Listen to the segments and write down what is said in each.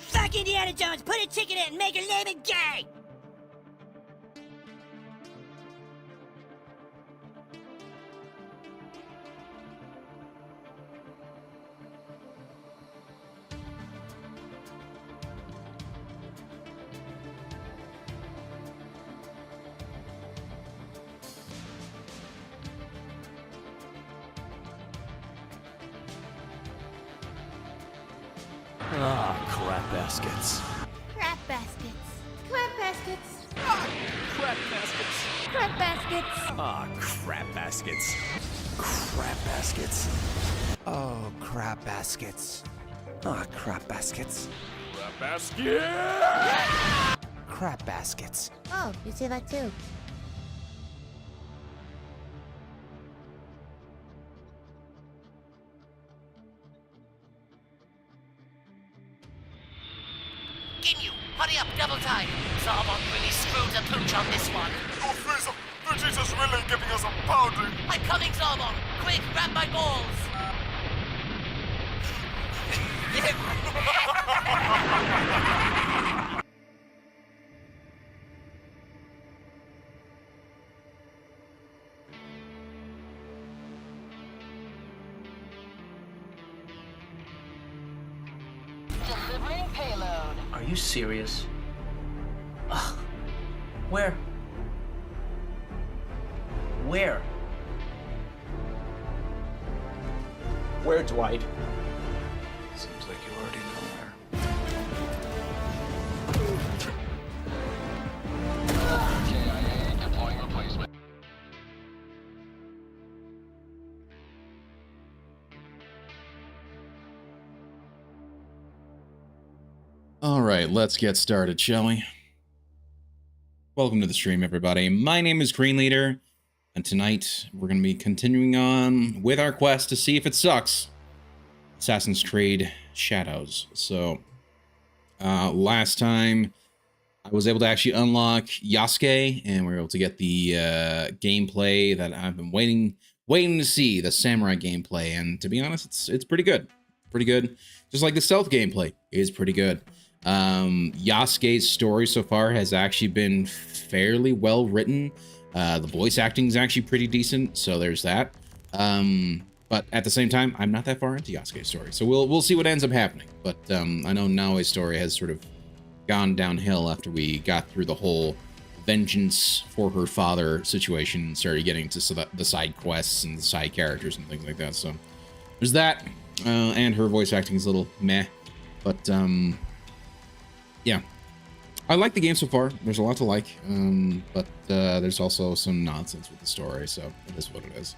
Fuck Indiana Jones, put a ticket in and make her name it gay! Ah, crap baskets. Crap baskets. Crap baskets. Ah, crap baskets. Crap baskets. Ah, crap baskets. Crap baskets. Oh, crap baskets. Ah, crap baskets. Crap basket! Crap baskets. Oh, you say that too. Ginyu, hurry up, double time. Zarbon really screwed the pooch on this one. Oh, Freezer! Vegeta's really giving us a pounding! I'm coming, Zarbon. Quick, grab my balls. Delivering payload. Are you serious? Ugh. Where? Where? Where, Dwight? Seems like you already know where. KIA deploying replacement. All right, let's get started, shall we? Welcome to the stream, everybody. My name is Green Leader, and tonight we're going to be continuing on with our quest to see if it sucks. Assassin's Creed Shadows. So, last time I was able to actually unlock Yasuke, and we were able to get the gameplay that I've been waiting to see, the samurai gameplay. And to be honest, it's pretty good. Pretty good. Just like the stealth gameplay is pretty good. Yasuke's story so far has actually been fairly well written. The voice acting is actually pretty decent, so there's that. But at the same time, I'm not that far into Yasuke's story, so we'll see what ends up happening. But I know Naoe's story has sort of gone downhill after we got through the whole vengeance for her father situation and started getting to the side quests and the side characters and things like that. So there's that, and her voice acting is a little meh, but yeah, I like the game so far. There's a lot to like, but there's also some nonsense with the story, so it is what it is.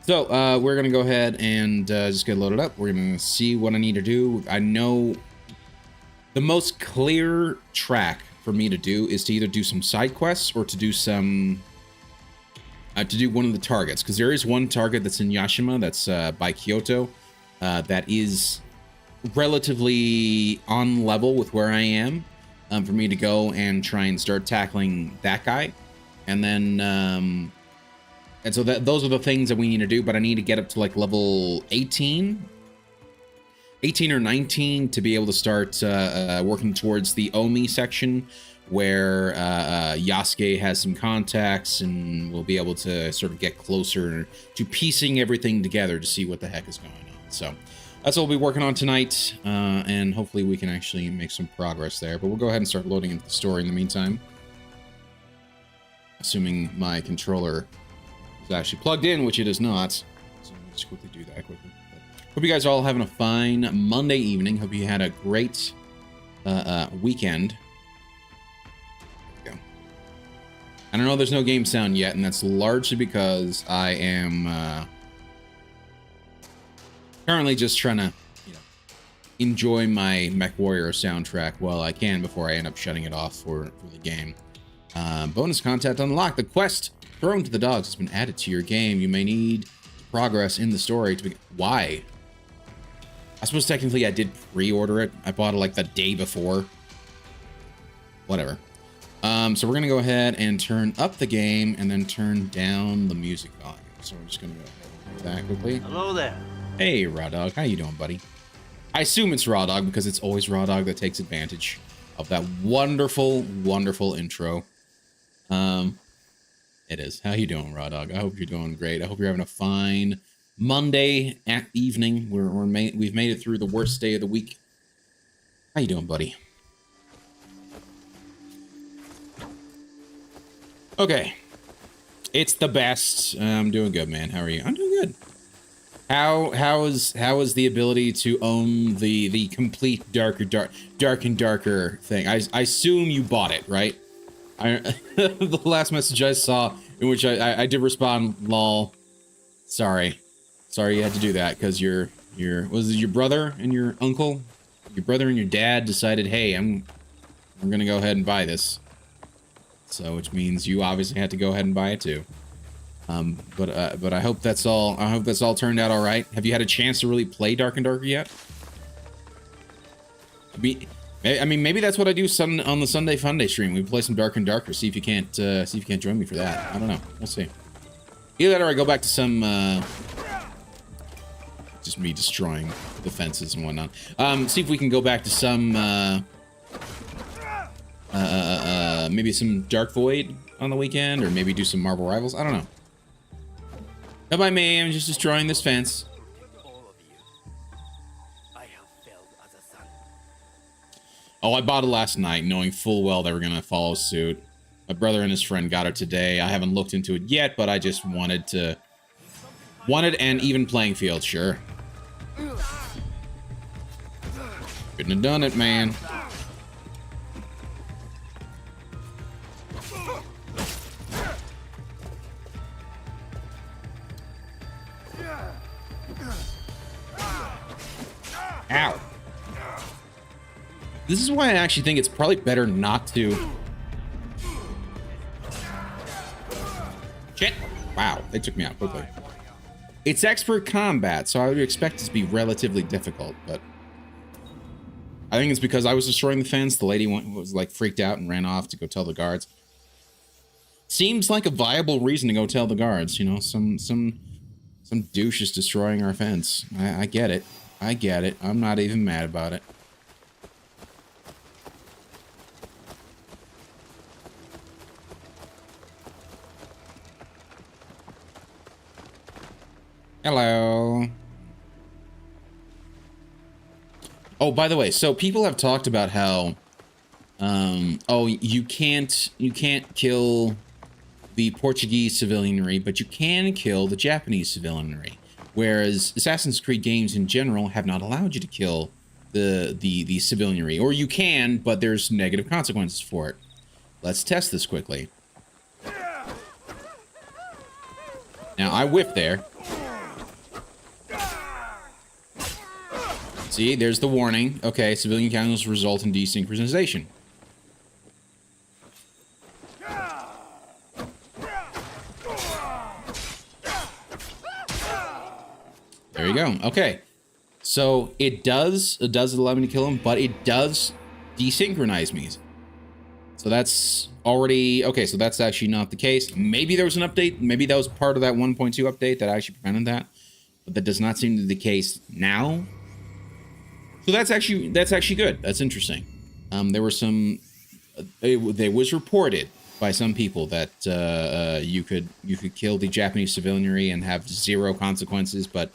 So we're gonna go ahead and just get loaded up. We're gonna see what I need to do. I know the most clear track for me to do is to either do some side quests or to do some to do one of the targets, because there is one target that's in Yashima that's by Kyoto that is relatively on level with where I am, for me to go and try and start tackling that guy. And then and so those are the things that we need to do, but I need to get up to like level 18 or 19 to be able to start working towards the Omi section, where Yasuke has some contacts, and we'll be able to sort of get closer to piecing everything together to see what the heck is going on. So that's what we'll be working on tonight, and hopefully we can actually make some progress there. But we'll go ahead and start loading into the story in the meantime, assuming my controller is actually plugged in, which it is not. So let me just quickly do that quickly. But hope you guys are all having a fine Monday evening. Hope you had a great weekend. There we go. I don't know, there's no game sound yet, and that's largely because I am currently just trying to, enjoy my MechWarrior soundtrack while I can before I end up shutting it off for the game. Bonus content unlocked. The quest Thrown to the Dogs has been added to your game. You may need progress in the story to begin. Why? I suppose technically I did pre-order it. I bought it like the day before. Whatever. So we're gonna go ahead and turn up the game and then turn down the music volume. So we're just gonna go ahead and do that quickly. Hello there. Hey, Raw Dog. How you doing, buddy? I assume it's Raw Dog because it's always Raw Dog that takes advantage of that wonderful, wonderful intro. It is. How you doing, Raw Dog? I hope you're doing great. I hope you're having a fine Monday evening. We've made it through the worst day of the week. How you doing, buddy? Okay. It's the best. I'm doing good, man. How are you? I'm doing good. How is the ability to own the complete dark and darker thing? I assume you bought it, right? The last message I saw in which I did respond, lol. Sorry you had to do that because was it your brother and your uncle? Your brother and your dad decided, hey, we're gonna go ahead and buy this. So which means you obviously had to go ahead and buy it too. But I hope that's all. I hope that's all turned out all right. Have you had a chance to really play Dark and Darker yet? I mean, maybe that's what I do on the Sunday Funday stream. We play some Dark and Darker. See if you can't join me for that. I don't know. We'll see. Either that or I go back to some. Just me destroying the fences and whatnot. See if we can go back to some. Maybe some Dark Void on the weekend, or maybe do some Marvel Rivals. I don't know. Not by me, I'm just destroying this fence. Oh, I bought it last night, knowing full well they were gonna follow suit. My brother and his friend got it today. I haven't looked into it yet, but I just wanted an even playing field, sure. Couldn't have done it, man. Ow. This is why I actually think it's probably better not to. Shit. Wow, they took me out quickly. It's expert combat, so I would expect it to be relatively difficult, but I think it's because I was destroying the fence. The lady was like freaked out and ran off to go tell the guards. Seems like a viable reason to go tell the guards, you know, some douche is destroying our fence. I get it. I get it. I'm not even mad about it. Hello. Oh, by the way, so people have talked about how, oh, you can't kill the Portuguese civilianry, but you can kill the Japanese civilianry. Whereas Assassin's Creed games in general have not allowed you to kill the civilianry. Or you can, but there's negative consequences for it. Let's test this quickly. Now, I whiffed there. See, there's the warning. Okay, civilian encounters result in desynchronization. There you go. Okay. So it does allow me to kill him, but it does desynchronize me. So that's already okay. So that's actually not the case. Maybe there was an update. Maybe that was part of that 1.2 update that actually prevented that, but that does not seem to be the case now. So that's actually good. That's interesting. There were some. It was reported by some people that you could kill the Japanese civilianry and have zero consequences, but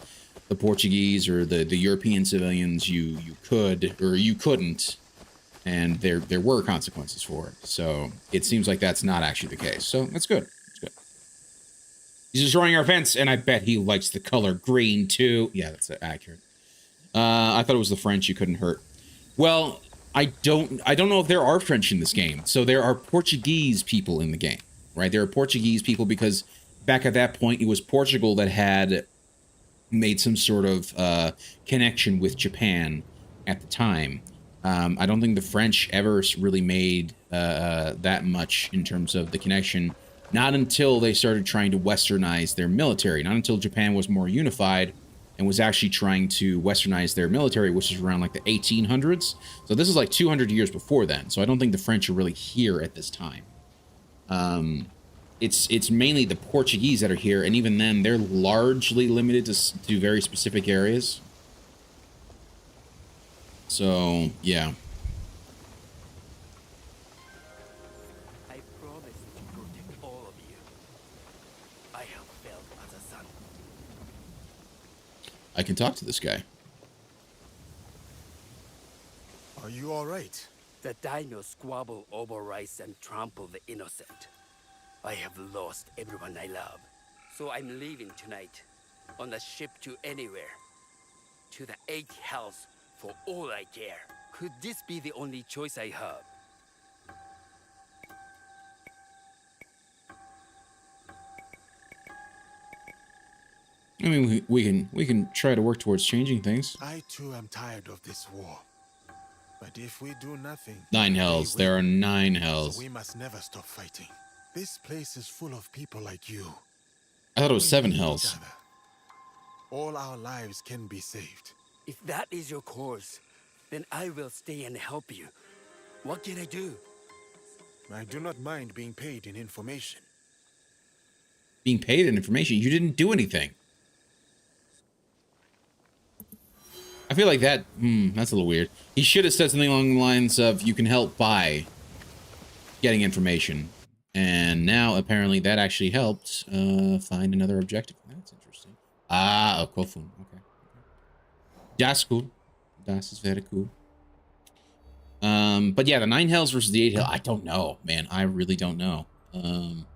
the Portuguese or the European civilians you could or you couldn't, and there were consequences for it. So it seems like that's not actually the case. So that's good. That's good. He's destroying our fence, and I bet he likes the color green too. Yeah, that's accurate. I thought it was the French you couldn't hurt. Well, I don't know if there are French in this game. So there are Portuguese people in the game, right? There are Portuguese people because back at that point, it was Portugal that had made some sort of connection with Japan at the time. I don't think the French ever really made that much in terms of the connection. Not until they started trying to westernize their military. Not until Japan was more unified and was actually trying to westernize their military, which is around like the 1800s. So this is like 200 years before then. So I don't think the French are really here at this time. It's mainly the Portuguese that are here, and even then, they're largely limited to very specific areas. So, yeah. I promise to protect all of you. I have failed as a son. I can talk to this guy. Are you alright? The dino squabble over rice and trample the innocent. I have lost everyone I love. So I'm leaving tonight on a ship to anywhere. To the 8 hells for all I care. Could this be the only choice I have? I mean, we can try to work towards changing things. I too am tired of this war. But if we do nothing... 9 hells. There are 9 hells. So we must never stop fighting. This place is full of people like you. I thought it was We 7 need each hells. other. All our lives can be saved. If that is your course, then I will stay and help you. What can I do? I do not mind being paid in information. Being paid in information. You didn't do anything. I feel like that, that's a little weird. He should have said something along the lines of, you can help by getting information. And now, apparently, that actually helped find another objective. That's interesting. Ah, oh, Kofun. Okay. That's cool. Das is very cool. But yeah, the 9 hells versus the 8 hell. I don't know, man. I really don't know. Now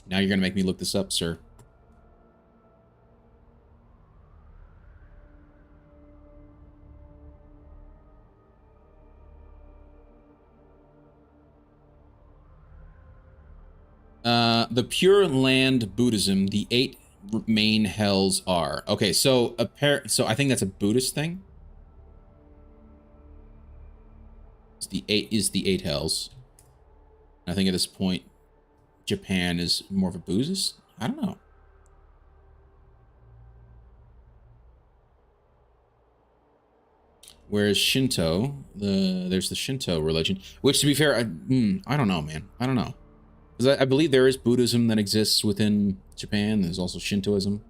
you're going to make me look this up, sir. The Pure Land Buddhism, the 8 main hells are. Okay, so I think that's a Buddhist thing. It's the 8 hells. I think at this point, Japan is more of a Buddhist. I don't know. Whereas Shinto, there's the Shinto religion, which to be fair, I don't know, man. I don't know. Because I believe there is Buddhism that exists within Japan. There's also Shintoism.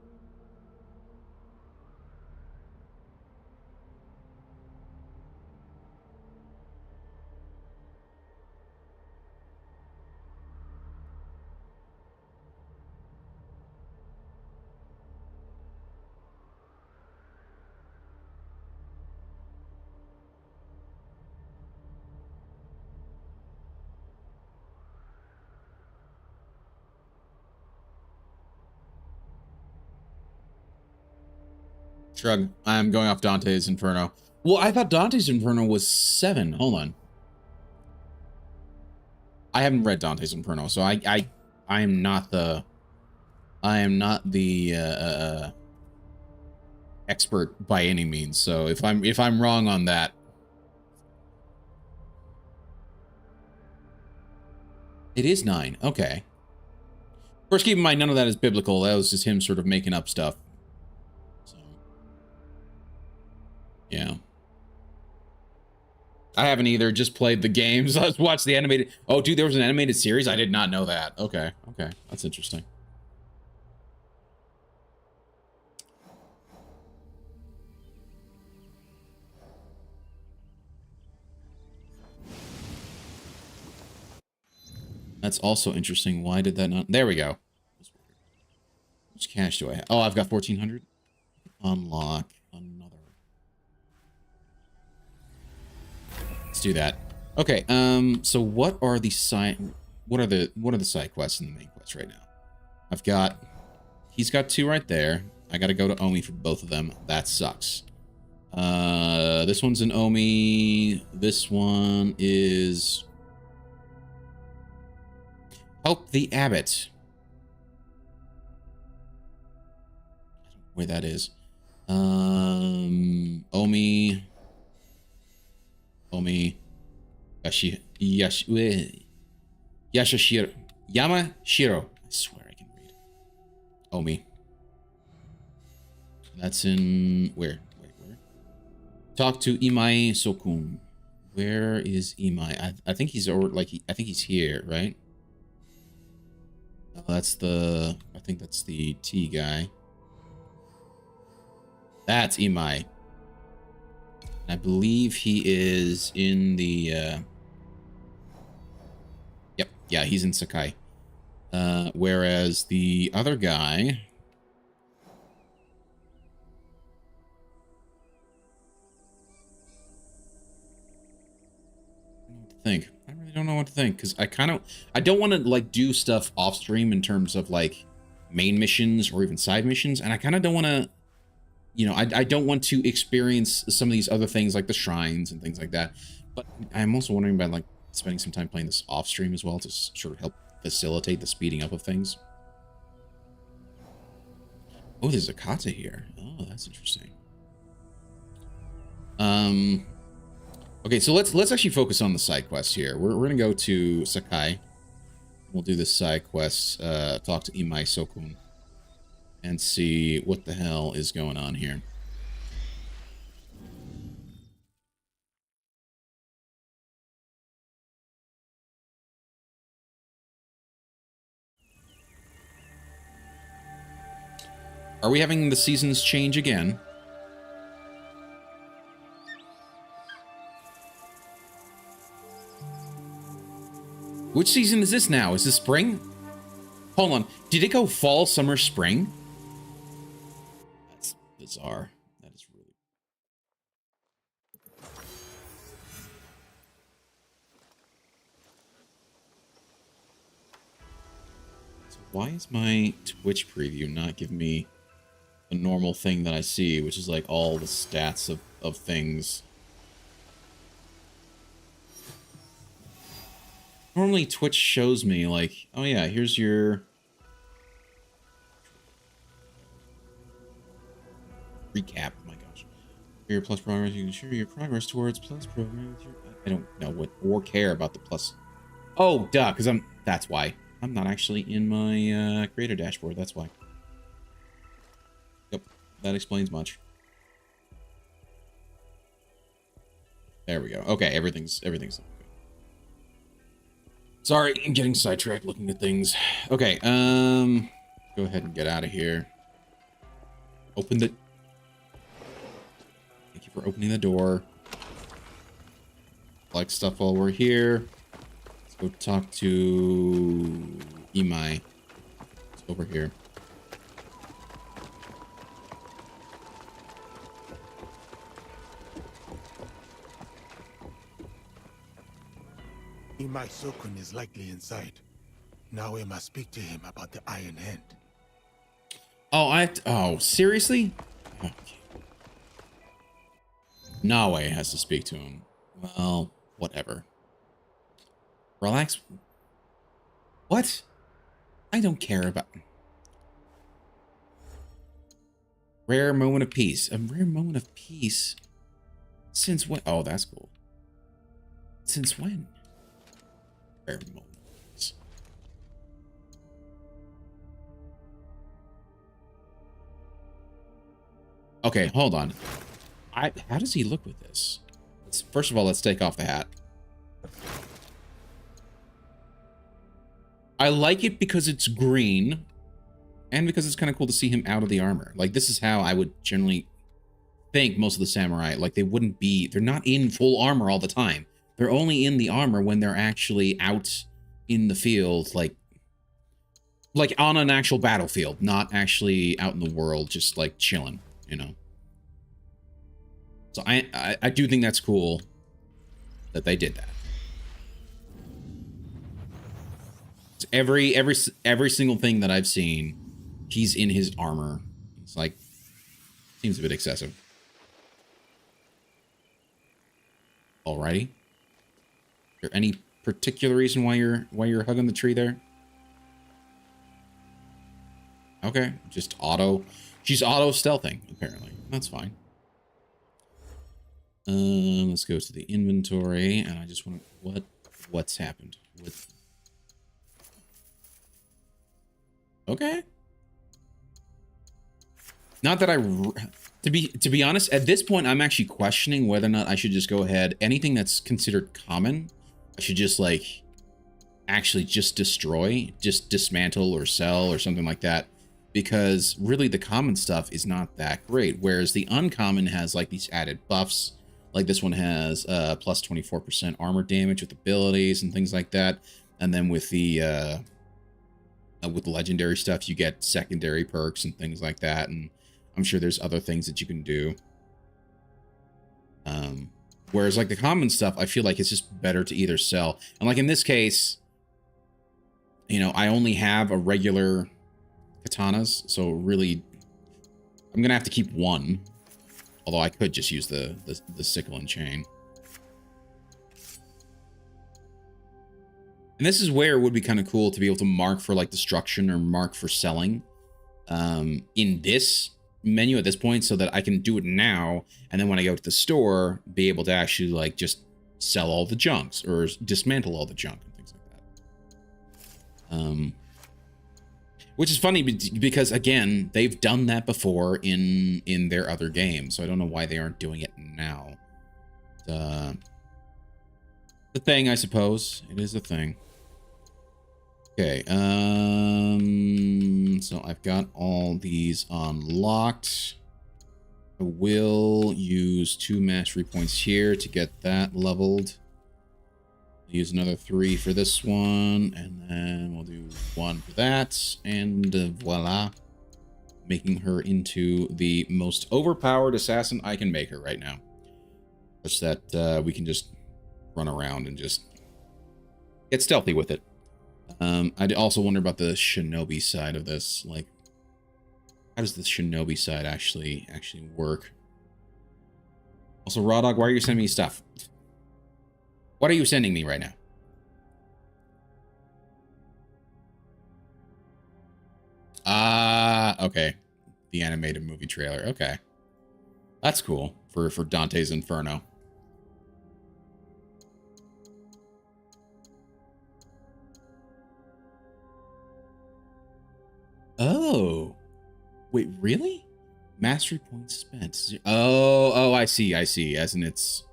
Shrug. I'm going off Dante's Inferno. Well, I thought Dante's Inferno was 7. Hold on. I haven't read Dante's Inferno, so I am not the expert by any means. So if I'm wrong on that, it is 9. Okay. Of course, keep in mind none of that is biblical. That was just him sort of making up stuff. Yeah. I haven't either, just played the games. Let's watch the animated. Oh, dude, there was an animated series? I did not know that. Okay, okay. That's interesting. That's also interesting. Why did that not? There we go. How much cash do I have? Oh, I've got 1,400. Unlock another. Let's do that. Okay, so what are the side quests and the main quests right now? He's got 2 right there. I gotta go to Omi for both of them. That sucks. This one's in Omi. This one is help the abbot. I don't know where that is. Omi, Yashashiro, Yamashiro. I swear I can read. Omi. That's in where? Where? Talk to Imai Sokun. Where is Imai? I think he's I think he's here, right? Oh, I think that's the T guy. That's Imai. I believe he is in the yep, yeah, he's in Sakai. Whereas the other guy, I really don't know what to think, because I don't want to like do stuff off stream in terms of like main missions or even side missions, and I kind of don't want to, you know, I don't want to experience some of these other things like the shrines and things like that. But I'm also wondering about like spending some time playing this off stream as well to sort of help facilitate the speeding up of things. Oh, there's a Kata here. Oh, that's interesting. Okay, so let's actually focus on the side quest here. We're gonna go to Sakai. We'll do this side quest, talk to Imai Sokun, and see what the hell is going on here. Are we having the seasons change again? Which season is this now? Is this spring? Hold on. Did it go fall, summer, spring? That's bizarre. That is really... So why is my Twitch preview not giving me the normal thing that I see, which is like all the stats of things? Normally Twitch shows me like, oh yeah, here's your recap. Oh my gosh. Your plus progress, you can share your progress towards plus progress. I don't know what or care about the plus. Oh, duh, because that's why. I'm not actually in my creator dashboard, that's why. Yep, that explains much. There we go. Okay, everything's sorry, I'm getting sidetracked looking at things. Okay, go ahead and get out of here. Open the... Thank you for opening the door. Collect stuff while we're here. Let's go talk to Imai. It's over here. Imai Sokun is likely inside. Now we must speak to him about the Iron Hand. Oh, oh, seriously? Okay. Nawe has to speak to him. Well, whatever. Relax. What? I don't care about... Rare moment of peace. A rare moment of peace? Since when? Oh, that's cool. Since when? Rare moment of peace. Okay, hold on. How does he look with this? First of all, let's take off the hat. I like it because it's green, and because it's kind of cool to see him out of the armor. Like, this is how I would generally think most of the samurai, like, they're not in full armor all the time. They're only in the armor when they're actually out in the field, like on an actual battlefield, not actually out in the world, just like chilling, you know? So I do think that's cool that they did that. Every single thing that I've seen, he's in his armor. It's like, seems a bit excessive. Alrighty. Is there any particular reason why you're hugging the tree there? Okay, just auto. She's auto stealthing, apparently. That's fine. Let's go to the inventory, and I just want to... What's happened with... Okay. Not that to be honest, at this point, I'm actually questioning whether or not I should just go ahead. Anything that's considered common, I should just like actually just destroy, just dismantle or sell or something like that. Because really the common stuff is not that great. Whereas the uncommon has like these added buffs. Like this one has plus 24% armor damage with abilities and things like that. And then with the legendary stuff, you get secondary perks and things like that. And I'm sure there's other things that you can do. Whereas like the common stuff, I feel like it's just better to either sell. And like in this case, you know, I only have a regular katanas, so really I'm gonna have to keep one. Although I could just use the sickle and chain. And this is where it would be kind of cool to be able to mark for like destruction or mark for selling in this menu at this point, so that I can do it now, and then when I go to the store, be able to actually like just sell all the junks or dismantle all the junk and things like that. Which is funny because again, they've done that before in their other games, so I don't know why they aren't doing it now. The thing, I suppose. It is a thing. Okay, so I've got all these unlocked. I will use 2 mastery points here to get that leveled. Use another 3 for this one, and then we'll do 1 for that, and voila. Making her into the most overpowered assassin I can make her right now. Such that we can just run around and just get stealthy with it. I also wonder about the shinobi side of this. Like, how does the shinobi side actually work? Also, Raw Dog, why are you sending me stuff? What are you sending me right now? Okay. The animated movie trailer. Okay. That's cool for Dante's Inferno. Oh. Wait, really? Mastery points spent. Oh, I see. As in it's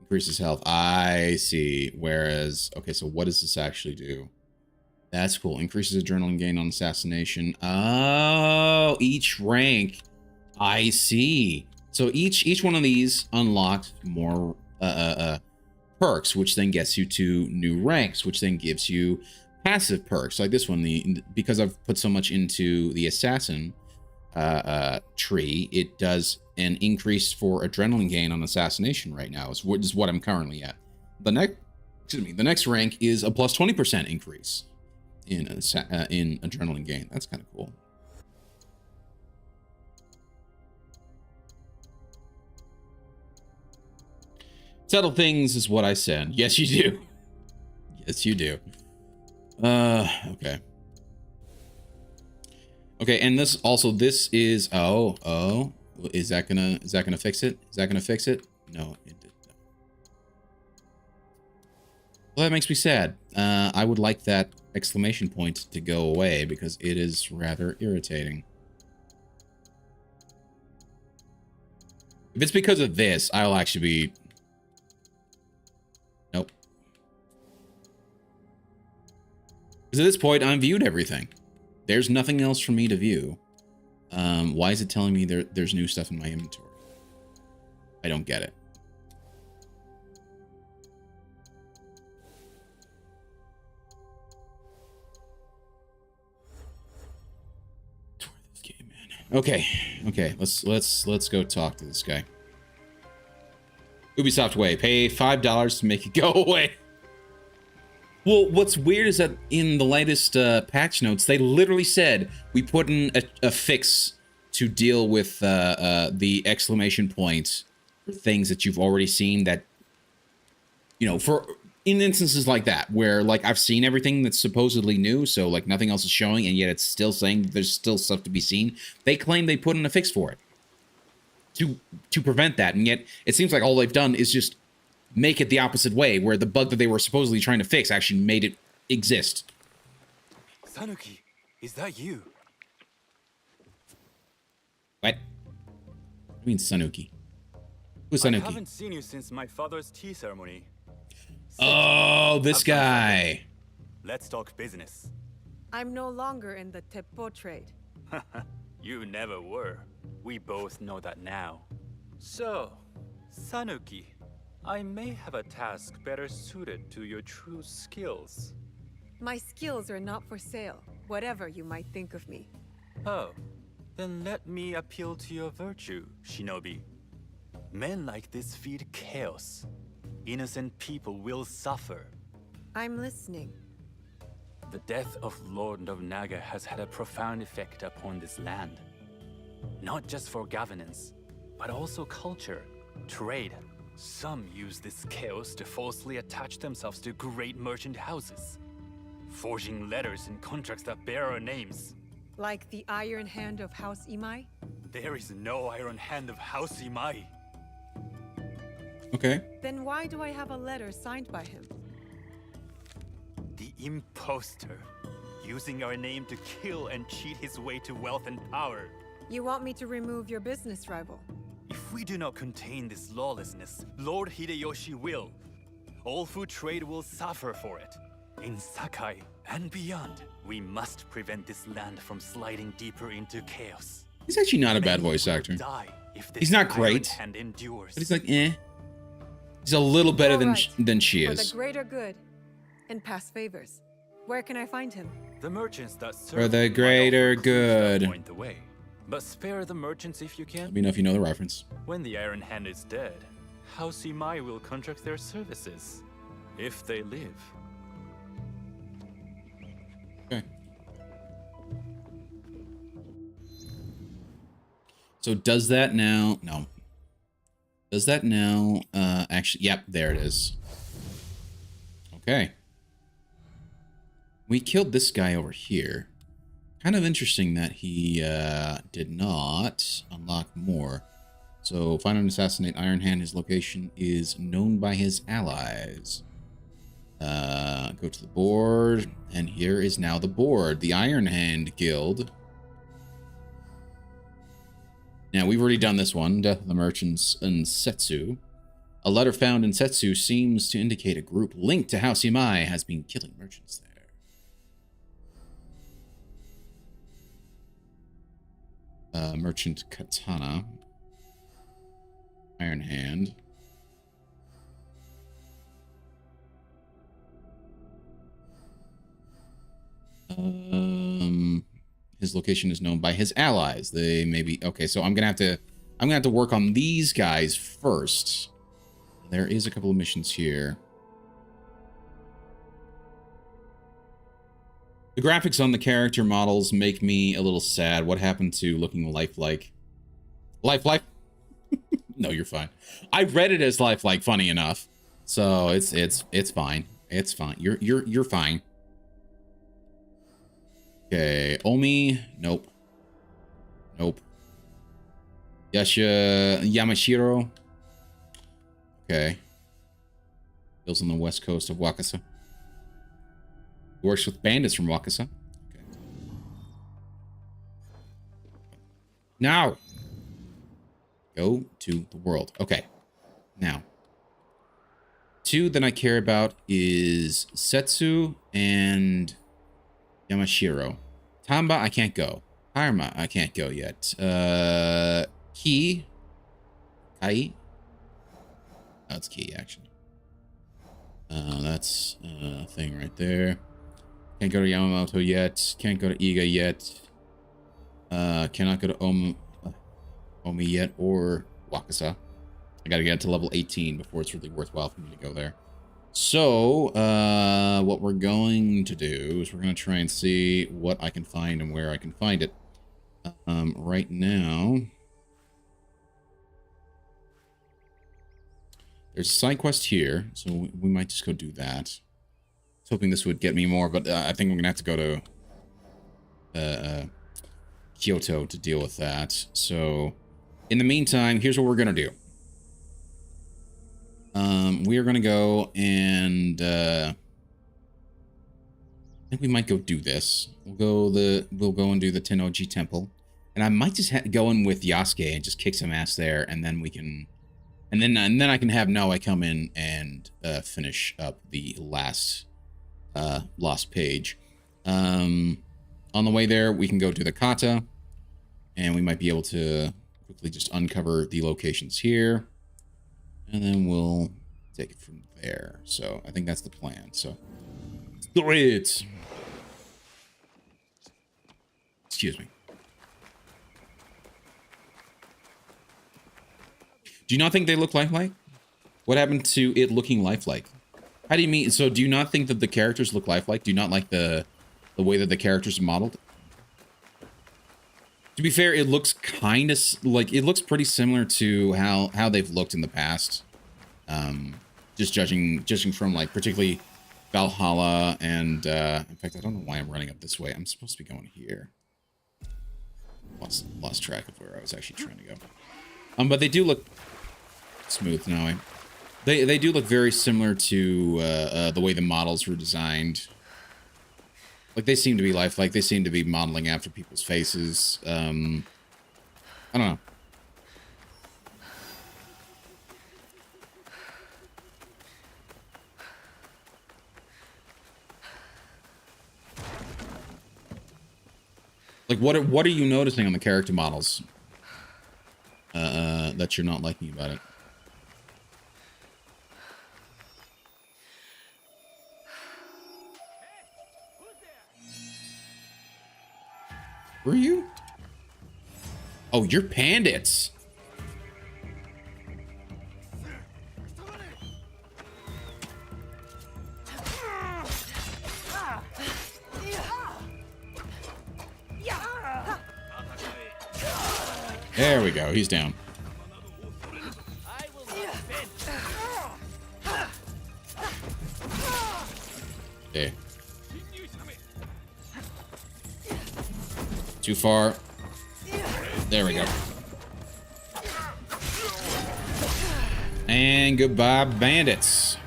increases health. I see. Whereas, okay, so what does this actually do? That's cool. Increases adrenaline gain on assassination. Oh, each rank. I see. So each one of these unlocks more perks, which then gets you to new ranks, which then gives you passive perks. Like this one, because I've put so much into the assassin tree, it does an increase for adrenaline gain on assassination right now. Is what I'm currently at. The next rank is a plus 20% increase in adrenaline gain. That's kind of cool. Settle things is what I said. Yes, you do. Yes, you do. Okay. Okay, and this is is that gonna fix it? Is that gonna fix it? No, it did not. Well, that makes me sad. I would like that exclamation point to go away because it is rather irritating. If it's because of this, I'll actually be... Nope. Because at this point, I've viewed everything. There's nothing else for me to view. Why is it telling me there's new stuff in my inventory? I don't get it. Okay, let's go talk to this guy. Ubisoft way, pay $5 to make it go away. Well, what's weird is that in the latest patch notes, they literally said we put in a fix to deal with the exclamation points for things that you've already seen that, you know, for in instances like that where like I've seen everything that's supposedly new, so like nothing else is showing, and yet it's still saying there's still stuff to be seen. They claim they put in a fix for it to prevent that, and yet it seems like all they've done is just make it the opposite way, where the bug that they were supposedly trying to fix actually made it exist. Sanuki, is that you? What? What do you mean Sanuki? Who's Sanuki? I haven't seen you since my father's tea ceremony. Oh, this guy. Let's talk business. I'm no longer in the teppo trade. You never were. We both know that now. So, Sanuki, I may have a task better suited to your true skills. My skills are not for sale, whatever you might think of me. Oh, then let me appeal to your virtue, Shinobi. Men like this feed chaos. Innocent people will suffer. I'm listening. The death of Lord Nobunaga has had a profound effect upon this land. Not just for governance, but also culture, trade. Some use this chaos to falsely attach themselves to great merchant houses, forging letters and contracts that bear our names. Like the Iron Hand of House Imai? There is no Iron Hand of House Imai. Okay. Then why do I have a letter signed by him? The imposter, using our name to kill and cheat his way to wealth and power. You want me to remove your business rival? If we do not contain this lawlessness, Lord Hideyoshi will. All food trade will suffer for it. In Sakai and beyond, we must prevent this land from sliding deeper into chaos. He's actually not a bad voice actor. He's not great, but he's like, eh. He's a little better than she For the is. greater good and past favors. Where can I find him? The merchants that serve For the greater good. point the way. But spare the merchants if you can. Let me know if you know the reference. When the Iron Hand is dead, House Imai will contract their services. If they live. Okay. So does that now? No. Does that now? Actually, yep, there it is. Okay. We killed this guy over here. Kind of interesting that he did not unlock more. So, find and assassinate Iron Hand. His location is known by his allies. Go to the board, and here is now the board. The Iron Hand Guild. Now, we've already done this one, Death of the Merchants in Setsu. A letter found in Setsu seems to indicate a group linked to House Imai has been killing merchants there. Merchant Katana. Iron Hand. His location is known by his allies. They may be okay. So I'm gonna have to work on these guys first. There is a couple of missions here. The graphics on the character models make me a little sad. What happened to looking lifelike? Lifelike? No, you're fine. I read it as lifelike, funny enough. So it's fine. It's fine. You're fine. Okay, Omi, nope. Nope. Yamashiro. Okay. Lives on the west coast of Wakasa. Works with bandits from Wakasa. Okay. Now. Go to the world. Okay. Now. Two that I care about is Setsu and Yamashiro. Tamba, I can't go. Harma, I can't go yet. Kai. Oh, it's Key, actually. That's a thing right there. Can't go to Yamamoto yet. Can't go to Iga yet. Cannot go to Omi yet, or Wakasa. I gotta get to level 18 before it's really worthwhile for me to go there. So, what we're going to do is we're going to try and see what I can find and where I can find it. Right now, there's a side quest here, so we might just go do that. I was hoping this would get me more, but I think we're going to have to go to Kyoto to deal with that. So, in the meantime, here's what we're going to do. We are going to go and I think we might go do this. We'll go and do the Tennoji Temple, and I might just go in with Yasuke and just kick some ass there, and then we can, and then I can have Noe come in and finish up the last lost page. On the way there, we can go to the Kata, and we might be able to quickly just uncover the locations here. And then we'll take it from there. So I think that's the plan. So let's do it. Excuse me. Do you not think they look lifelike? What happened to it looking lifelike? How do you mean? So do you not think that the characters look lifelike? Do you not like the way that the characters are modeled? To be fair, it looks kind of like, it looks pretty similar to how they've looked in the past. Just judging from like particularly Valhalla and in fact, I don't know why I'm running up this way. I'm supposed to be going here. Lost track of where I was actually trying to go. But they do look smooth now. They do look very similar to the way the models were designed. Like, they seem to be lifelike. They seem to be modeling after people's faces. I don't know. Like, what are you noticing on the character models that you're not liking about it? Were you? Oh, you're bandits. There we go. He's down. Okay. Too far. There we go. And goodbye, bandits.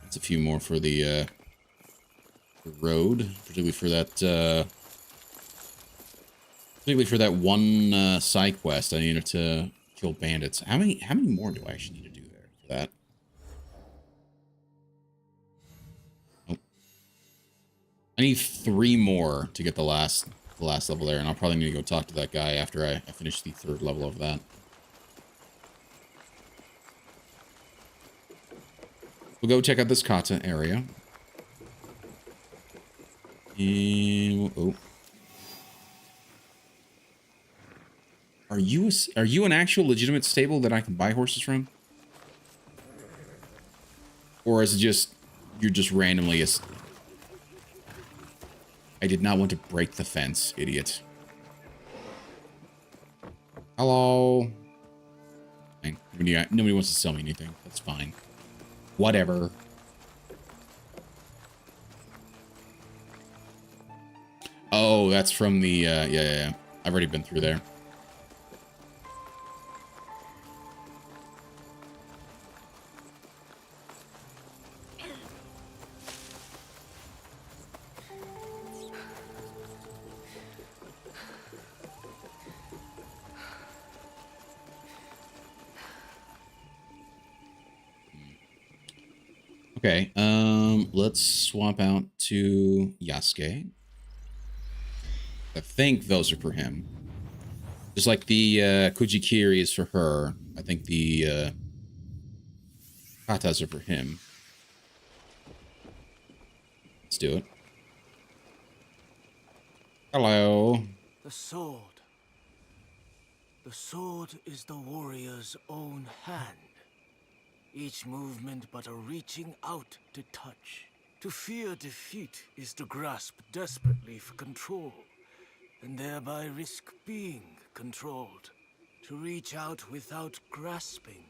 That's a few more for the road, particularly for that one side quest I needed to kill bandits. How many more do I actually need to do there for that? Nope. I need 3 more to get the last level there, and I'll probably need to go talk to that guy after I finish the 3rd level of that. We'll go check out this Kata area. And oh. Are you an actual legitimate stable that I can buy horses from? Or is it just you're just randomly I did not want to break the fence, idiot. Hello. Nobody wants to sell me anything. That's fine. Whatever. Oh, that's from the yeah. I've already been through there. Okay, let's swap out to Yasuke. I think those are for him. Just like the Kujikiri is for her, I think the Katas are for him. Let's do it. Hello. The sword. The sword is the warrior's own hand. Each movement but a reaching out to touch. To fear defeat is to grasp desperately for control, and thereby risk being controlled. To reach out without grasping.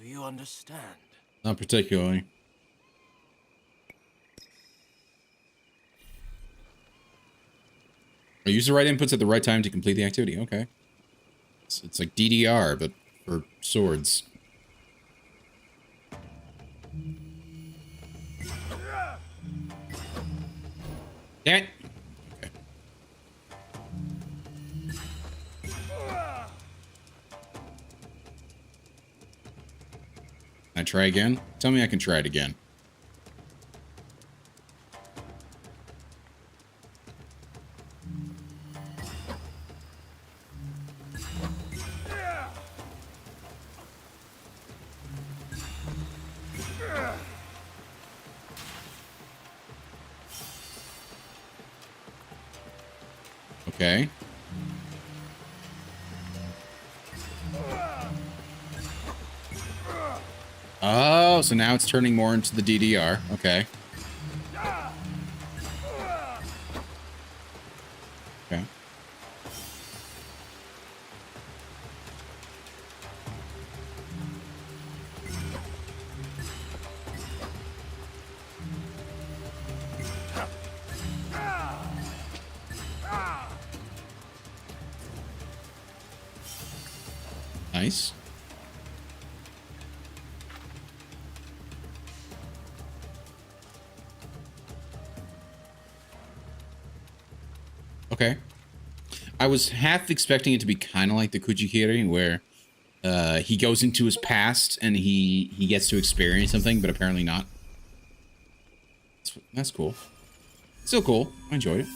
Do you understand? Not particularly. I use the right inputs at the right time to complete the activity. Okay. It's like DDR, but for swords. Damn it. Okay. Can I try again? Tell me I can try it again. Okay. Oh, so now it's turning more into the DDR. Okay. Okay. Nice. Okay. I was half expecting it to be kind of like the Kujikiri, where he goes into his past and he gets to experience something, but apparently not. That's cool. Still cool. I enjoyed it.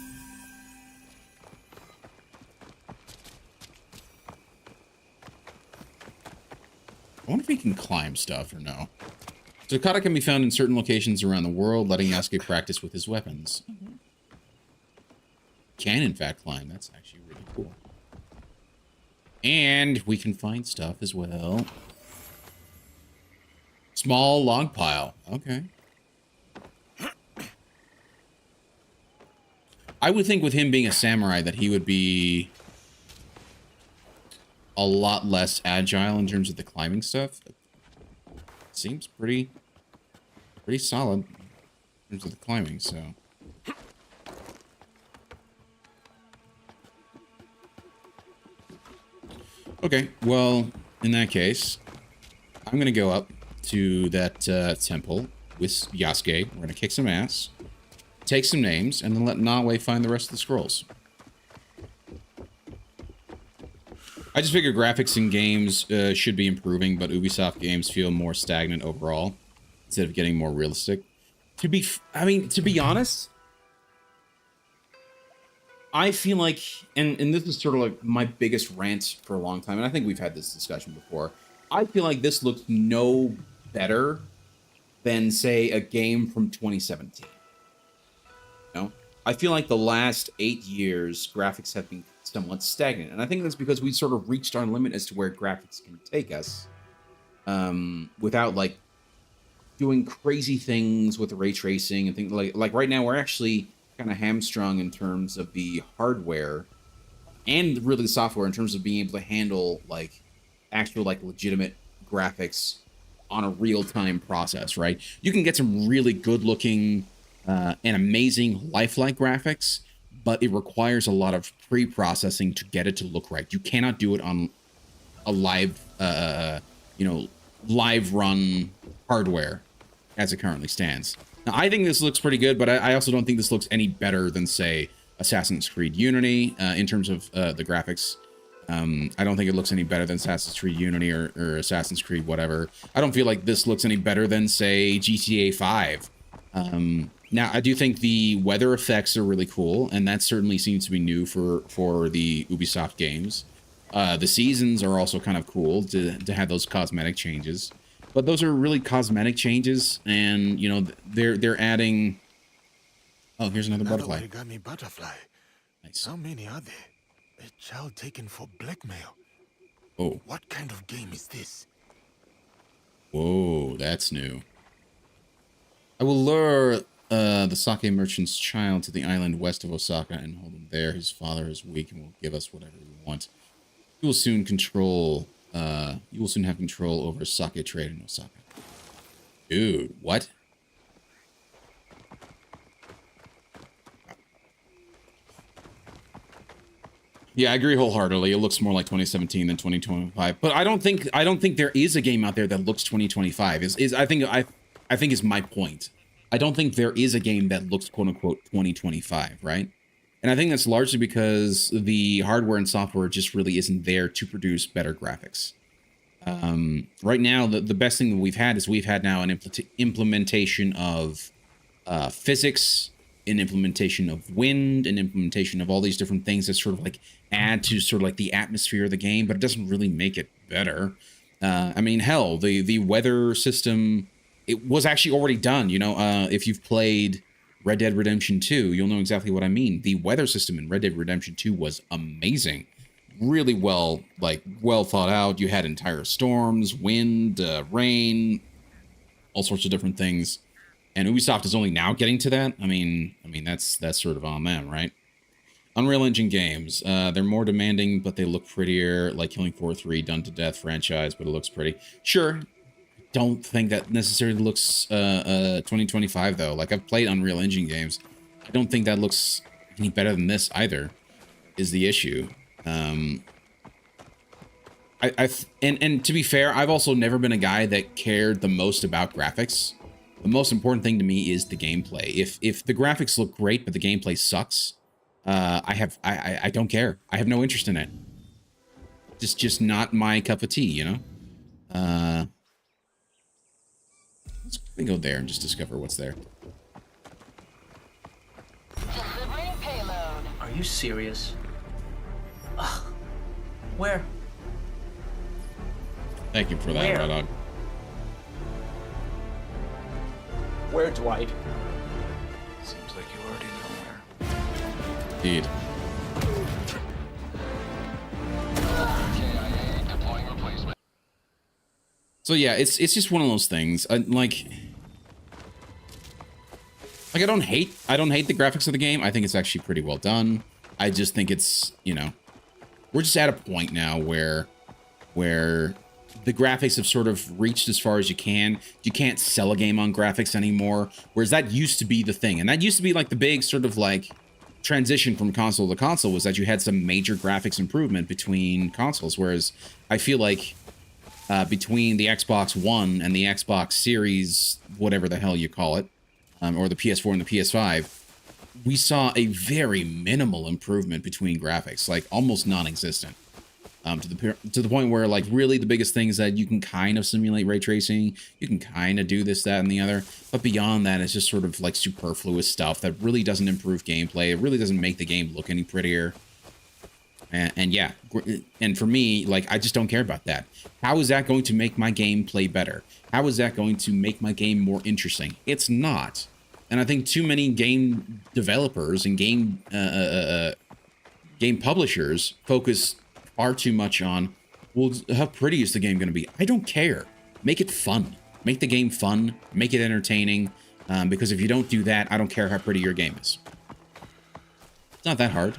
I wonder if he can climb stuff or no. So Kata can be found in certain locations around the world, letting Yasuke practice with his weapons. Can in fact climb. That's actually really cool. And we can find stuff as well. Small log pile. Okay. I would think with him being a samurai that he would be a lot less agile in terms of the climbing stuff. Seems pretty solid in terms of the climbing, so. Okay, well, in that case, I'm gonna go up to that temple with Yasuke. We're gonna kick some ass, take some names, and then let Nawe find the rest of the scrolls. I just figure graphics in games should be improving, but Ubisoft games feel more stagnant overall instead of getting more realistic. To be honest, I feel like, and this is sort of like my biggest rant for a long time, and I think we've had this discussion before. I feel like this looks no better than, say, a game from 2017. You know? I feel like the last 8 years, graphics have been somewhat stagnant. And I think that's because we sort of reached our limit as to where graphics can take us without, like, doing crazy things with ray tracing and things like right now we're actually kind of hamstrung in terms of the hardware and really the software in terms of being able to handle, like, actual, like, legitimate graphics on a real-time process, right? You can get some really good-looking and amazing lifelike graphics, but it requires a lot of pre-processing to get it to look right. You cannot do it on a live, live run hardware as it currently stands. Now, I think this looks pretty good, but I also don't think this looks any better than, say, Assassin's Creed Unity in terms of the graphics. I don't think it looks any better than Assassin's Creed Unity or Assassin's Creed whatever. I don't feel like this looks any better than, say, GTA 5. Now, I do think the weather effects are really cool, and that certainly seems to be new for the Ubisoft games. The seasons are also kind of cool to have those cosmetic changes. But those are really cosmetic changes, and, you know, they're adding... Oh, here's another butterfly. Origami butterfly. Nice. How many are there? A child taken for blackmail. Oh. What kind of game is this? Whoa, that's new. I will lure the sake merchant's child to the island west of Osaka and hold him there. His father is weak and will give us whatever we want. You will soon have control over sake trade in Osaka. Dude, what? Yeah, I agree wholeheartedly. It looks more like 2017 than 2025. But I don't think there is a game out there that looks 2025. I think is my point. I don't think there is a game that looks quote unquote 2025, right? And I think that's largely because the hardware and software just really isn't there to produce better graphics. Right now, the best thing that we've had is we've had now an implementation of physics, an implementation of wind, an implementation of all these different things that sort of like add to sort of like the atmosphere of the game, but it doesn't really make it better. I mean, hell, the weather system, it was actually already done. You know, if you've played Red Dead Redemption 2, you'll know exactly what I mean. The weather system in Red Dead Redemption 2 was amazing. Really well thought out. You had entire storms, wind, rain, all sorts of different things. And Ubisoft is only now getting to that. I mean that's sort of on them, right? Unreal Engine games. They're more demanding, but they look prettier, like Killing Floor 3, Done to Death franchise, but it looks pretty. Sure. Don't think that necessarily looks 2025 though. Like, I've played Unreal Engine games. I don't think that looks any better than this either, is the issue. And to be fair, I've also never been a guy that cared the most about graphics. The most important thing to me is the gameplay. If the graphics look great but the gameplay sucks, I don't care. I have no interest in it. Just not my cup of tea, you know? Let's go there and just discover what's there. Delivering payload. Are you serious? Ugh. Where? Thank you for that, Red Dog. Where, Dwight? Seems like you already know where. Indeed. Deploying replacement. So yeah, it's just one of those things. Like I don't hate the graphics of the game. I think it's actually pretty well done. I just think it's, you know, we're just at a point now where the graphics have sort of reached as far as you can. You can't sell a game on graphics anymore. Whereas that used to be the thing. And that used to be like the big sort of like transition from console to console, was that you had some major graphics improvement between consoles. Whereas I feel like between the Xbox One and the Xbox Series, whatever the hell you call it, or the PS4 and the PS5, we saw a very minimal improvement between graphics, like almost non-existent. To the point where, like, really the biggest thing is that you can kind of simulate ray tracing, you can kind of do this, that, and the other, but beyond that, it's just sort of like superfluous stuff that really doesn't improve gameplay. It really doesn't make the game look any prettier. And yeah, and for me, like, I just don't care about that. How is that going to make my game play better? How is that going to make my game more interesting? It's not. And I think too many game developers and game publishers focus far too much on, well, how pretty is the game going to be? I don't care. Make it fun. Make the game fun. Make it entertaining. Because if you don't do that, I don't care how pretty your game is. It's not that hard.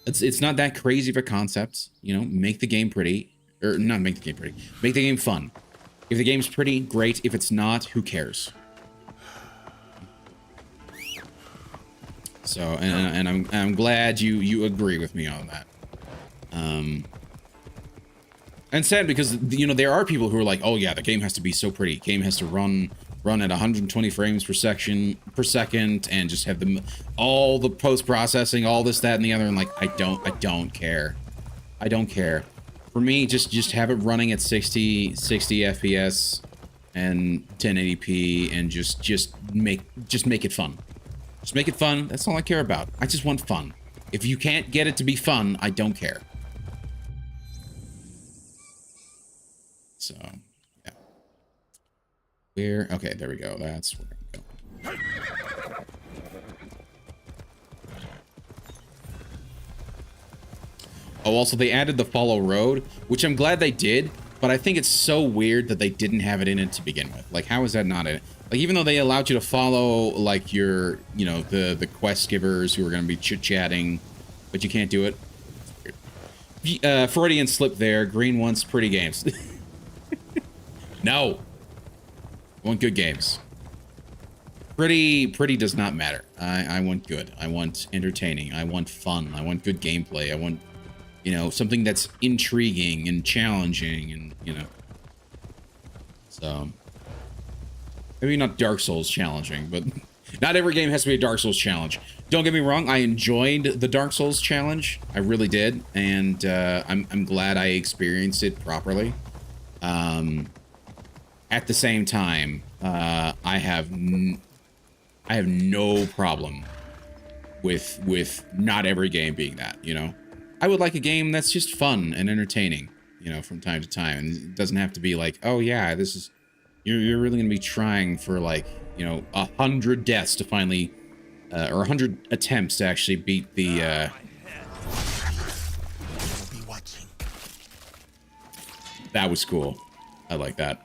It's not that crazy of a concept. You know, make the game pretty. Or not make the game pretty. Make the game fun. If the game's pretty, great. If it's not, who cares? So, and I'm glad you agree with me on that. And sad because, you know, there are people who are like, oh yeah, the game has to be so pretty. Game has to run at 120 frames per second, and just have all the post-processing, all this, that, and the other. And like, I don't care. I don't care. For me, just have it running at 60 FPS and 1080p, and just make it fun. Just make it fun. That's all I care about. I just want fun. If you can't get it to be fun, I don't care. So, yeah. Where? Okay, there we go. That's where I'm going. Oh, also, they added the follow road, which I'm glad they did, but I think it's so weird that they didn't have it in it to begin with. Like, how is that not in it? Like, even though they allowed you to follow, like, your, you know, the quest givers who are going to be chit-chatting, but you can't do it. Freudian slip there. Green wants pretty games. No. I want good games. Pretty does not matter. I want good. I want entertaining. I want fun. I want good gameplay. I want, you know, something that's intriguing and challenging, and, you know. So, maybe not Dark Souls challenging, but not every game has to be a Dark Souls challenge. Don't get me wrong, I enjoyed the Dark Souls challenge. I really did, and I'm glad I experienced it properly. At the same time, I have no problem with not every game being that, you know. I would like a game that's just fun and entertaining, you know, from time to time, and it doesn't have to be like, oh yeah, this is, you're really gonna be trying for, like, you know, 100 deaths to finally or 100 attempts to actually beat the, that was cool. I like that.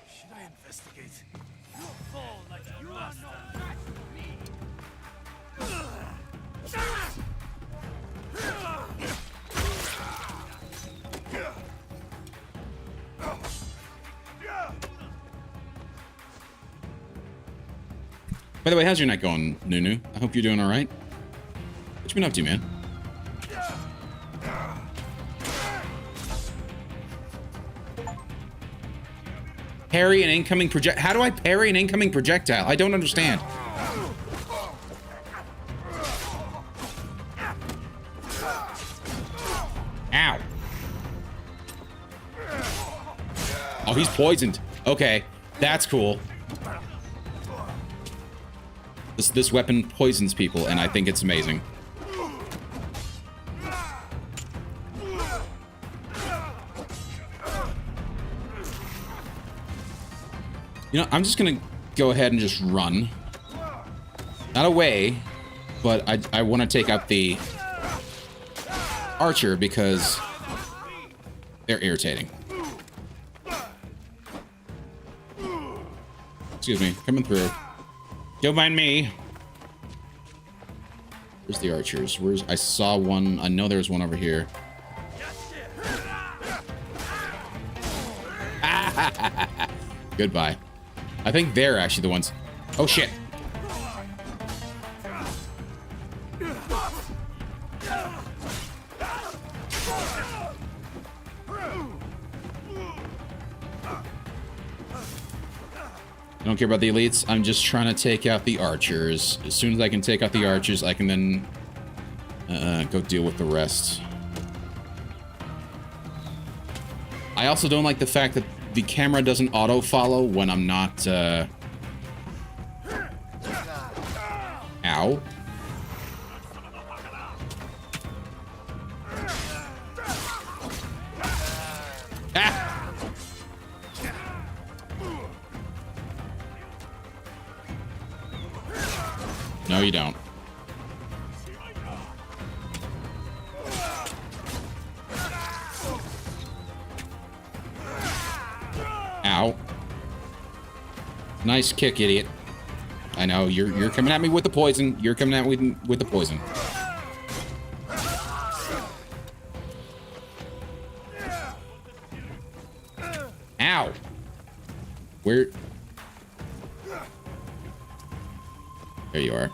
Should I investigate? By the way, how's your night going, Nunu? I hope you're doing all right. What you been up to, man? Parry an incoming project. How do I parry an incoming projectile? I don't understand. Ow. Oh, he's poisoned. Okay, that's cool. This weapon poisons people, and I think it's amazing. You know, I'm just gonna go ahead and just run. Not away, but I want to take out the archer because they're irritating. Excuse me, coming through. Don't mind me. Where's the archers? I saw one. I know there's one over here. Goodbye. I think they're actually the ones. Oh shit. I don't care about the elites. I'm just trying to take out the archers. As soon as I can take out the archers, I can then go deal with the rest. I also don't like the fact that the camera doesn't auto-follow when I'm not, Ow. Ah! No, you don't. Ow. Nice kick, idiot. I know, you're coming at me with the poison. You're coming at me with the poison. Ow. Where? There you are.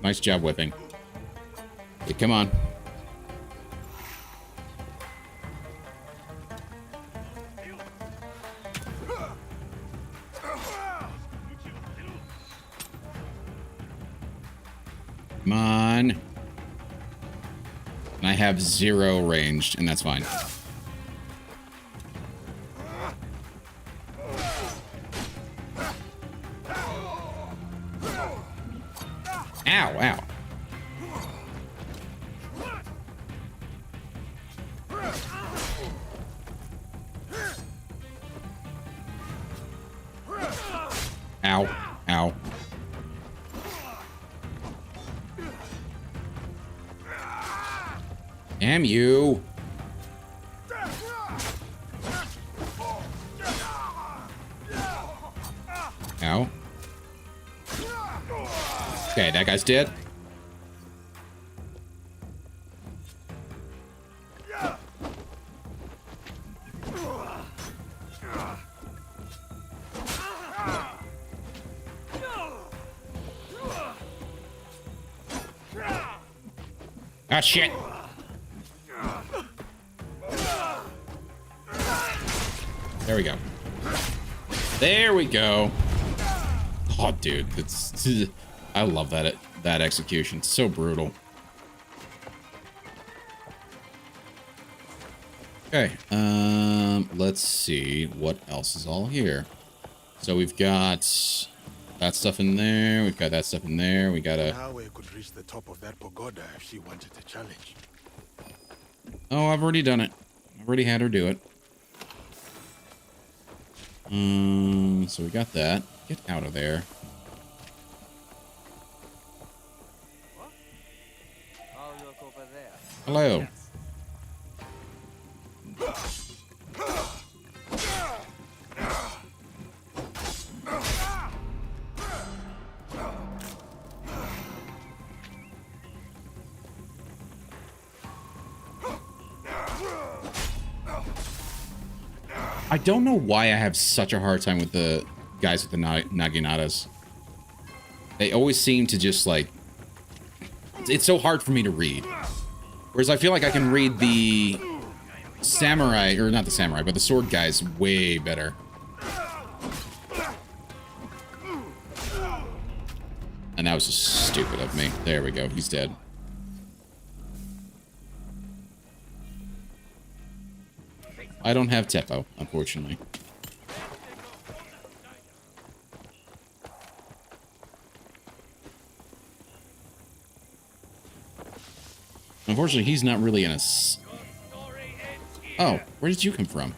Nice job whipping. Okay, come on. Come on. And I have 0 ranged, and that's fine. Ow, ow. Ow, ow. Damn you. Ow. Okay, that guy's dead. Ah, shit. There we go. There we go. Oh, dude, it's I love that execution. It's so brutal. Okay, let's see what else is all here. So we've got That stuff in there. We've got that stuff in there. We got a... Nawe could reach the top of that pagoda if she wanted to challenge. Oh, I've already done it. I've already had her do it. So we got that. Get out of there. I'll look over there. Hello. I don't know why I have such a hard time with the guys with the Naginatas. They always seem to just like... It's so hard for me to read. Whereas I feel like I can read the samurai, or not the samurai, but the sword guys way better. And that was just stupid of me. There we go, he's dead. I don't have Teppo, unfortunately. Unfortunately, he's not really in a... Oh, where did you come from?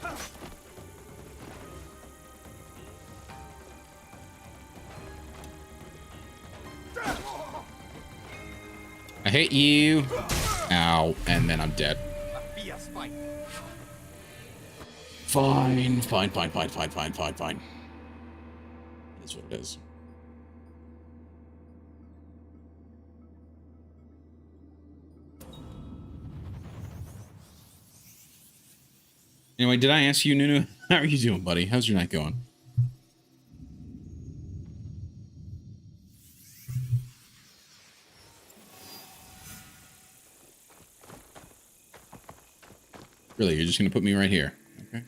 I hate you. Ow, and then I'm dead. Fine. That's what it is. Anyway, did I ask you, Nunu? How are you doing, buddy? How's your night going? Really, you're just gonna put me right here? Okay.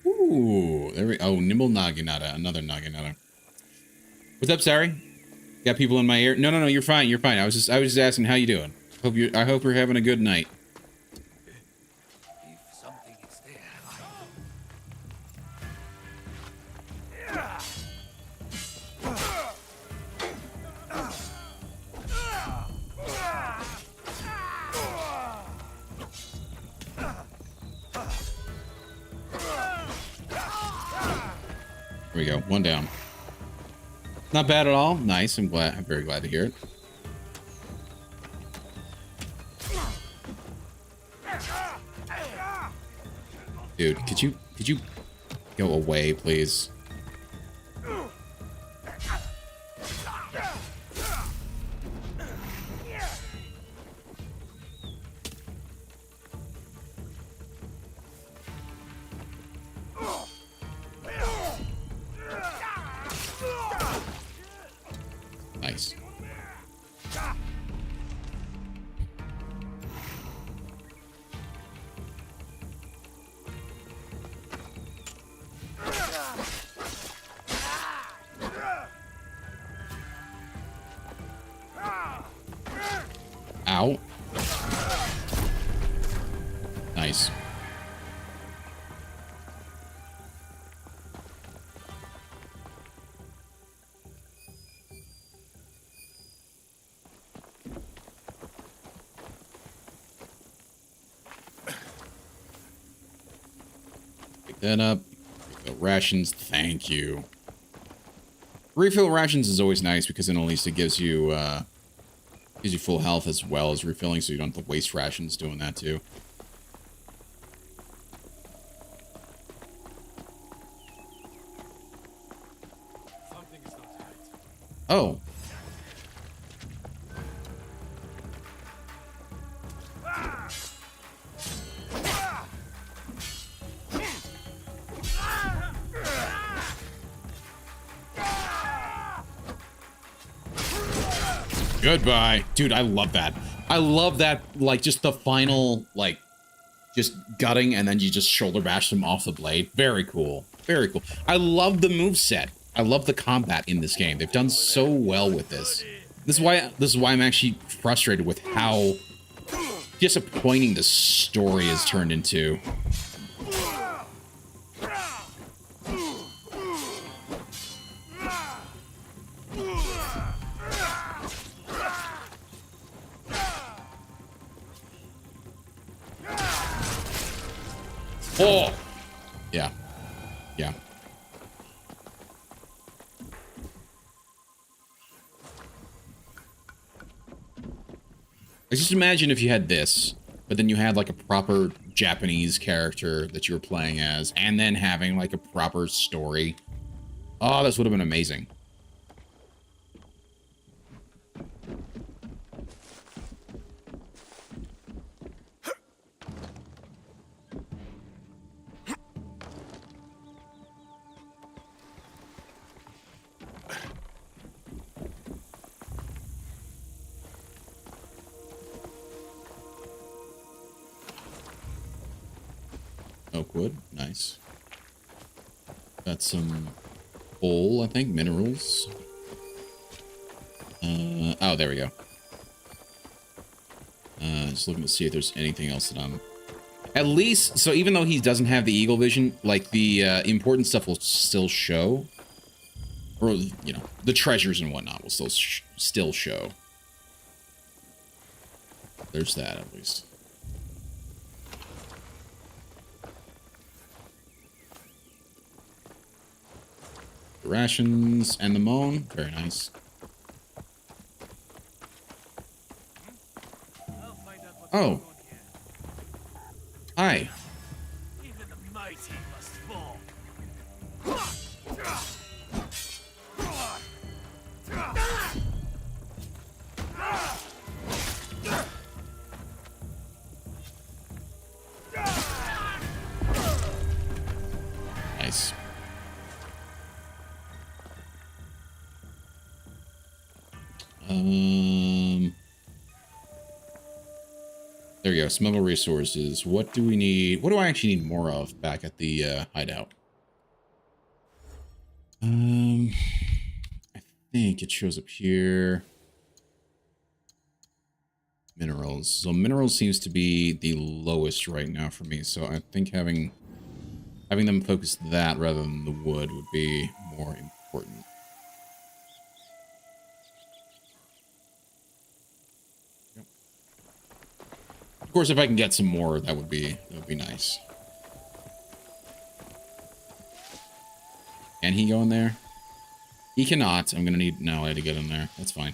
Ooh, there we... Oh, Nimble Naginata. Another Naginata. What's up, Sari? Got people in my ear? No, you're fine. You're fine. I was just asking how you doing. I hope you're having a good night. There we go. One down. Not bad at all. Nice. I'm very glad to hear it. Dude, could you go away, please? Nice. Ow. Nice. Pick that up. Refill rations. Thank you. Refill rations is always nice because then at least it gives you full health as well as refilling, so you don't have to waste rations doing that too. Oh. Goodbye. Dude, I love that. I love that, like, just the final, like, just gutting and then you just shoulder bash them off the blade. Very cool. Very cool. I love the moveset. I love the combat in this game. They've done so well with this. This is why I'm actually frustrated with how disappointing the story has turned into. Oh! Yeah. Yeah. Just imagine if you had this, but then you had like a proper Japanese character that you were playing as, and then having like a proper story. Oh, this would have been amazing. Oakwood, nice. Got some coal, I think, minerals. Oh, there we go. Just looking to see if there's anything else that I'm... At least, so even though he doesn't have the eagle vision, like the important stuff will still show. Or, you know, the treasures and whatnot will still show. There's that, at least. The rations and the moan. Very nice. Oh. Hi. Even the mighty must fall. Nice. There we go. Smuggle resources. What do we need? What do I actually need more of back at the hideout? I think it shows up here. Minerals. So minerals seems to be the lowest right now for me. So I think having them focus that rather than the wood would be more important. Of course, if I can get some more, that would be nice. Can he go in there? He cannot. I'm gonna need Nally to get in there. That's fine.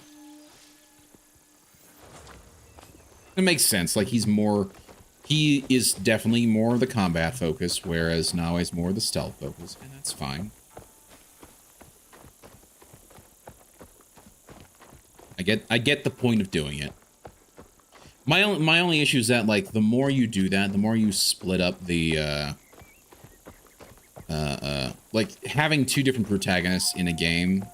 It makes sense. Like he is definitely more the combat focus, whereas Naoi's more the stealth focus, and that's fine. I get the point of doing it. My only issue is that, like, the more you do that, the more you split up the, like, having two different protagonists in a game,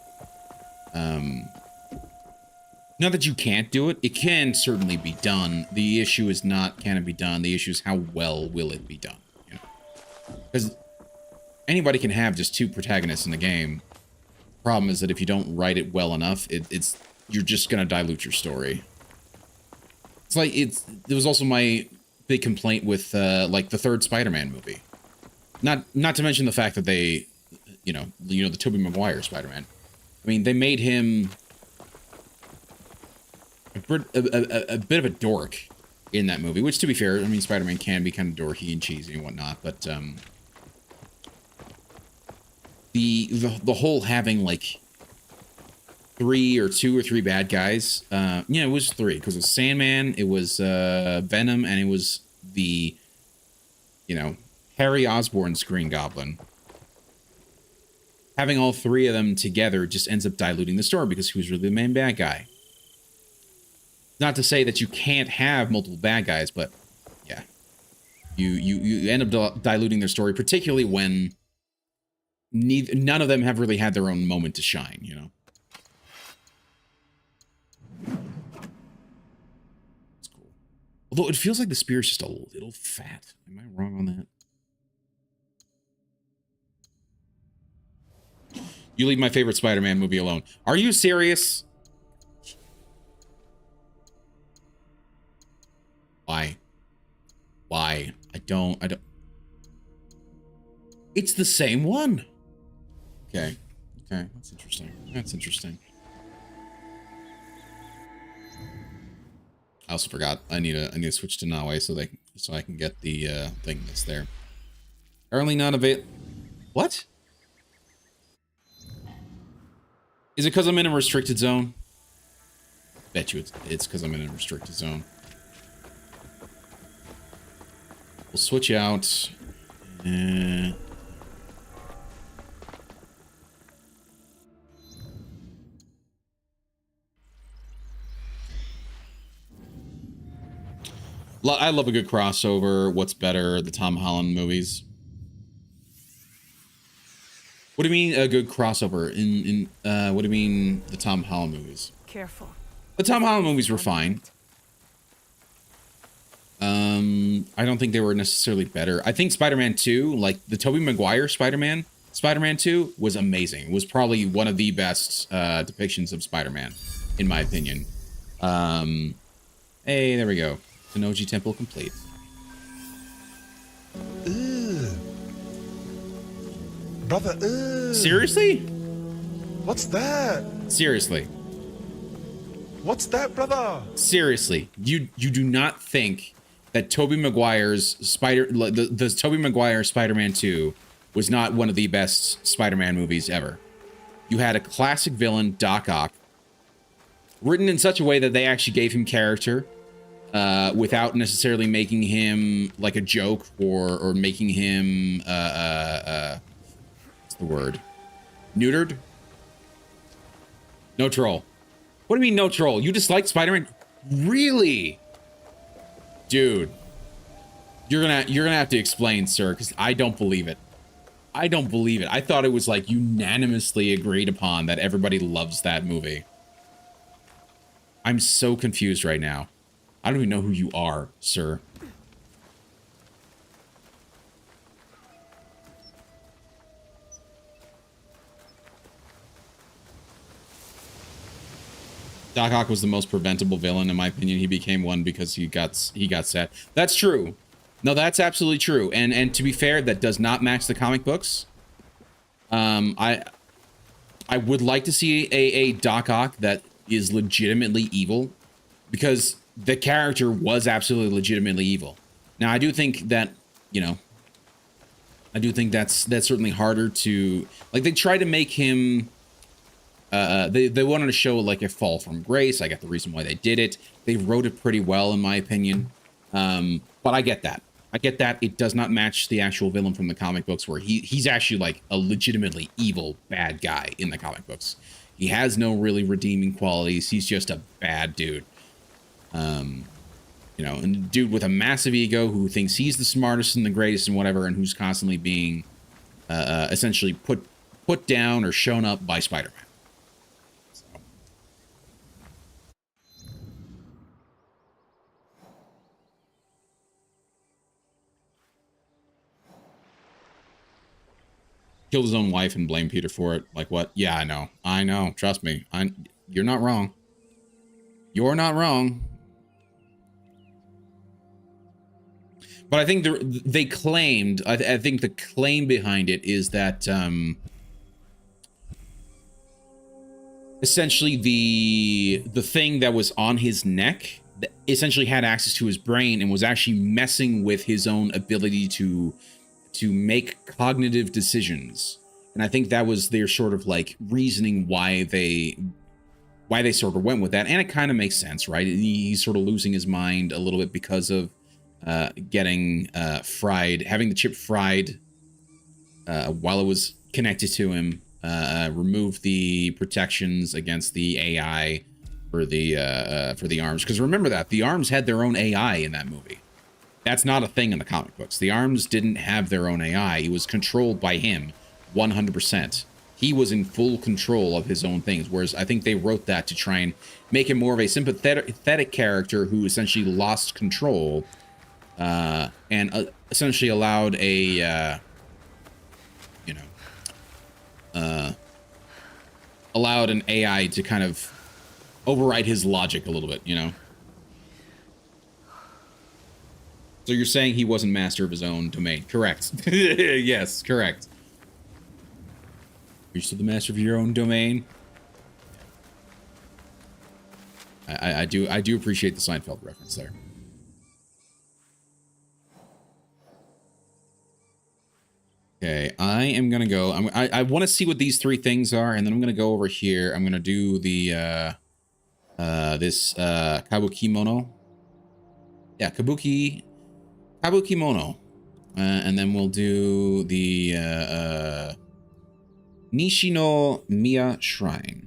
not that you can't do it, it can certainly be done. The issue is not can it be done, the issue is how well will it be done, you know? Because anybody can have just two protagonists in the game. Problem is that if you don't write it well enough, you're just gonna dilute your story. It's like, there was also my big complaint with, like, the third Spider-Man movie. Not to mention the fact that they, you know, the Tobey Maguire Spider-Man. I mean, they made him a bit of a dork in that movie, which, to be fair, I mean, Spider-Man can be kind of dorky and cheesy and whatnot, but, the whole having, like, two or three bad guys. Yeah, it was three, because it was Sandman, it was Venom, and it was the, you know, Harry Osborn's Green Goblin. Having all three of them together just ends up diluting the story, because who's really the main bad guy? Not to say that you can't have multiple bad guys, but yeah, you end up diluting their story, particularly when none of them have really had their own moment to shine, you know. Although it feels like the spear is just a little fat. Am I wrong on that? You leave my favorite Spider-Man movie alone. Are you serious? Why? Why? I don't. It's the same one. Okay. Okay. That's interesting. That's interesting. I also forgot I need to switch to Nawe so I can get the thing that's there. Currently not available. What? Is it because I'm in a restricted zone? Bet you it's because I'm in a restricted zone. We'll switch out. I love a good crossover. What's better, the Tom Holland movies? What do you mean a good crossover? What do you mean the Tom Holland movies? Careful. The Tom Holland movies were fine. I don't think they were necessarily better. I think Spider-Man 2, like the Tobey Maguire Spider-Man 2 was amazing. It was probably one of the best depictions of Spider-Man, in my opinion. Hey, there we go. Tennoji Temple complete. Brother, Seriously? What's that? Seriously. What's that, brother? Seriously. You do not think that Tobey Maguire's the Tobey Maguire Spider-Man 2 was not one of the best Spider-Man movies ever. You had a classic villain, Doc Ock, written in such a way that they actually gave him character, without necessarily making him like a joke or making him what's the word? Neutered? No troll. What do you mean no troll? You dislike Spider-Man? Really? Dude. You're gonna have to explain, sir, because I don't believe it. I don't believe it. I thought it was like unanimously agreed upon that everybody loves that movie. I'm so confused right now. I don't even know who you are, sir. Doc Ock was the most preventable villain, in my opinion. He became one because he got set. That's true. No, that's absolutely true. And to be fair, that does not match the comic books. I would like to see a Doc Ock that is legitimately evil, because the character was absolutely legitimately evil. Now, I do think that, you know, I do think that's certainly harder to, like, they try to make him, they wanted to show like a fall from grace. I get the reason why they did it. They wrote it pretty well, in my opinion. But I get that. I get that. It does not match the actual villain from the comic books, where he's actually like a legitimately evil bad guy in the comic books. He has no really redeeming qualities. He's just a bad dude. You know, and a dude with a massive ego who thinks he's the smartest and the greatest and whatever, and who's constantly being essentially put down or shown up by Spider-Man. So. Killed his own wife and blamed Peter for it. Like what? Yeah, I know. I know. Trust me. You're not wrong. You're not wrong. But I think they claimed, I think the claim behind it is that essentially the thing that was on his neck essentially had access to his brain and was actually messing with his own ability to make cognitive decisions. And I think that was their sort of like reasoning why they sort of went with that. And it kind of makes sense, right? He's sort of losing his mind a little bit because of getting fried, having the chip fried while it was connected to him, removed the protections against the AI for the arms. Because remember that the arms had their own AI in that movie. That's not a thing in the comic books. The arms didn't have their own AI. It was controlled by him 100%. He was in full control of his own things, whereas I think they wrote that to try and make him more of a sympathetic character who essentially lost control and essentially allowed a, allowed an AI to kind of override his logic a little bit, you know? So you're saying he wasn't master of his own domain? Correct. Yes, correct. Are you still the master of your own domain? I do appreciate the Seinfeld reference there. Okay, I am gonna go. I want to see what these three things are, and then I'm gonna go over here. I'm gonna do the this Kabukimono. Yeah, Kabukimono, and then we'll do the Nishino Miya Shrine.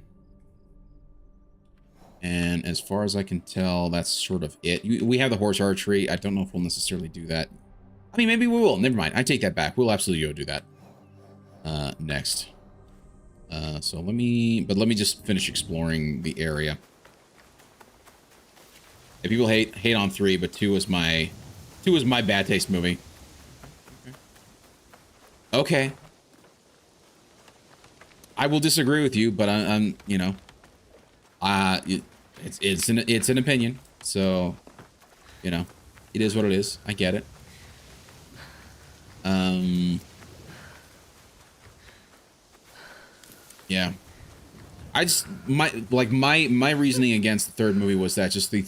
And as far as I can tell, that's sort of it. We have the horse archery. I don't know if we'll necessarily do that. I mean, maybe we will. Never mind. I take that back. We'll absolutely go do that next. So let me just finish exploring the area. Yeah, people hate on 3, but 2 is my bad taste movie. Okay. I will disagree with you, but I'm you know, it's an opinion, so you know, it is what it is. I get it. Yeah. I just my reasoning against the third movie was that just the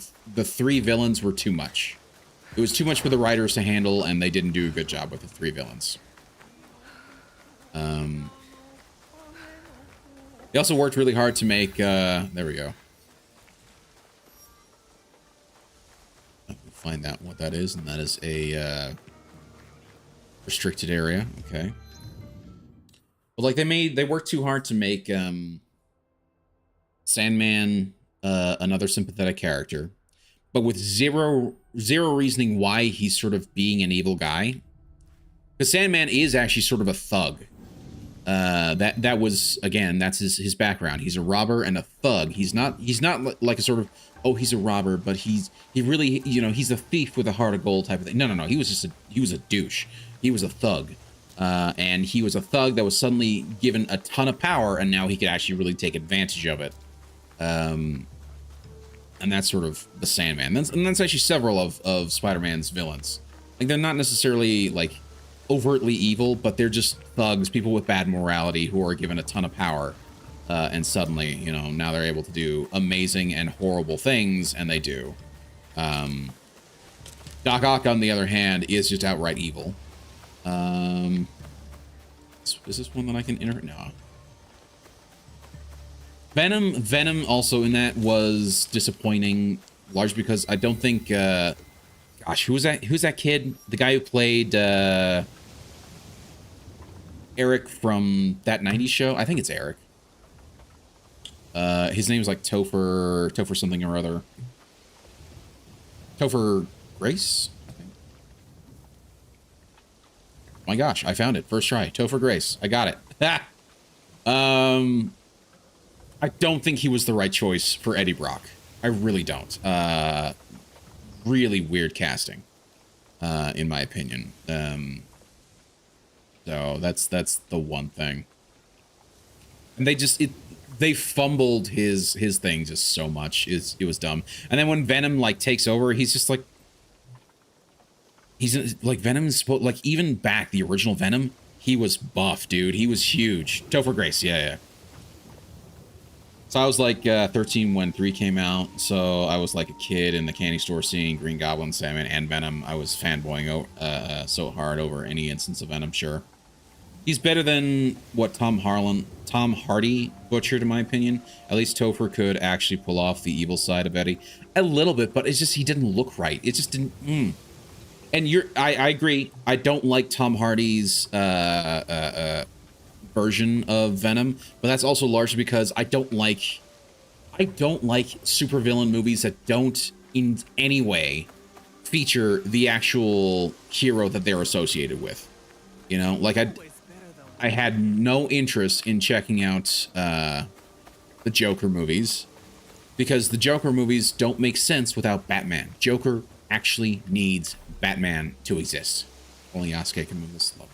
3 villains were too much. It was too much for the writers to handle, and they didn't do a good job with the 3 villains. They also worked really hard to make there we go. Find out what that is, and that is a restricted area. Okay. But like they worked too hard to make Sandman another sympathetic character, but with zero reasoning why he's sort of being an evil guy. Because Sandman is actually sort of a thug. That was, again, that's his background. He's a robber and a thug. He's not like a sort of, oh, he's a robber, but he really, you know, he's a thief with a heart of gold type of thing. No. He was a douche. He was a thug. And he was a thug that was suddenly given a ton of power, and now he could actually really take advantage of it. And that's sort of the Sandman. And that's actually several of Spider-Man's villains. Like, they're not necessarily, like, overtly evil, but they're just thugs, people with bad morality who are given a ton of power. And suddenly, you know, now they're able to do amazing and horrible things, and they do. Doc Ock, on the other hand, is just outright evil. Is this one that I can enter? No. Venom also in that was disappointing, largely because I don't think, gosh, who's that kid? The guy who played, Eric from That 90s Show? I think it's Eric. His name's like Topher something or other. Topher Grace? I think. Oh my gosh, I found it. First try. Topher Grace. I got it. I don't think he was the right choice for Eddie Brock. I really don't. Really weird casting, in my opinion. So that's the one thing. And they fumbled his thing just so much. It was dumb. And then when Venom like takes over, he's just like, Venom's like, even back the original Venom, he was buff, dude. He was huge. Topher Grace, yeah. So I was like 13 when 3 came out. So I was like a kid in the candy store seeing Green Goblin, Sandman, and Venom. I was fanboying so hard over any instance of Venom, sure. He's better than what Tom Hardy butchered, in my opinion. At least Topher could actually pull off the evil side of Eddie. A little bit, but it's just he didn't look right. It just didn't... And I agree. I don't like Tom Hardy's version of Venom, but that's also largely because I don't like supervillain movies that don't in any way feature the actual hero that they're associated with. You know, like I had no interest in checking out the Joker movies because the Joker movies don't make sense without Batman. Joker actually needs Batman to exist. Only Yasuke can move this level.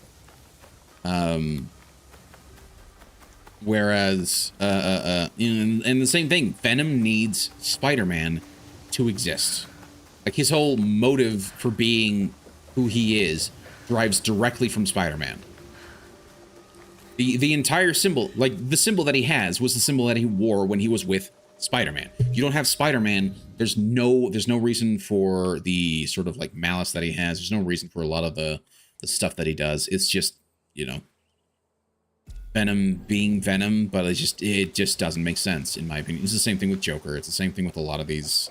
Whereas, and the same thing, Venom needs Spider-Man to exist. Like, his whole motive for being who he is derives directly from Spider-Man. The entire symbol, like, the symbol that he has was the symbol that he wore when he was with Spider-Man. If you don't have Spider-Man, there's no reason for the sort of, like, malice that he has. There's no reason for a lot of the stuff that he does. It's just you know, Venom being Venom, but it just doesn't make sense in my opinion. It's the same thing with Joker. It's the same thing with a lot of these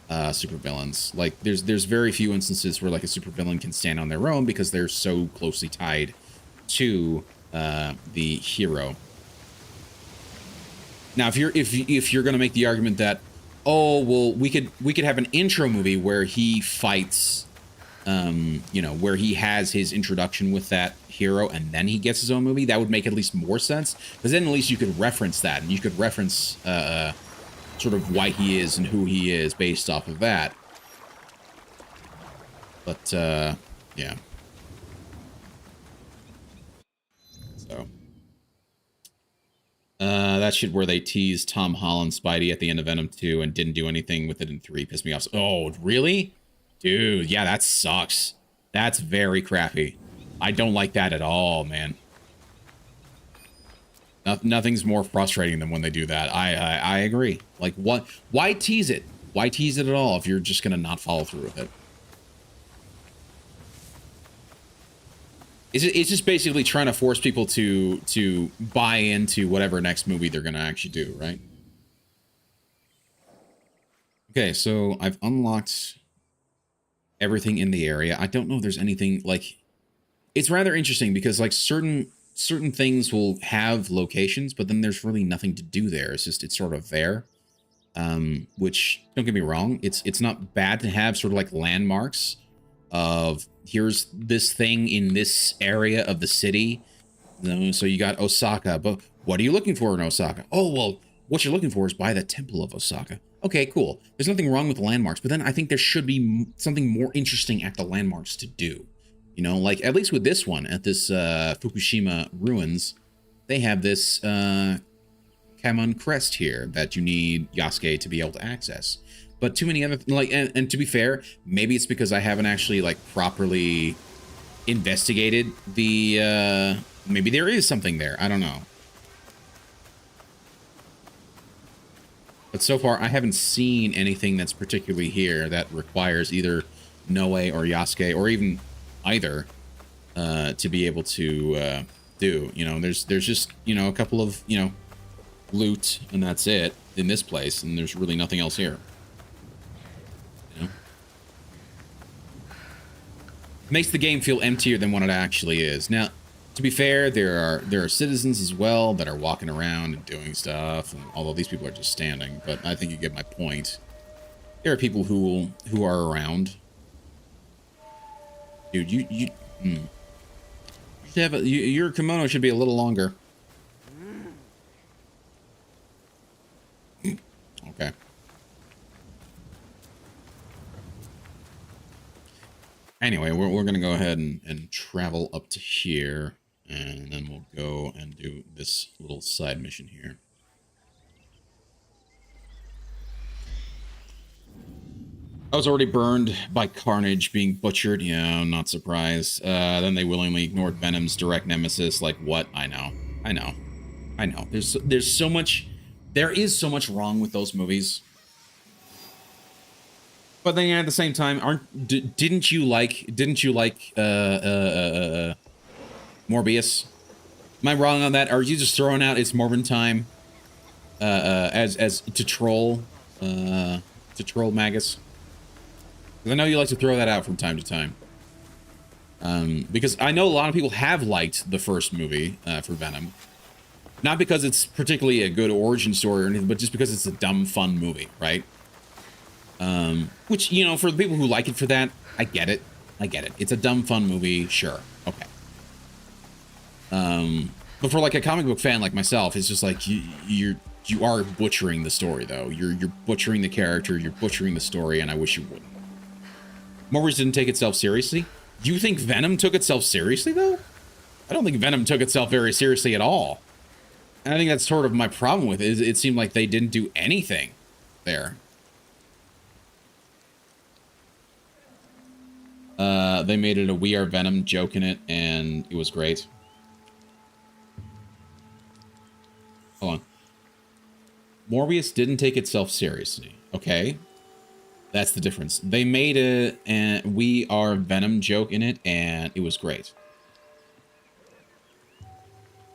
supervillains. Like there's very few instances where like a supervillain can stand on their own because they're so closely tied to the hero. Now, if you're gonna make the argument that, oh well, we could have an intro movie where he fights, you know, where he has his introduction with that hero and then he gets his own movie, that would make at least more sense, because then at least you could reference that and you could reference sort of why he is and who he is based off of that. But yeah. So that shit where they teased Tom Holland Spidey at the end of Venom 2 and didn't do anything with it in 3 pissed me off. Oh, really? Dude, yeah, that sucks. That's very crappy. I don't like that at all, man. Nothing's more frustrating than when they do that. I agree. Like, what? Why tease it? Why tease it at all if you're just gonna not follow through with it? It's just basically trying to force people to buy into whatever next movie they're gonna actually do, right? Okay, so I've unlocked everything in the area. I don't know if there's anything like. It's rather interesting because like certain things will have locations, but then there's really nothing to do there. It's just it's sort of there. Which, don't get me wrong, it's not bad to have sort of like landmarks of here's this thing in this area of the city. So you got Osaka, but what are you looking for in Osaka? Oh, well, what you're looking for is by the Temple of Osaka. Okay, cool. There's nothing wrong with the landmarks, but then I think there should be something more interesting at the landmarks to do. You know, like at least with this one, at this Fukushima ruins, they have this Kamon crest here that you need Yasuke to be able to access. But too many other, like, and to be fair, maybe it's because I haven't actually like properly investigated the, maybe there is something there. I don't know. But so far, I haven't seen anything that's particularly here that requires either Noe or Yasuke or even either to be able to do. You know, there's just, you know, a couple of, you know, loot and that's it in this place, and there's really nothing else here. You know? Makes the game feel emptier than what it actually is. Now, to be fair, there are citizens as well that are walking around and doing stuff, and although these people are just standing, but I think you get my point. There are people who are around. Dude, you should have your kimono should be a little longer. Okay. Anyway, we're gonna go ahead and travel up to here, and then we'll go and do this little side mission here. I was already burned by Carnage being butchered. Yeah, I'm not surprised. Then they willingly ignored Venom's direct nemesis. Like, what? I know. There's so much. There is so much wrong with those movies. But then at the same time, didn't you like Morbius? Am I wrong on that? Or are you just throwing out It's Morbin Time as to troll Magus? Because I know you like to throw that out from time to time. Because I know a lot of people have liked the first movie for Venom. Not because it's particularly a good origin story or anything, but just because it's a dumb, fun movie, right? Which, you know, for the people who like it for that, I get it. It's a dumb, fun movie, sure, okay. But for like a comic book fan like myself, it's just like you are butchering the story, though. You're butchering the character, you're butchering the story, and I wish you wouldn't. Morbius didn't take itself seriously. Do you think Venom took itself seriously, though? I don't think Venom took itself very seriously at all. And I think that's sort of my problem with it. It seemed like they didn't do anything there. They made it a We Are Venom joke in it, and it was great. Hold on. Morbius didn't take itself seriously. Okay. That's the difference. They made a We Are Venom joke in it, and it was great.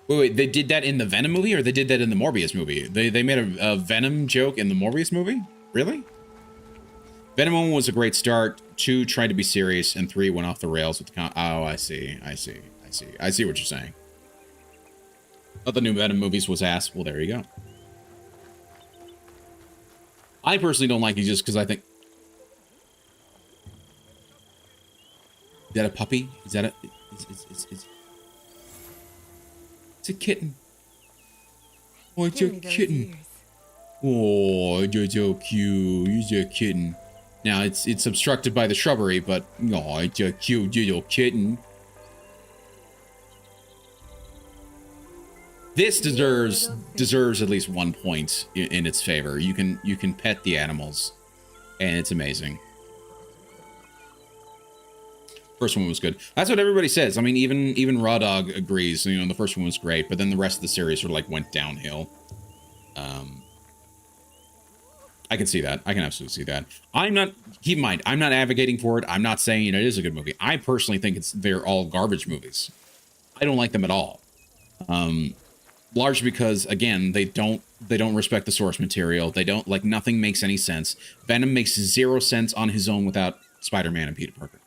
Wait, they did that in the Venom movie, or they did that in the Morbius movie? They made a Venom joke in the Morbius movie? Really? Venom 1 was a great start. 2 tried to be serious, and 3 went off the rails with the oh, I see what you're saying. Thought the new Venom movies was ass. Well, there you go. I personally don't like it just because I think... Is that a puppy? Is that a... It's a kitten. Oh, it's a kitten. Oh, it's so cute. It's a kitten. Now, it's obstructed by the shrubbery, but... Oh, it's a cute little kitten. This deserves at least 1 point in its favor. You can pet the animals, and it's amazing. First one was good. That's what everybody says. I mean, even Raw Dog agrees. You know, the first one was great, but then the rest of the series sort of like went downhill. I can see that. I can absolutely see that. Keep in mind, I'm not advocating for it. I'm not saying it is a good movie. I personally think they're all garbage movies. I don't like them at all. Largely because, again, they don't respect the source material. They don't, like, nothing makes any sense. Venom makes 0 sense on his own without Spider-Man and Peter Parker.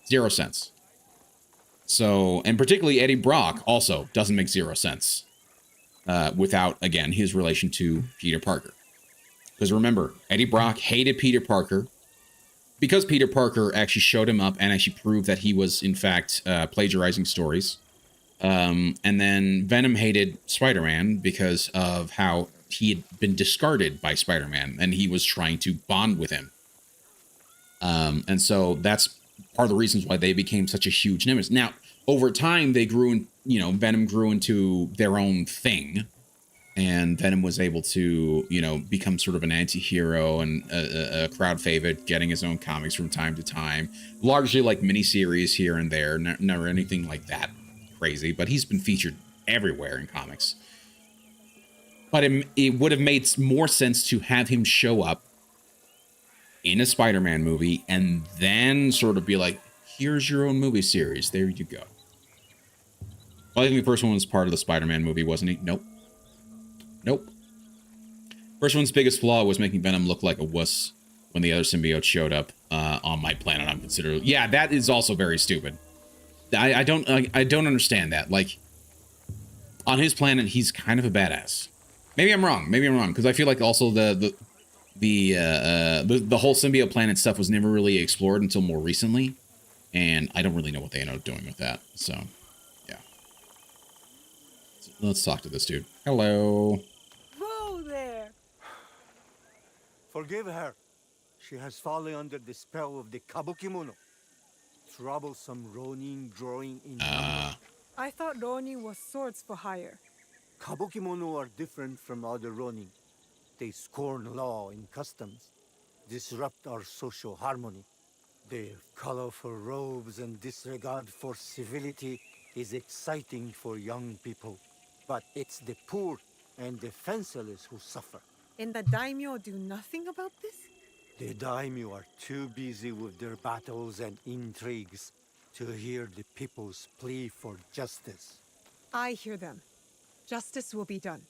0 sense. So, and particularly Eddie Brock also doesn't make 0 sense without, again, his relation to Peter Parker. Because remember, Eddie Brock hated Peter Parker because Peter Parker actually showed him up and actually proved that he was, in fact, plagiarizing stories. And then Venom hated Spider-Man because of how he had been discarded by Spider-Man and he was trying to bond with him. And so that's part of the reasons why they became such a huge nemesis. Now, over time, they grew in, Venom grew into their own thing. And Venom was able to, become sort of an anti-hero and a crowd favorite, getting his own comics from time to time. Largely like miniseries here and there, never anything like that crazy, but he's been featured everywhere in comics. But it would have made more sense to have him show up in a Spider-Man movie and then sort of be like, here's your own movie series. There you go. Well, I think the first one was part of the Spider-Man movie, wasn't he? Nope. First one's biggest flaw was making Venom look like a wuss when the other symbiote showed up on my planet. I'm considered... Yeah, that is also very stupid. I don't understand that. Like, on his planet, he's kind of a badass. Maybe I'm wrong, because I feel like also the whole symbiote planet stuff was never really explored until more recently, and I don't really know what they ended up doing with that. So, yeah. Let's talk to this dude. Hello. Whoa there. Forgive her. She has fallen under the spell of the Kabukimono. Troublesome Ronin drawing in number. I thought Ronin was swords for hire. Kabukimono are different from other Ronin. They scorn law and customs, disrupt our social harmony. Their colorful robes and disregard for civility is exciting for young people. But it's the poor and defenseless who suffer. And the daimyo do nothing about this? The daimyo are too busy with their battles and intrigues to hear the people's plea for justice. I hear them. Justice will be done.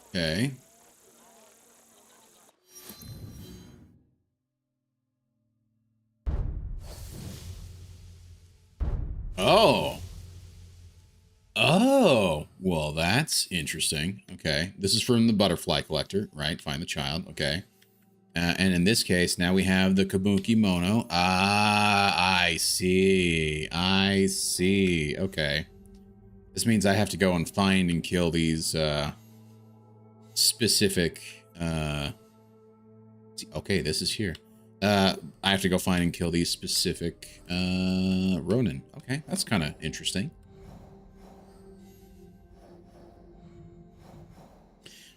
Okay. Oh, well, that's interesting. Okay, this is from the Butterfly Collector, right? Find the child. Okay, and in this case, now we have the Kabukimono. Ah, I see. Okay, this means I have to go and find and kill these specific. Okay, this is here. I have to go find and kill these specific Ronin. Okay, that's kind of interesting.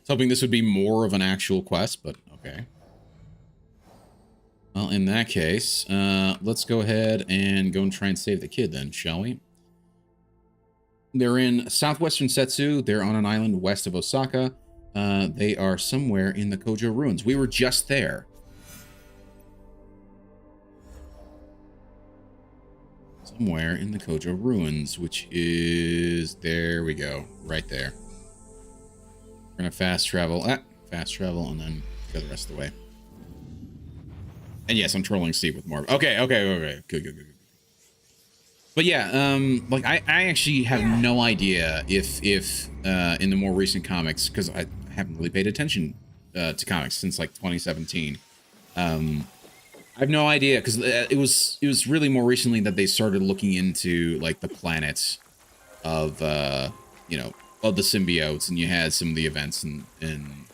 Hoping this would be more of an actual quest, but okay. Well, in that case, let's go ahead and go and try and save the kid then, shall we? They're in southwestern Setsu. They're on an island west of Osaka. They are somewhere in the Kojo ruins. We were just there. somewhere in the Kojo ruins, which is, there we go, right there. We're gonna fast travel, and then go the rest of the way. And yes, I'm trolling Steve with more. Okay, good. But yeah, like I actually have no idea if in the more recent comics, because I haven't really paid attention to comics since like 2017. I have no idea, because it was really more recently that they started looking into like the planets of you know, of the symbiotes, and you had some of the events and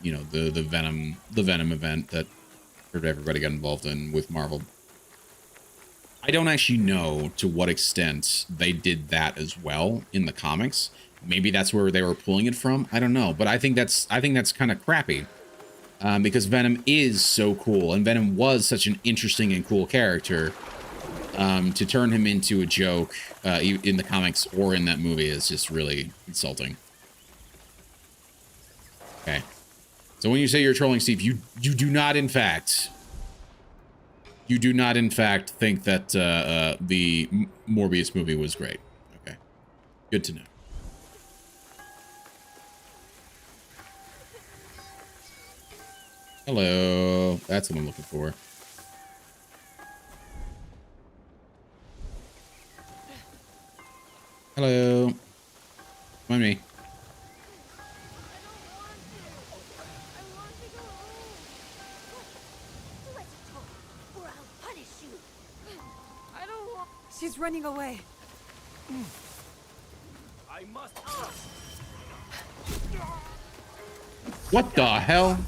you know, the Venom event that everybody got involved in with Marvel. I don't actually know to what extent they did that as well in the comics. Maybe that's where they were pulling it from. I don't know, but I think that's kind of crappy, because Venom is so cool, and Venom was such an interesting and cool character. To turn him into a joke in the comics or in that movie is just really insulting. Okay, so when you say you're trolling Steve, you do not in fact think that the Morbius movie was great. Okay, good to know. Hello, that's what I'm looking for. Hello. Come on, me. She's running away. I must. What the hell?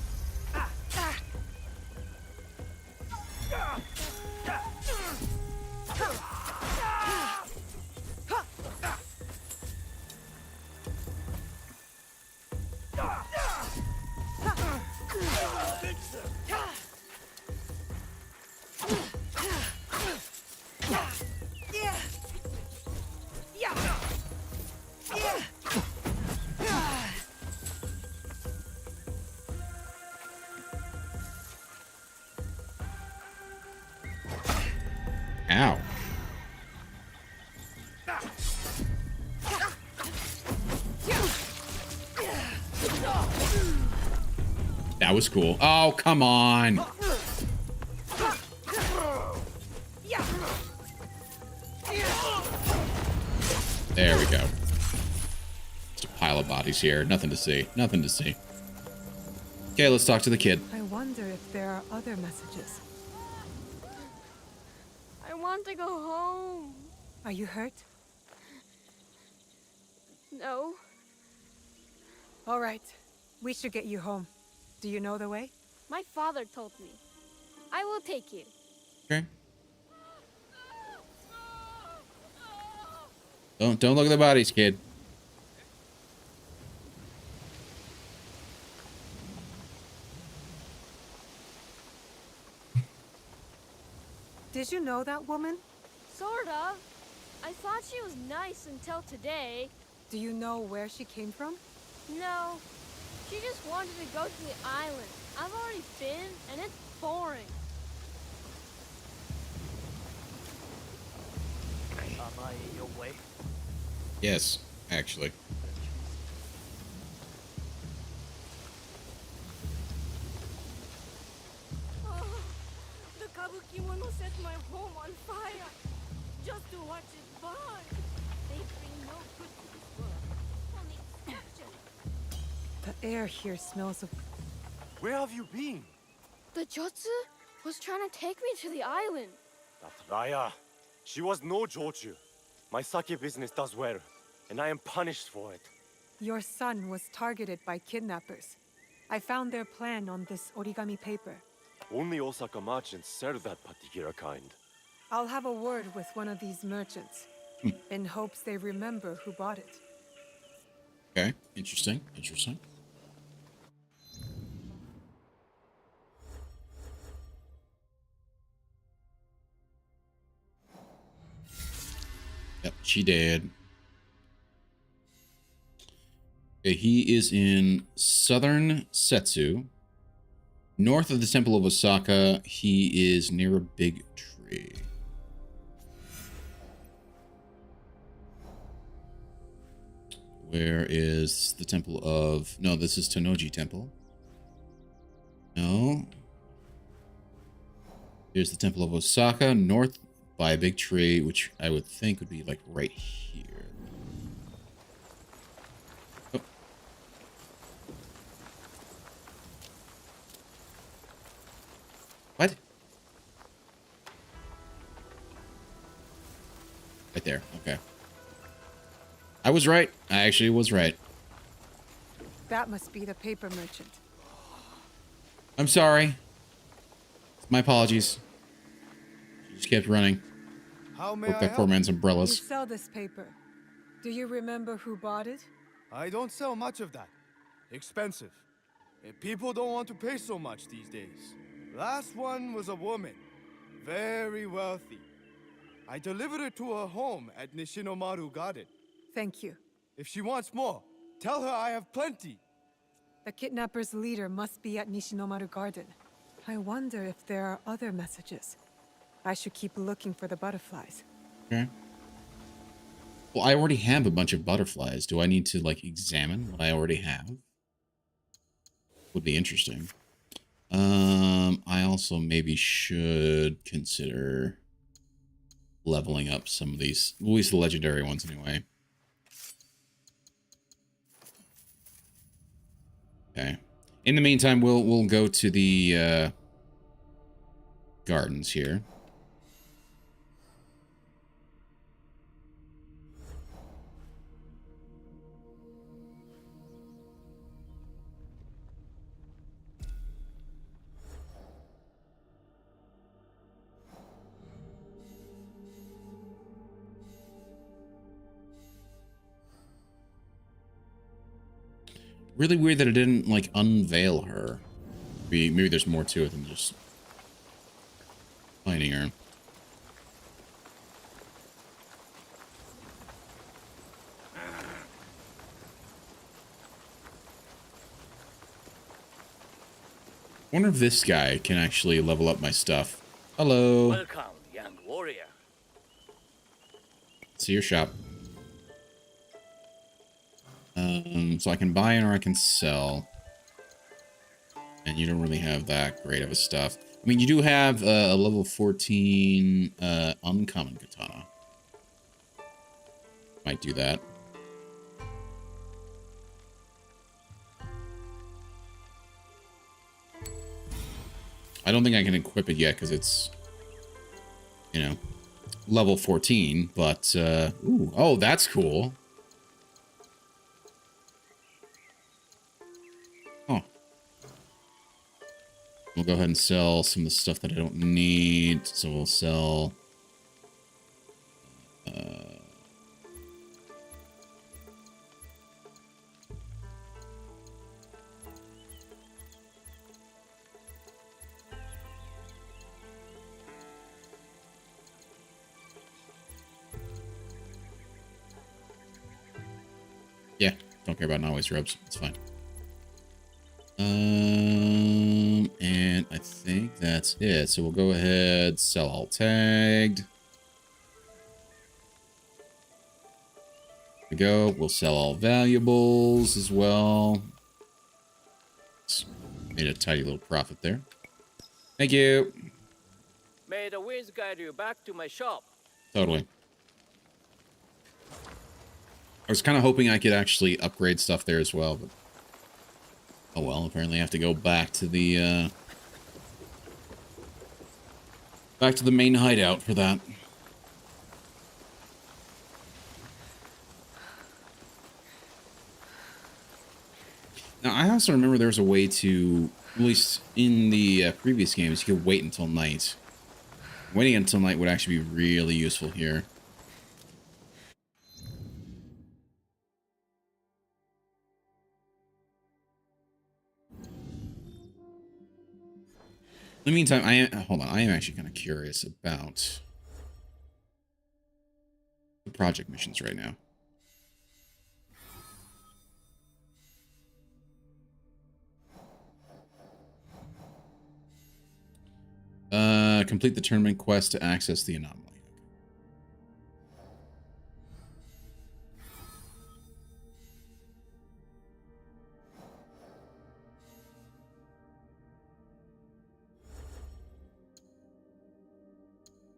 Ow. That was cool. Oh, come on. There we go. Just a pile of bodies here. Nothing to see. Nothing to see. Okay, let's talk to the kid. I wonder if there are other messages. I want to go home. Are you hurt? No. All right. We should get you home. Do you know the way? My father told me. I will take you. Okay. Don't look at the bodies, kid. Did you know that woman? Sorta. I thought she was nice until today. Do you know where she came from? No. She just wanted to go to the island. I've already been, and it's boring. Am I in your way? Yes, actually. Oh, the Kabukimono set my home on fire just to watch it burn. They bring no good to this world, only destruction. The air here smells of... Where have you been? The Jotsu was trying to take me to the island. That Raya. She was no Jochu. My sake business does well, and I am punished for it. Your son was targeted by kidnappers. I found their plan on this origami paper. Only Osaka merchants sell that particular kind. I'll have a word with one of these merchants, in hopes they remember who bought it. Okay, interesting, interesting. Yep, she did. Okay, he is in southern Setsu. North of the Temple of Osaka, he is near a big tree. Where is the temple of... No, this is Tennoji Temple. No. Here's the temple of Osaka, north by a big tree, which I would think would be like right here. Oh. What? Right there. Okay. I was right. I actually was right. That must be the paper merchant. I'm sorry. My apologies. She just kept running. How may Broke I that help? poor man's You umbrellas. sell this paper. Do you remember who bought it? I don't sell much of that. Expensive. And people don't want to pay so much these days. Last one was a woman. Very wealthy. I delivered it to her home at Nishinomaru Garden. Thank you. If she wants more, tell her I have plenty. The kidnapper's leader must be at Nishinomaru Garden. I wonder if there are other messages. I should keep looking for the butterflies. Okay. Well, I already have a bunch of butterflies. Do I need to, like, examine what I already have? Would be interesting. I also maybe should consider leveling up some of these, at least the legendary ones anyway. Okay. In the meantime, we'll go to the gardens here. Really weird that it didn't, like, unveil her. Maybe there's more to it than just finding her. I wonder if this guy can actually level up my stuff. Hello. Welcome, young warrior. See your shop. So I can buy or I can sell. And you don't really have that great of a stuff. I mean, you do have a level 14 uncommon katana. Might do that. I don't think I can equip it yet because it's, you know, level 14. But, ooh, oh, that's cool. We'll go ahead and sell some of the stuff that I don't need. So we'll sell... yeah, don't care about not-waste robes. It's fine. And I think that's it. So we'll go ahead, sell all tagged. There we go. We'll sell all valuables as well. Made a tidy little profit there. Thank you. May the winds guide you back to my shop. Totally. I was kind of hoping I could actually upgrade stuff there as well, but oh well, apparently I have to go back to the main hideout for that. Now, I also remember there was a way to, at least in the previous games, you could wait until night. Waiting until night would actually be really useful here. In the meantime, I am actually kind of curious about the project missions right now. Complete the tournament quest to access the anomaly.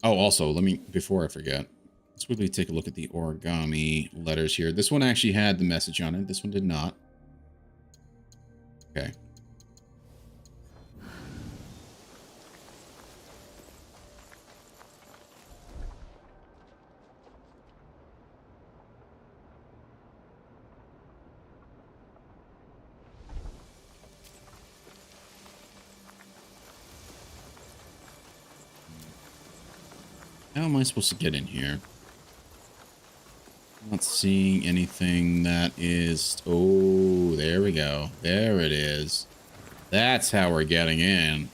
Oh, also, let me, before I forget, let's quickly take a look at the origami letters here. This one actually had the message on it. This one did not. Okay. How am I supposed to get in here? Not seeing anything that is... Oh, there we go. There it is. That's how we're getting in.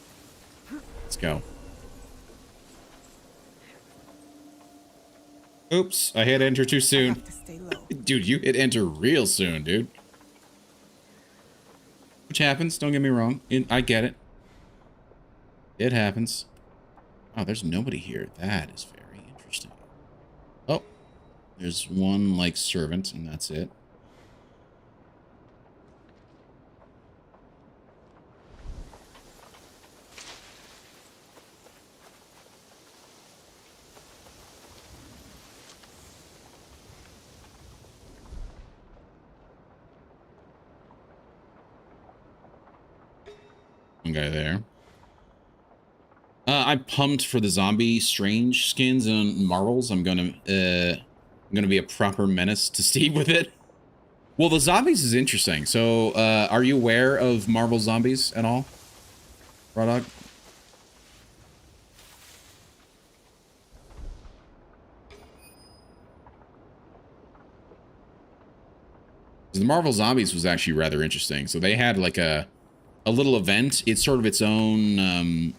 Let's go. Oops, I hit enter too soon. Dude, you hit enter real soon, dude. Which happens, don't get me wrong. I get it. It happens. Oh, there's nobody here. That is very interesting. Oh, there's one, like, servant, and that's it. One guy there. I'm pumped for the zombie strange skins and marvels. I'm gonna be a proper menace to Steve with it. Well, the zombies is interesting. So, are you aware of Marvel zombies at all, Rodog? The Marvel zombies was actually rather interesting. So they had like a little event. It's sort of its own.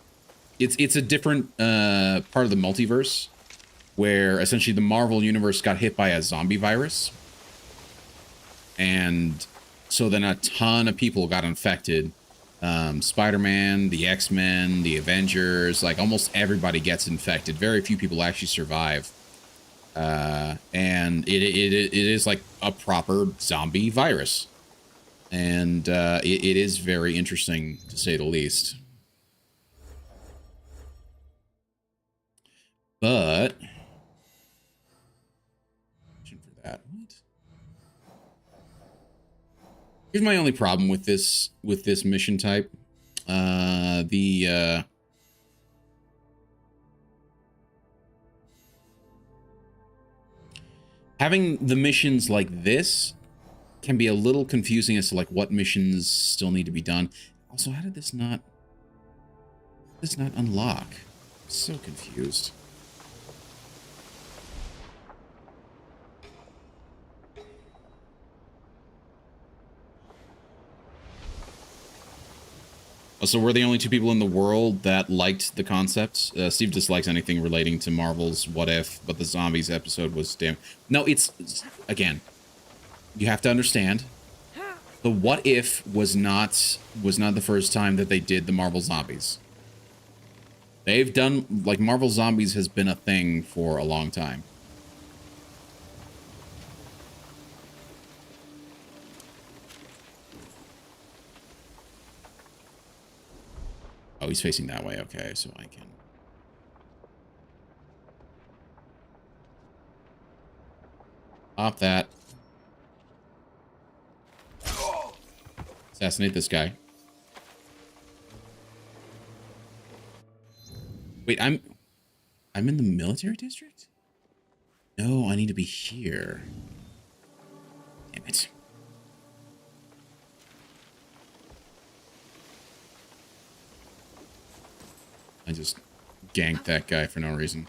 It's a different part of the multiverse where essentially the Marvel universe got hit by a zombie virus. And so then a ton of people got infected. Spider-Man, the X-Men, the Avengers, like almost everybody gets infected. Very few people actually survive. And it is like a proper zombie virus. And it is very interesting to say the least. But for that, what? Here's my only problem with this mission type. Having the missions like this can be a little confusing as to like what missions still need to be done. Also, how did this not unlock? I'm so confused. So we're the only two people in the world that liked the concept. Steve dislikes anything relating to Marvel's What If, but the zombies episode was damn. No, it's again. You have to understand. The What If was not the first time that they did the Marvel zombies. They've done like Marvel zombies has been a thing for a long time. Oh, he's facing that way. Okay, so I can... Pop that. Assassinate this guy. Wait, I'm in the military district? No, I need to be here. Damn it. I just ganked that guy for no reason.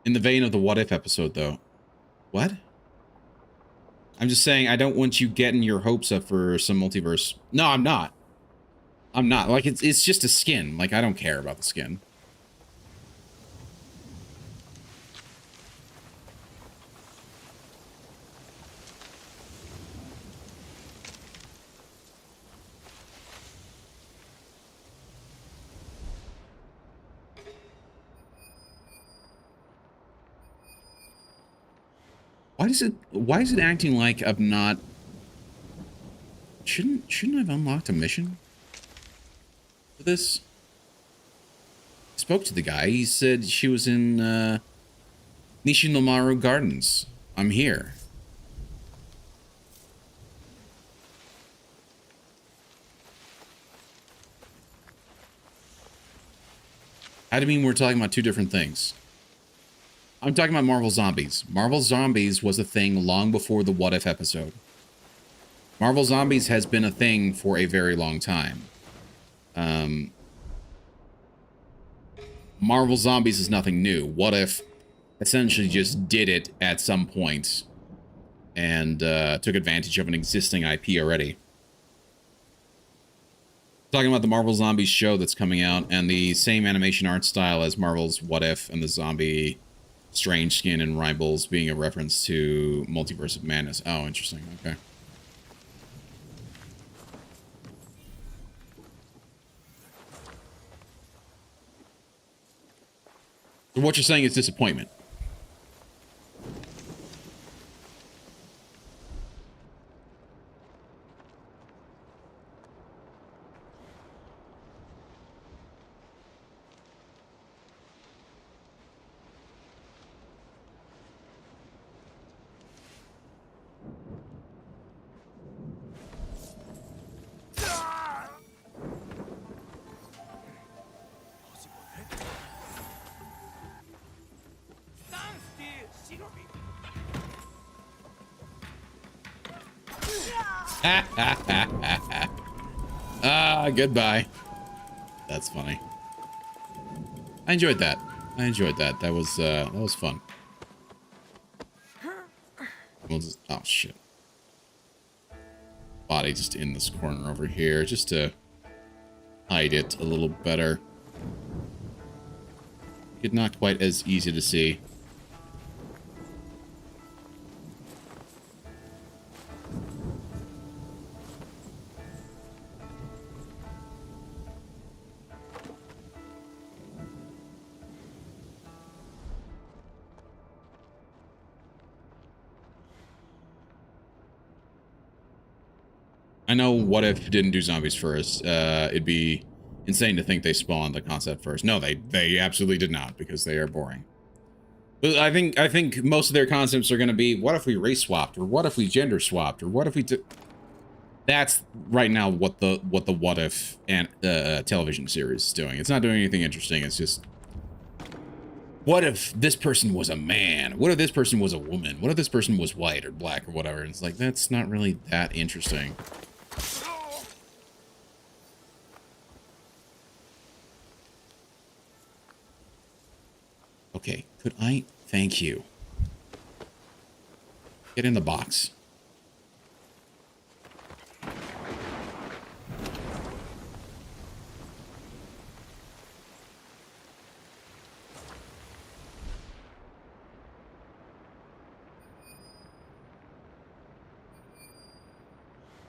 In the vein of the What If episode, though. What? I'm just saying, I don't want you getting your hopes up for some multiverse. No, I'm not. I'm not. Like, it's just a skin. Like, I don't care about the skin. Why is it acting like I've not... Shouldn't I have unlocked a mission for this? I spoke to the guy. He said she was in Nishinomaru Gardens. I'm here. I mean we're talking about two different things. I'm talking about Marvel Zombies. Marvel Zombies was a thing long before the What If episode. Marvel Zombies has been a thing for a very long time. Marvel Zombies is nothing new. What If essentially just did it at some point and took advantage of an existing IP already. Talking about the Marvel Zombies show that's coming out and the same animation art style as Marvel's What If and the zombie strange skin and rivals being a reference to Multiverse of Madness. Oh, interesting. Okay. So what you're saying is disappointment. Goodbye. That's funny. I enjoyed that. That was fun. We'll just, oh shit. Body just in this corner over here, just to hide it a little better. It's not quite as easy to see. I know What If didn't do zombies first. It'd be insane to think they spawned the concept first. No, they absolutely did not, because they are boring. But I think most of their concepts are going to be, what if we race swapped, or what if we gender swapped, or what if we did... That's right now what the What If and television series is doing. It's not doing anything interesting. It's just, what if this person was a man? What if this person was a woman? What if this person was white or black or whatever? And it's like, that's not really that interesting. Okay, could I? Thank you. Get in the box.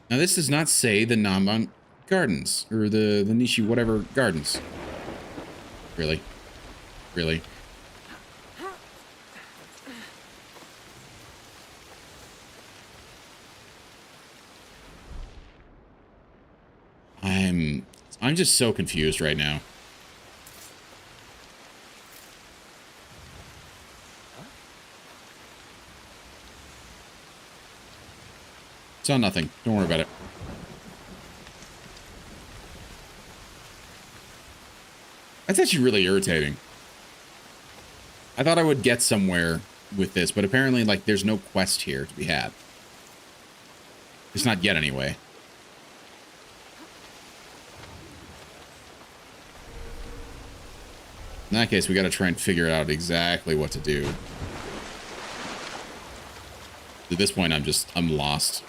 Now this does not say the Namban Gardens, or the Nishi whatever gardens. Really? Really? I'm just so confused right now. Saw nothing. Don't worry about it. That's actually really irritating. I thought I would get somewhere with this, but apparently, like, there's no quest here to be had. It's not yet, anyway. In that case, we gotta try and figure out exactly what to do. At this point, I'm lost.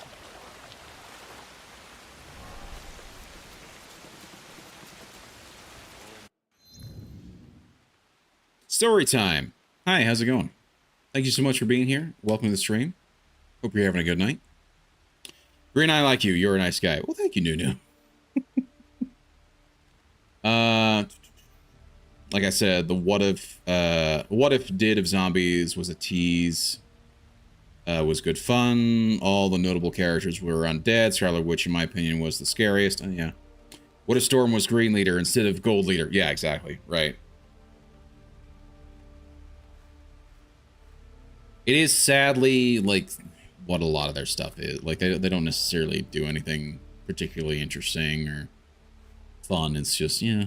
Story time. Hi, how's it going? Thank you so much for being here. Welcome to the stream. Hope you're having a good night. Green, I like you. You're a nice guy. Well, thank you, Nunu. Like I said, the What If did of zombies was a tease. Was good fun. All the notable characters were undead. Scarlet Witch, in my opinion, was the scariest. Yeah. What if Storm was Green Leader instead of Gold Leader? Yeah, exactly. Right. It is sadly like what a lot of their stuff is. Like they don't necessarily do anything particularly interesting or fun. It's just, yeah.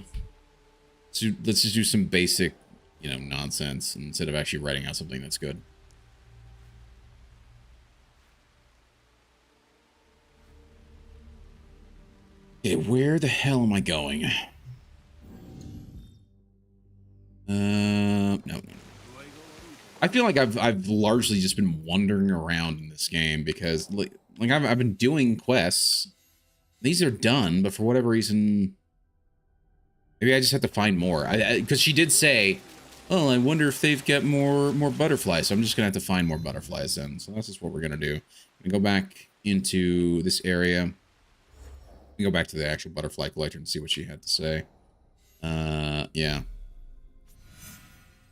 So let's just do some basic, you know, nonsense instead of actually writing out something that's good. Okay, where the hell am I going? No. I feel like I've largely just been wandering around in this game because like I've been doing quests. These are done, but for whatever reason, maybe I just have to find more. Because she did say, "Oh, I wonder if they've got more butterflies." So I'm just gonna have to find more butterflies then. So that's just what we're gonna do. I'm gonna go back into this area. Go back to the actual butterfly collector and see what she had to say. Yeah.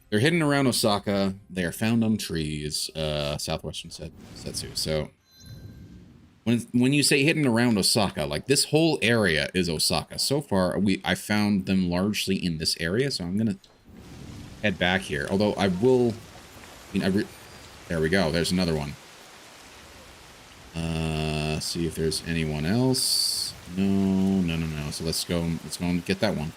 They're hidden around Osaka. They are found on trees. Southwestern Setsu. So when you say hidden around Osaka, like this whole area is Osaka. So far, I found them largely in this area. So I'm gonna head back here. Although I will. I mean, there we go. There's another one. See if there's anyone else. No. So let's go and get that one.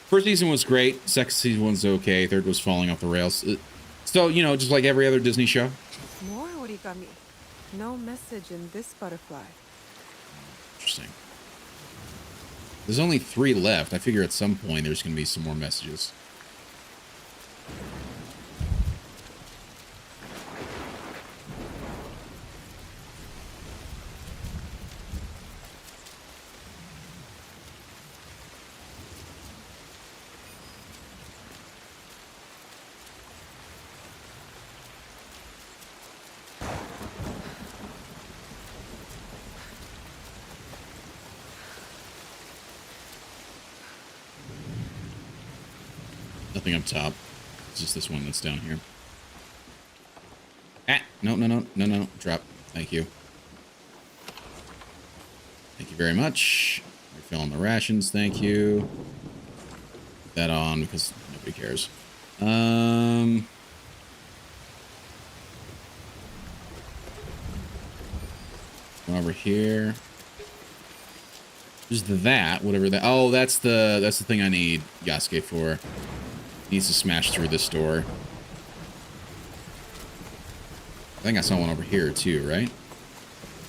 First season was great. Second season was okay. Third was falling off the rails. So, you know, just like every other Disney show. More origami. No message in this butterfly. Interesting. There's only 3 left. I figure at some point there's going to be some more messages. Nothing up top. It's just this one that's down here. Ah, no. Drop. Thank you. Thank you very much. Refilling the rations. Thank you. Put that on because nobody cares. Go over here. Just that, whatever that. Oh, that's the thing I need Yasuke for. Needs to smash through this door. I think I saw one over here too, right?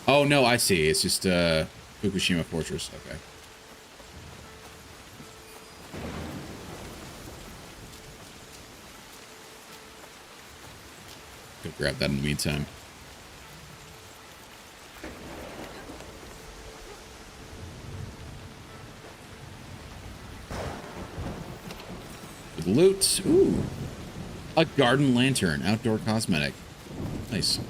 Oh no, I see. It's just Fukushima Fortress. Okay. Go grab that in the meantime. Loot. Ooh. A garden lantern. Outdoor cosmetic. Nice.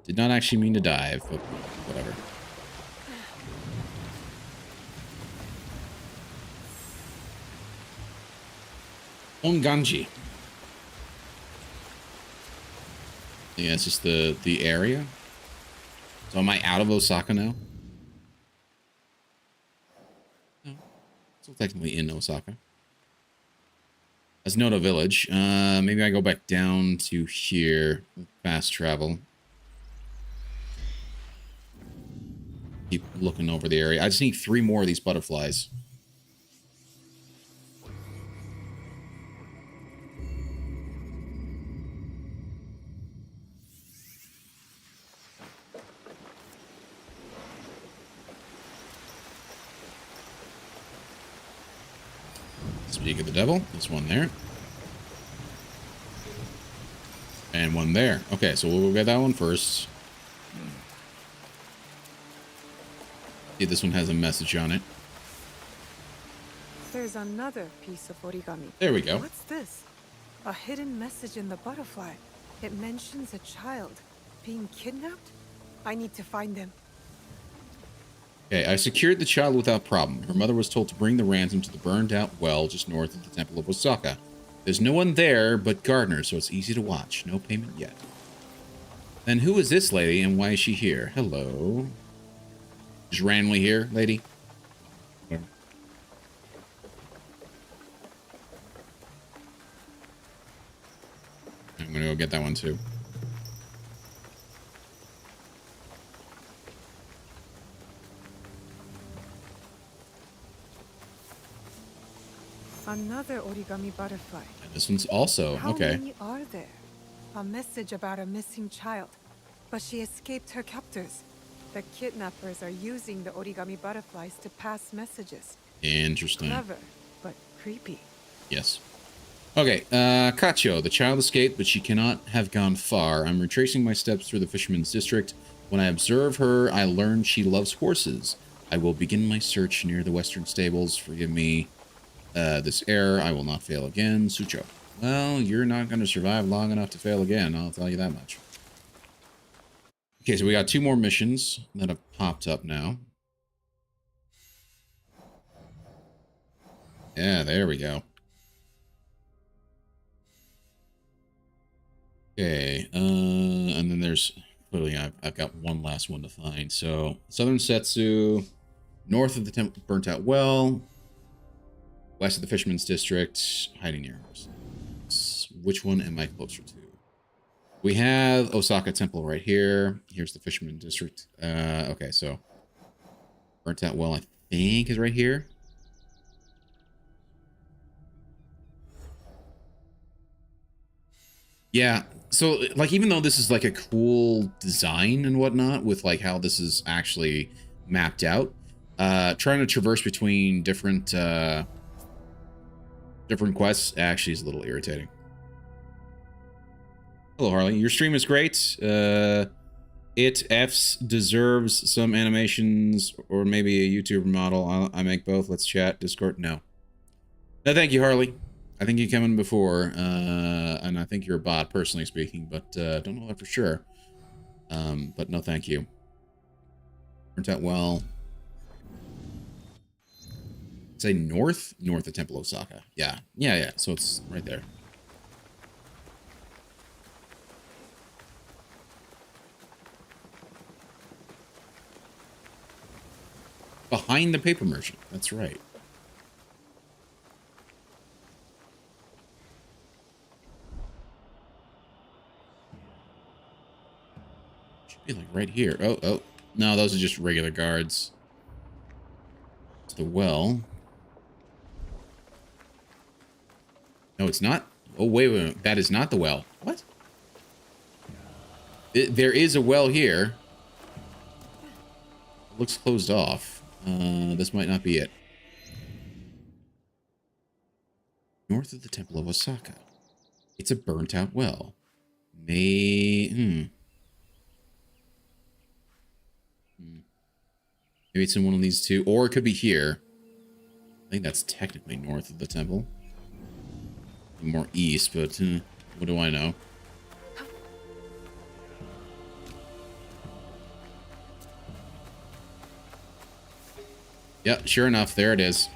Did not actually mean to dive, but whatever. Onganji. Yeah, it's just the area. So am I out of Osaka now? No. Still technically in Osaka. As Noto Village. Maybe I go back down to here. Fast travel. Keep looking over the area. I just need 3 more of these butterflies. Speak of the devil. There's one there. And one there. Okay, so we'll get that one first. See, this one has a message on it. There's another piece of origami. There we go. What's this? A hidden message in the butterfly. It mentions a child being kidnapped? I need to find them. Okay, I secured the child without problem. Her mother was told to bring the ransom to the burned-out well just north of the Temple of Osaka. There's no one there but gardeners, so it's easy to watch. No payment yet. Then who is this lady, and why is she here? Hello. Just randomly here, lady? I'm gonna go get that one, too. Another origami butterfly. And this one's also, How okay. many are there? A message about a missing child, but she escaped her captors. The kidnappers are using the origami butterflies to pass messages. Interesting. Clever, but creepy. Yes. Okay, Kacho. The child escaped, but she cannot have gone far. I'm retracing my steps through the fisherman's district. When I observe her, I learn she loves horses. I will begin my search near the western stables. Forgive me this error. I will not fail again. Sucho. Well, you're not going to survive long enough to fail again. I'll tell you that much. Okay, so we got 2 more missions that have popped up now. Yeah, there we go. Okay, and then there's clearly I've got one last one to find. So Southern Setsu, north of the temple burnt out well, west of the Fisherman's District, hiding near horses. Which one am I closer to? We have Osaka Temple right here. Here's the Fisherman District. Okay, so burnt out well, I think, is right here. Yeah, so like even though this is like a cool design and whatnot with like how this is actually mapped out, trying to traverse between different quests actually is a little irritating. Hello, Harley. Your stream is great. It F's deserves some animations or maybe a YouTuber model. I make both. Let's chat. Discord. No, thank you, Harley. I think you came in before, and I think you're a bot, personally speaking, but don't know that for sure. But no, thank you. Turned out well. Say north of Temple Osaka. Yeah. So it's right there. Behind the paper merchant. That's right. Should be like right here. Oh. No, those are just regular guards. It's the well. No, it's not. Oh, wait. That is not the well. What? There is a well here. It looks closed off. This might not be it. North of the Temple of Osaka. It's a burnt out well. Maybe it's in one of these two, or it could be here. I think that's technically north of the temple. More east, but what do I know? Yep, sure enough, there it is.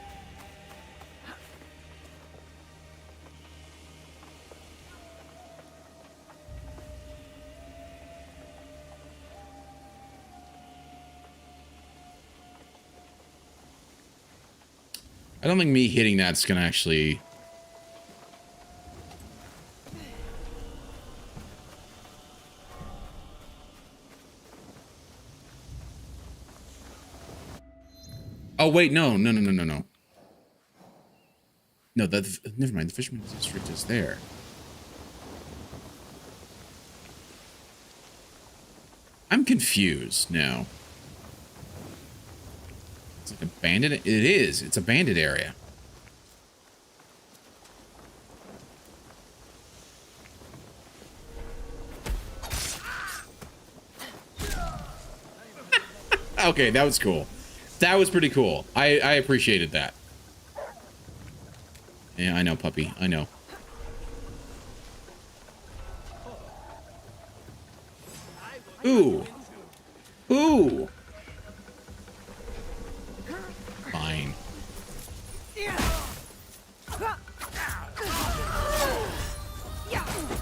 I don't think me hitting that's gonna actually... Oh, wait, no. No, that's... Never mind, the Fisherman's District is there. I'm confused now. It's like a bandit... It is. It's a bandit area. Okay, that was cool. That was pretty cool. I appreciated that. Yeah, I know, puppy. I know. Ooh. Ooh. Fine.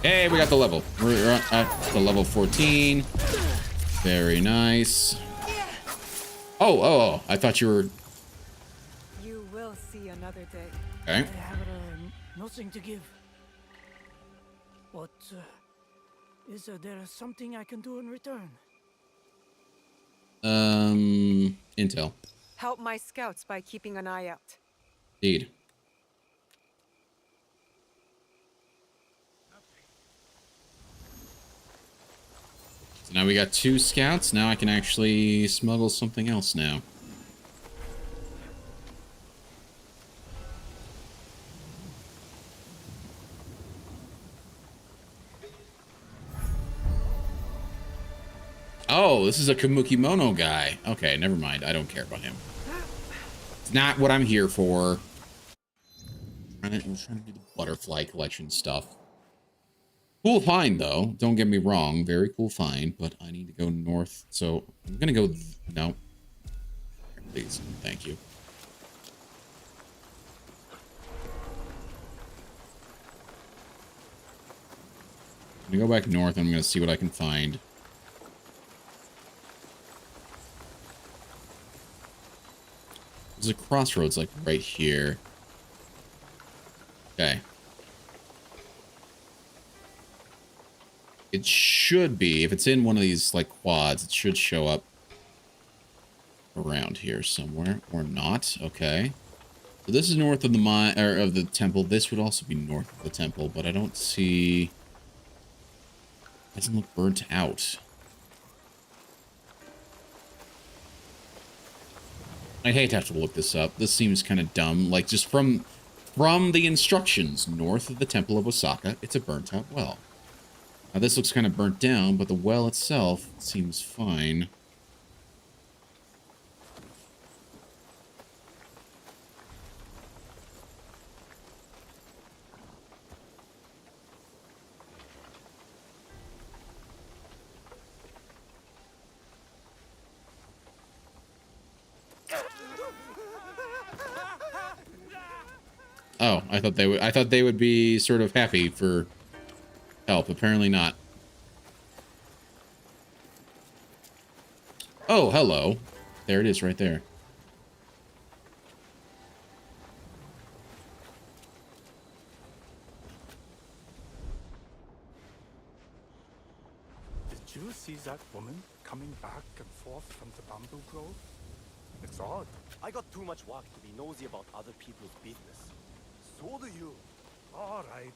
Hey, we got the level. We're at the level 14. Very nice. Oh, I thought you were... You will see another day. Okay. I have nothing to give. But is there something I can do in return? Intel. Help my scouts by keeping an eye out. Indeed. So now we got 2 scouts. Now I can actually smuggle something else now. Oh, this is a Kabukimono guy. Okay, never mind. I don't care about him. It's not what I'm here for. I'm trying to do the butterfly collection stuff. Cool find, though. Don't get me wrong. Very cool find, but I need to go north. So I'm going to go... No. Please. Thank you. I'm going to go back north, and I'm going to see what I can find. There's a crossroads, like, right here. Okay. It should be, if it's in one of these, like, quads, it should show up around here somewhere, or not. Okay. So this is north of the mine, or of the temple. This would also be north of the temple, but I don't see... It doesn't look burnt out. I hate to have to look this up. This seems kind of dumb. Like, just from the instructions, north of the Temple of Osaka, it's a burnt-out well. Now, this looks kind of burnt down, but the well itself seems fine. Oh, I thought they would be sort of happy for help. Apparently not. Oh, hello. There it is right there. Did you see that woman coming back and forth from the bamboo grove? It's odd. I got too much work to be nosy about other people's business. So do you. All right.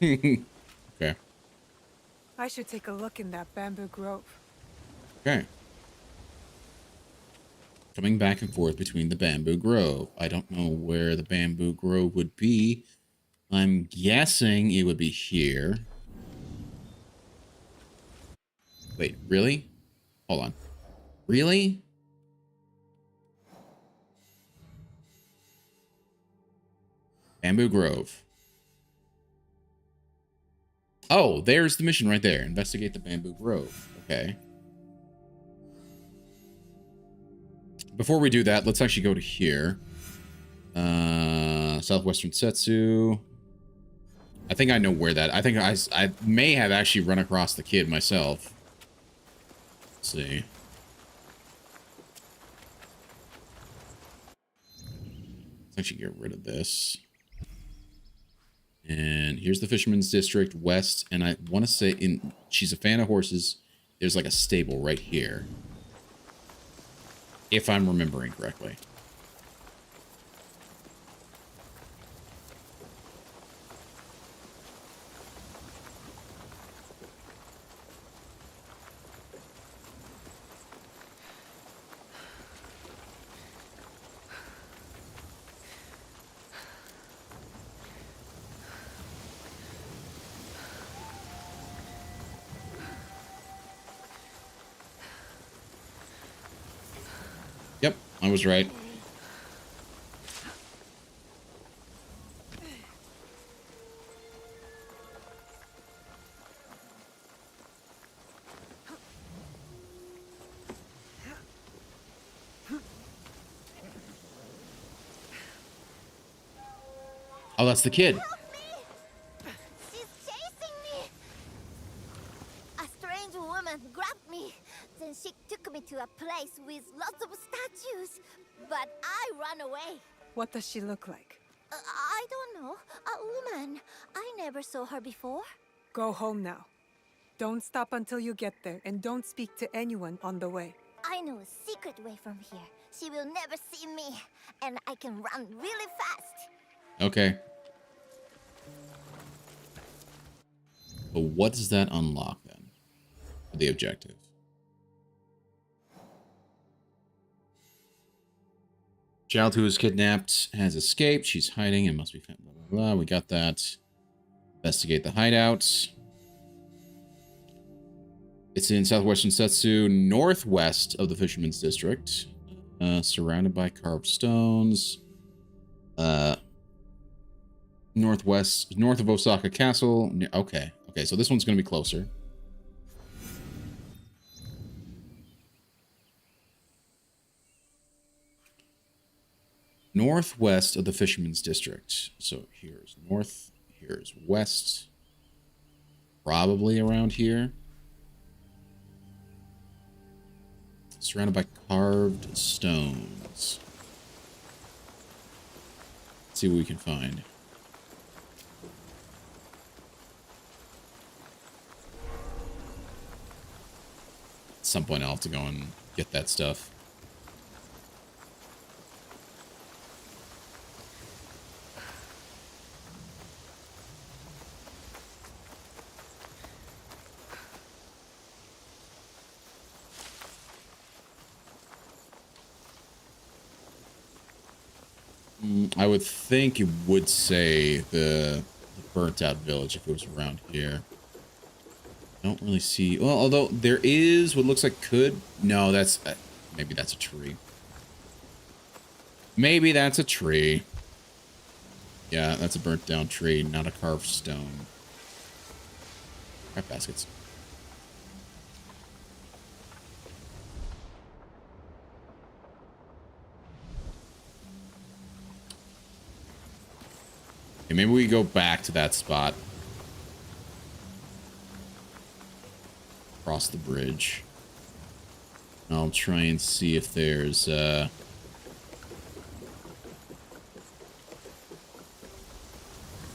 Okay. I should take a look in that bamboo grove. Okay. Coming back and forth between the bamboo grove. I don't know where the bamboo grove would be. I'm guessing it would be here. Wait, really? Hold on. Really? Bamboo Grove. Oh, there's the mission right there. Investigate the Bamboo Grove. Okay. Before we do that, let's actually go to here. Southwestern Setsu. I think I know where that... I think I may have actually run across the kid myself. Let's see. Let's actually get rid of this. And here's the Fisherman's District West. And I want to say, she's a fan of horses. There's like a stable right here. If I'm remembering correctly. Yep, I was right. Oh, that's the kid. She's chasing me! A strange woman grabbed me. Then she took me to a place with lots of statues. But I ran away. What does she look like? I don't know. A woman. I never saw her before. Go home now. Don't stop until you get there, and don't speak to anyone on the way. I know a secret way from here. She will never see me, and I can run really fast. Okay. But what does that unlock then? For the objective. Child who was kidnapped has escaped. She's hiding and must be found. Blah, blah, blah. We got that. Investigate the hideouts. It's in southwestern Setsu, northwest of the Fisherman's District. Surrounded by carved stones. North of Osaka Castle. Okay. Okay, so this one's going to be closer. Northwest of the Fisherman's District. So here's north, here's west. Probably around here. Surrounded by carved stones. Let's see what we can find. At some point I'll have to go and get that stuff. I would think it would say the burnt out village if it was around here. I don't really see. Well, although there is what looks like no, that's maybe that's a tree. Maybe that's a tree. Yeah, that's a burnt down tree, not a carved stone. Crap baskets. Okay, maybe we go back to that spot. Across the bridge. I'll try and see if there's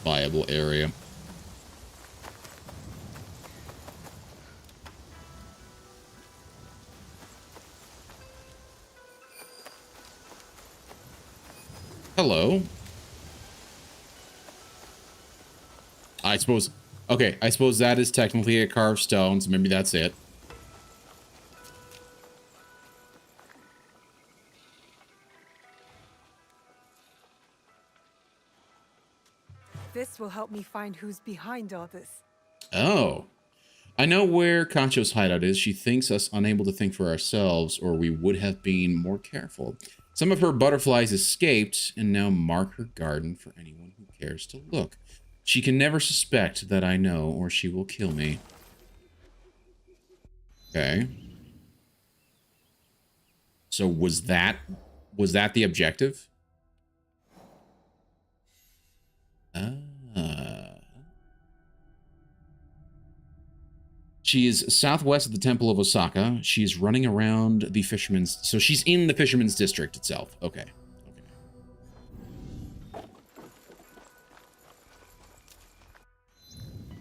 viable area. Hello. I suppose, okay, I suppose that is technically a carved stone, so maybe that's it. This will help me find who's behind all this. Oh. I know where Kacho's hideout is. She thinks us unable to think for ourselves, or we would have been more careful. Some of her butterflies escaped, and now mark her garden for anyone who cares to look. She can never suspect that I know, or she will kill me. Okay. So was that the objective? She is southwest of the Temple of Osaka. She's running around the Fisherman's... So she's in the Fisherman's District itself. Okay.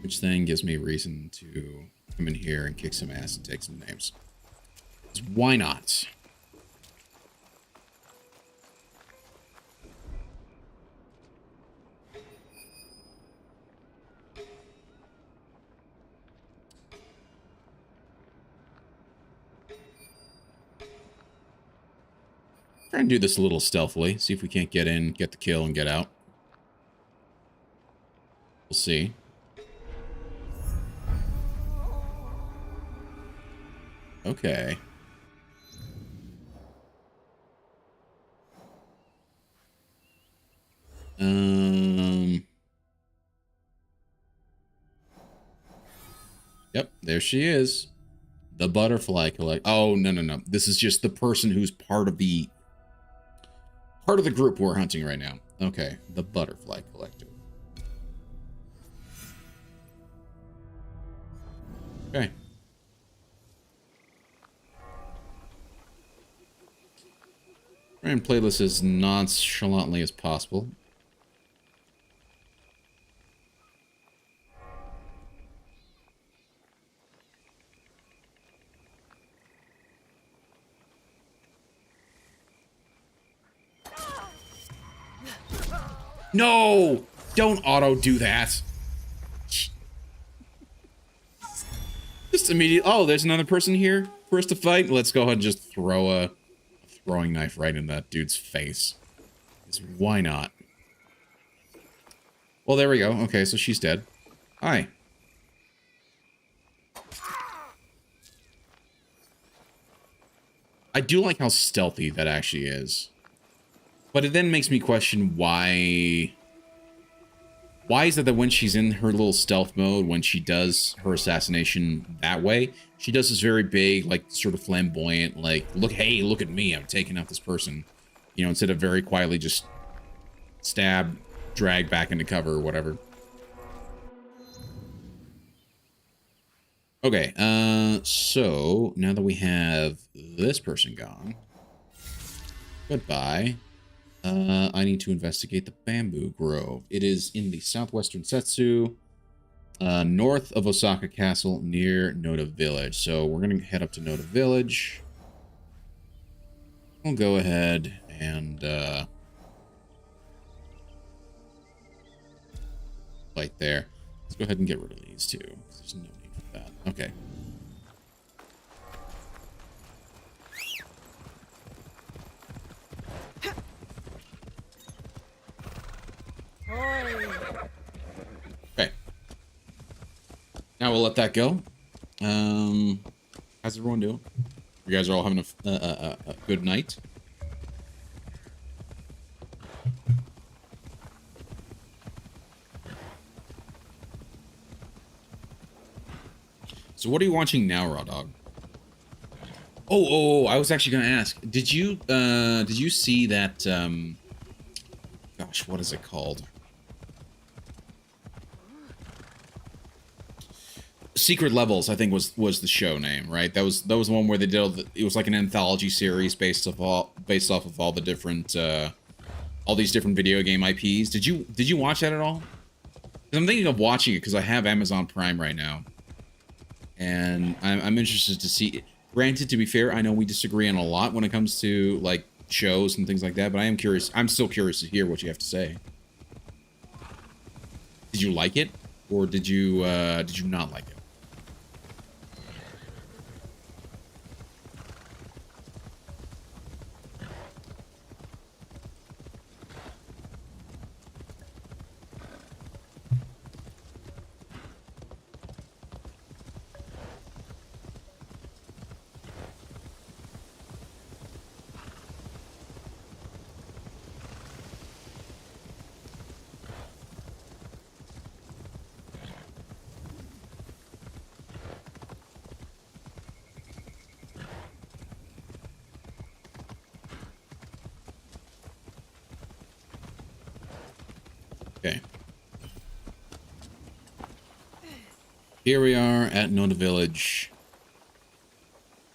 Which then gives me a reason to come in here and kick some ass and take some names. Why not? Try and do this a little stealthily. See if we can't get in, get the kill, and get out. We'll see. Okay. Yep, there she is. The butterfly collect. Oh, no. This is just the person who's part of the group we're hunting right now. Okay, the butterfly collector. Okay. Try and play this as nonchalantly as possible. No! Don't auto do that. Just immediate. Oh, there's another person here for us to fight. Let's go ahead and just throw a throwing knife right in that dude's face. Why not? Well, there we go. Okay, so she's dead. Hi. I do like how stealthy that actually is. But it then makes me question why... Why is it that when she's in her little stealth mode, when she does her assassination that way, she does this very big, like, sort of flamboyant, like, look, hey, look at me, I'm taking out this person. You know, instead of very quietly just stab, drag back into cover or whatever. Okay, so now that we have this person gone, goodbye. I need to investigate the bamboo grove. It is in the southwestern Setsu, north of Osaka Castle, near Noda Village. So we're going to head up to Noda Village. We'll go ahead and fight there. Let's go ahead and get rid of these two. There's no need for that. Okay. Okay. Now we'll let that go. How's everyone doing? You guys are all having a good night? So what are you watching now, Raw Dog? Oh, I was actually gonna ask. Did you see that gosh, what is it called? Secret Levels, I think was the show name, right? That was the one where they did it was like an anthology series based off of all the different all these different video game IPs. Did you watch that at all? 'Cause I'm thinking of watching it because I have Amazon Prime right now. And I'm interested to see. Granted, to be fair, I know we disagree on a lot when it comes to like shows and things like that, but I am curious. I'm still curious to hear what you have to say. Did you like it, or did you not like it? Okay. Here we are at Noda Village.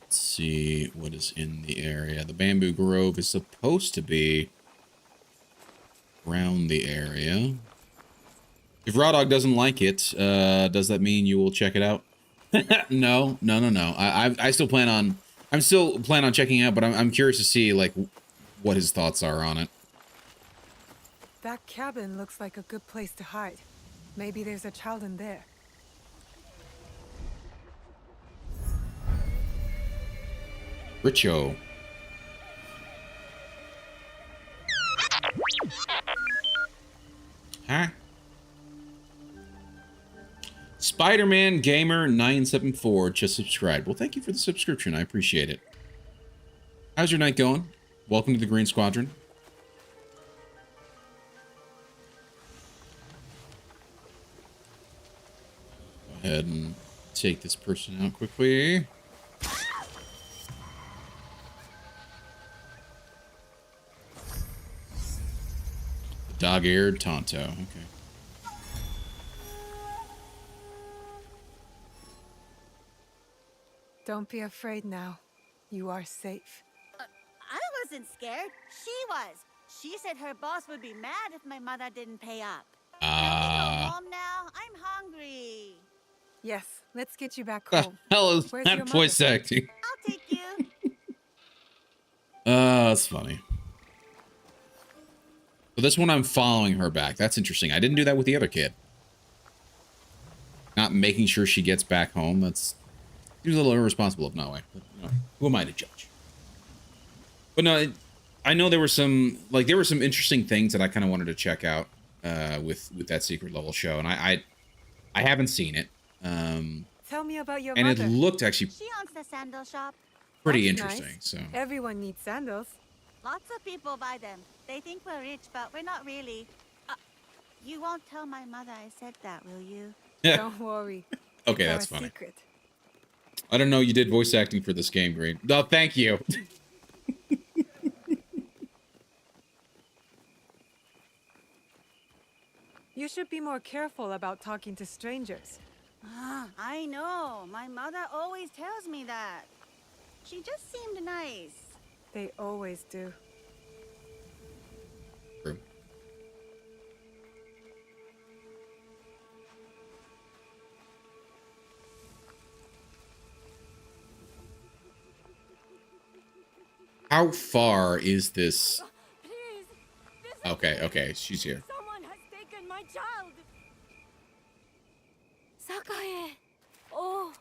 Let's see what is in the area. The bamboo grove is supposed to be around the area. If Raw Dog doesn't like it, does that mean you will check it out? No. I still plan on. I'm still planning on checking it out, but I'm curious to see like what his thoughts are on it. That cabin looks like a good place to hide. Maybe there's a child in there. Richo. Huh? Spider-Man Gamer 974 just subscribed. Well, thank you for the subscription. I appreciate it. How's your night going? Welcome to the Green Squadron. Go ahead and take this person out quickly. Dog-eared Tonto. Okay. Don't be afraid now. You are safe. I wasn't scared. She was. She said her boss would be mad if my mother didn't pay up. Can we go home now? I'm hungry. Yes, let's get you back The home. hell is Where's that your voice mother? acting? I'll take you. That's funny. So this one I'm following her back. That's interesting. I didn't do that with the other kid. Not making sure she gets back home. That's a little irresponsible of Naue. But, you know, who am I to judge? But no, I know there were some interesting things that I kind of wanted to check out with that secret level show, and I haven't seen it. Tell me about your and mother. it looked actually She owns the sandal shop. pretty That's interesting. nice. So Everyone needs sandals. Lots of people buy them. They think we're rich, but we're not really. You won't tell my mother I said that, will you? Yeah. Don't worry. okay, It's that's our funny. Secret. I don't know you did voice acting for this game, Green. No, thank you. You should be more careful about talking to strangers. I know. My mother always tells me that. She just seemed nice. They always do. True. How far is this? Please, Okay, she's here. someone has taken my child. Sakae. Oh,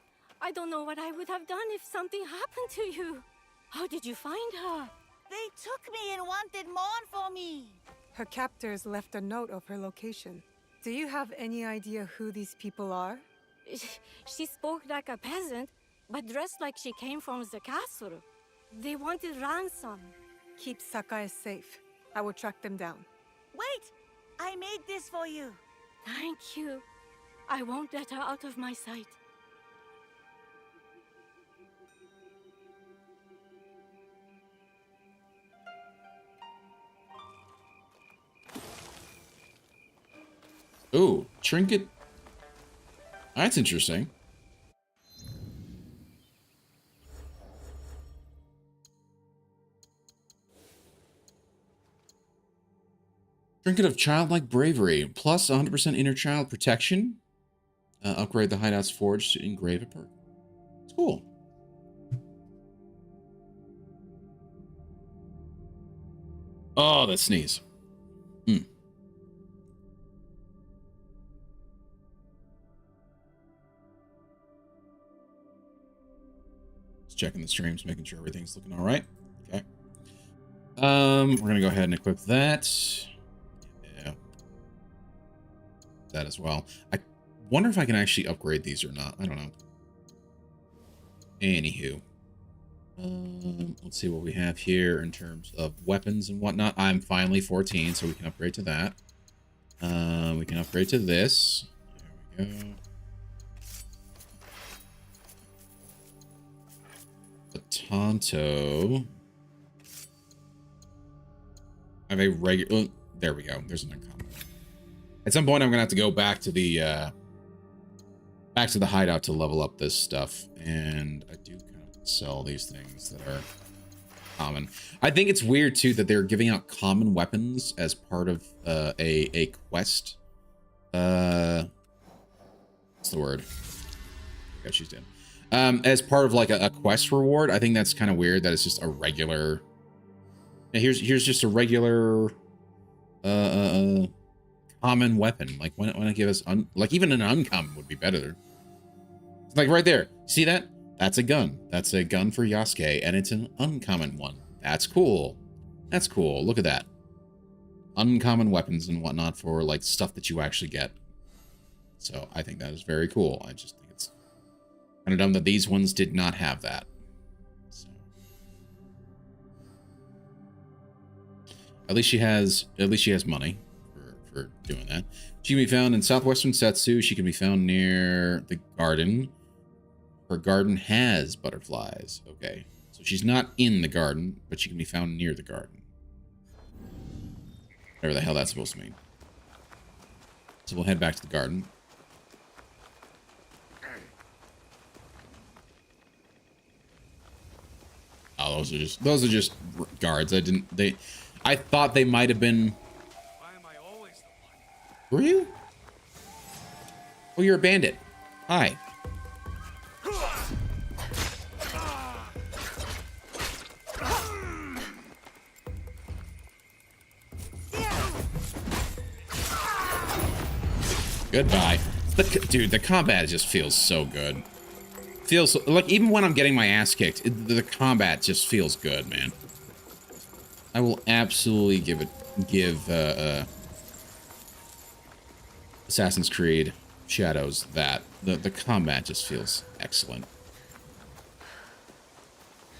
I don't know what I would have done if something happened to you. How did you find her? They took me and wanted more for me. Her captors left a note of her location. Do you have any idea who these people are? She spoke like a peasant, but dressed like she came from the castle. They wanted ransom. Keep Sakae safe. I will track them down. Wait! I made this for you. Thank you. I won't let her out of my sight. Ooh, trinket. That's interesting. Trinket of childlike bravery, plus 100% inner child protection. Upgrade the hideout's forge to engrave a perk. It's cool. Oh, that sneeze. Just checking the streams, making sure everything's looking all right. Okay. We're gonna go ahead and equip that. Yeah. That as well. I wonder if I can actually upgrade these or not. I don't know. Anywho. Let's see what we have here in terms of weapons and whatnot. I'm finally 14, so we can upgrade to that. We can upgrade to this. There we go. Tonto. I have a regular. Oh, there we go. There's an uncommon. At some point, I'm gonna have to go back to the hideout to level up this stuff, and I do kind of sell these things that are common. I think it's weird too that they're giving out common weapons as part of a quest. What's the word? Yeah, she's dead. As part of like a quest reward. I think that's kind of weird that it's just a regular. Yeah, here's just a regular common weapon. Like why not give us like even an uncommon would be better. It's like right there. See that? That's a gun. That's a gun for Yasuke, and it's an uncommon one. That's cool. That's cool. Look at that. Uncommon weapons and whatnot for like stuff that you actually get. So I think that is very cool. I just think it's kind of dumb that these ones did not have that. So. At least she has money for doing that. She can be found in southwestern Setsu. She can be found near the garden. Her garden has butterflies. Okay. So she's not in the garden, but she can be found near the garden. Whatever the hell that's supposed to mean. So we'll head back to the garden. Oh, those are just guards. I thought they might have been. Why am I always the Were you? Oh, you're a bandit. Hi. Goodbye. Dude, the combat just feels so good. Feels like even when I'm getting my ass kicked, the combat just feels good, man. I will absolutely give Assassin's Creed Shadows that. The combat just feels excellent.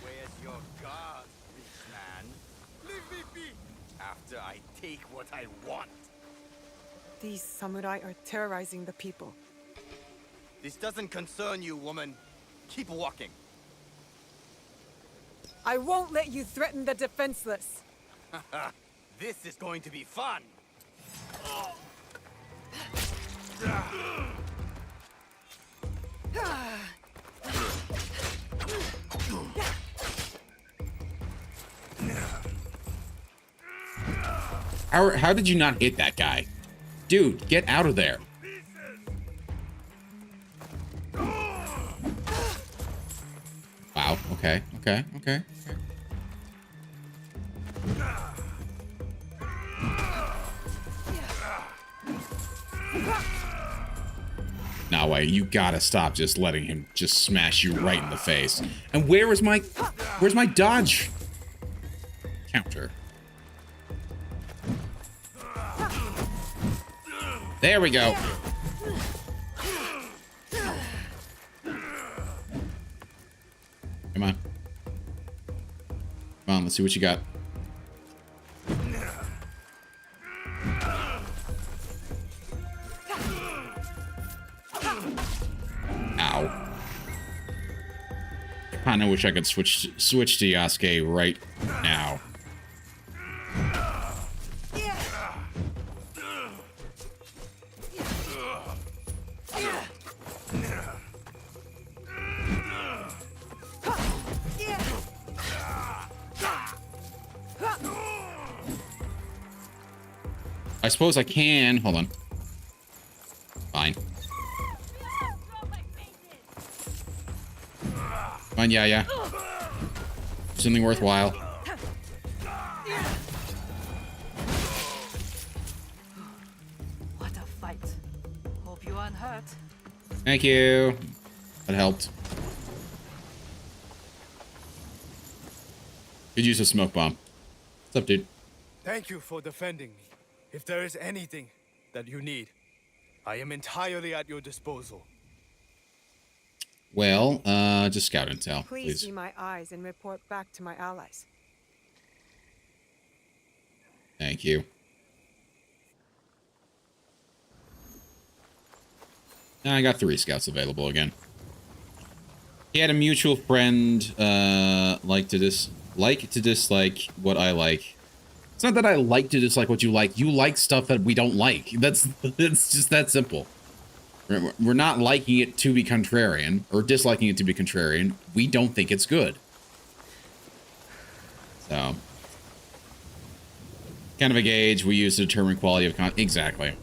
Where's your guard, rich man? Leave me be after I take what I want. These samurai are terrorizing the people. This doesn't concern you, woman. Keep walking. I won't let you threaten the defenseless. This is going to be fun. How did you not hit that guy? Dude, get out of there. Wow, okay. Now, wait, you gotta stop just letting him just smash you right in the face. And where's my dodge counter? There we go. Come on. Come on, let's see what you got. Ow. I kinda wish I could switch to Yasuke right now. I suppose I can. Hold on. Fine. Fine, yeah. Something worthwhile. What a fight. Hope you aren't hurt. Thank you. That helped. Could use a smoke bomb. What's up, dude? Thank you for defending me. If there is anything that you need, I am entirely at your disposal. Well, just scout intel, Please please. see my eyes and report back to my allies. Thank you. I got 3 scouts available again. He had a mutual friend, like to dislike what I like. It's not that I like to dislike what you like. You like stuff that we don't like. It's just that simple. We're not liking it to be contrarian or disliking it to be contrarian. We don't think it's good. So, kind of a gauge we use to determine quality of content. Exactly.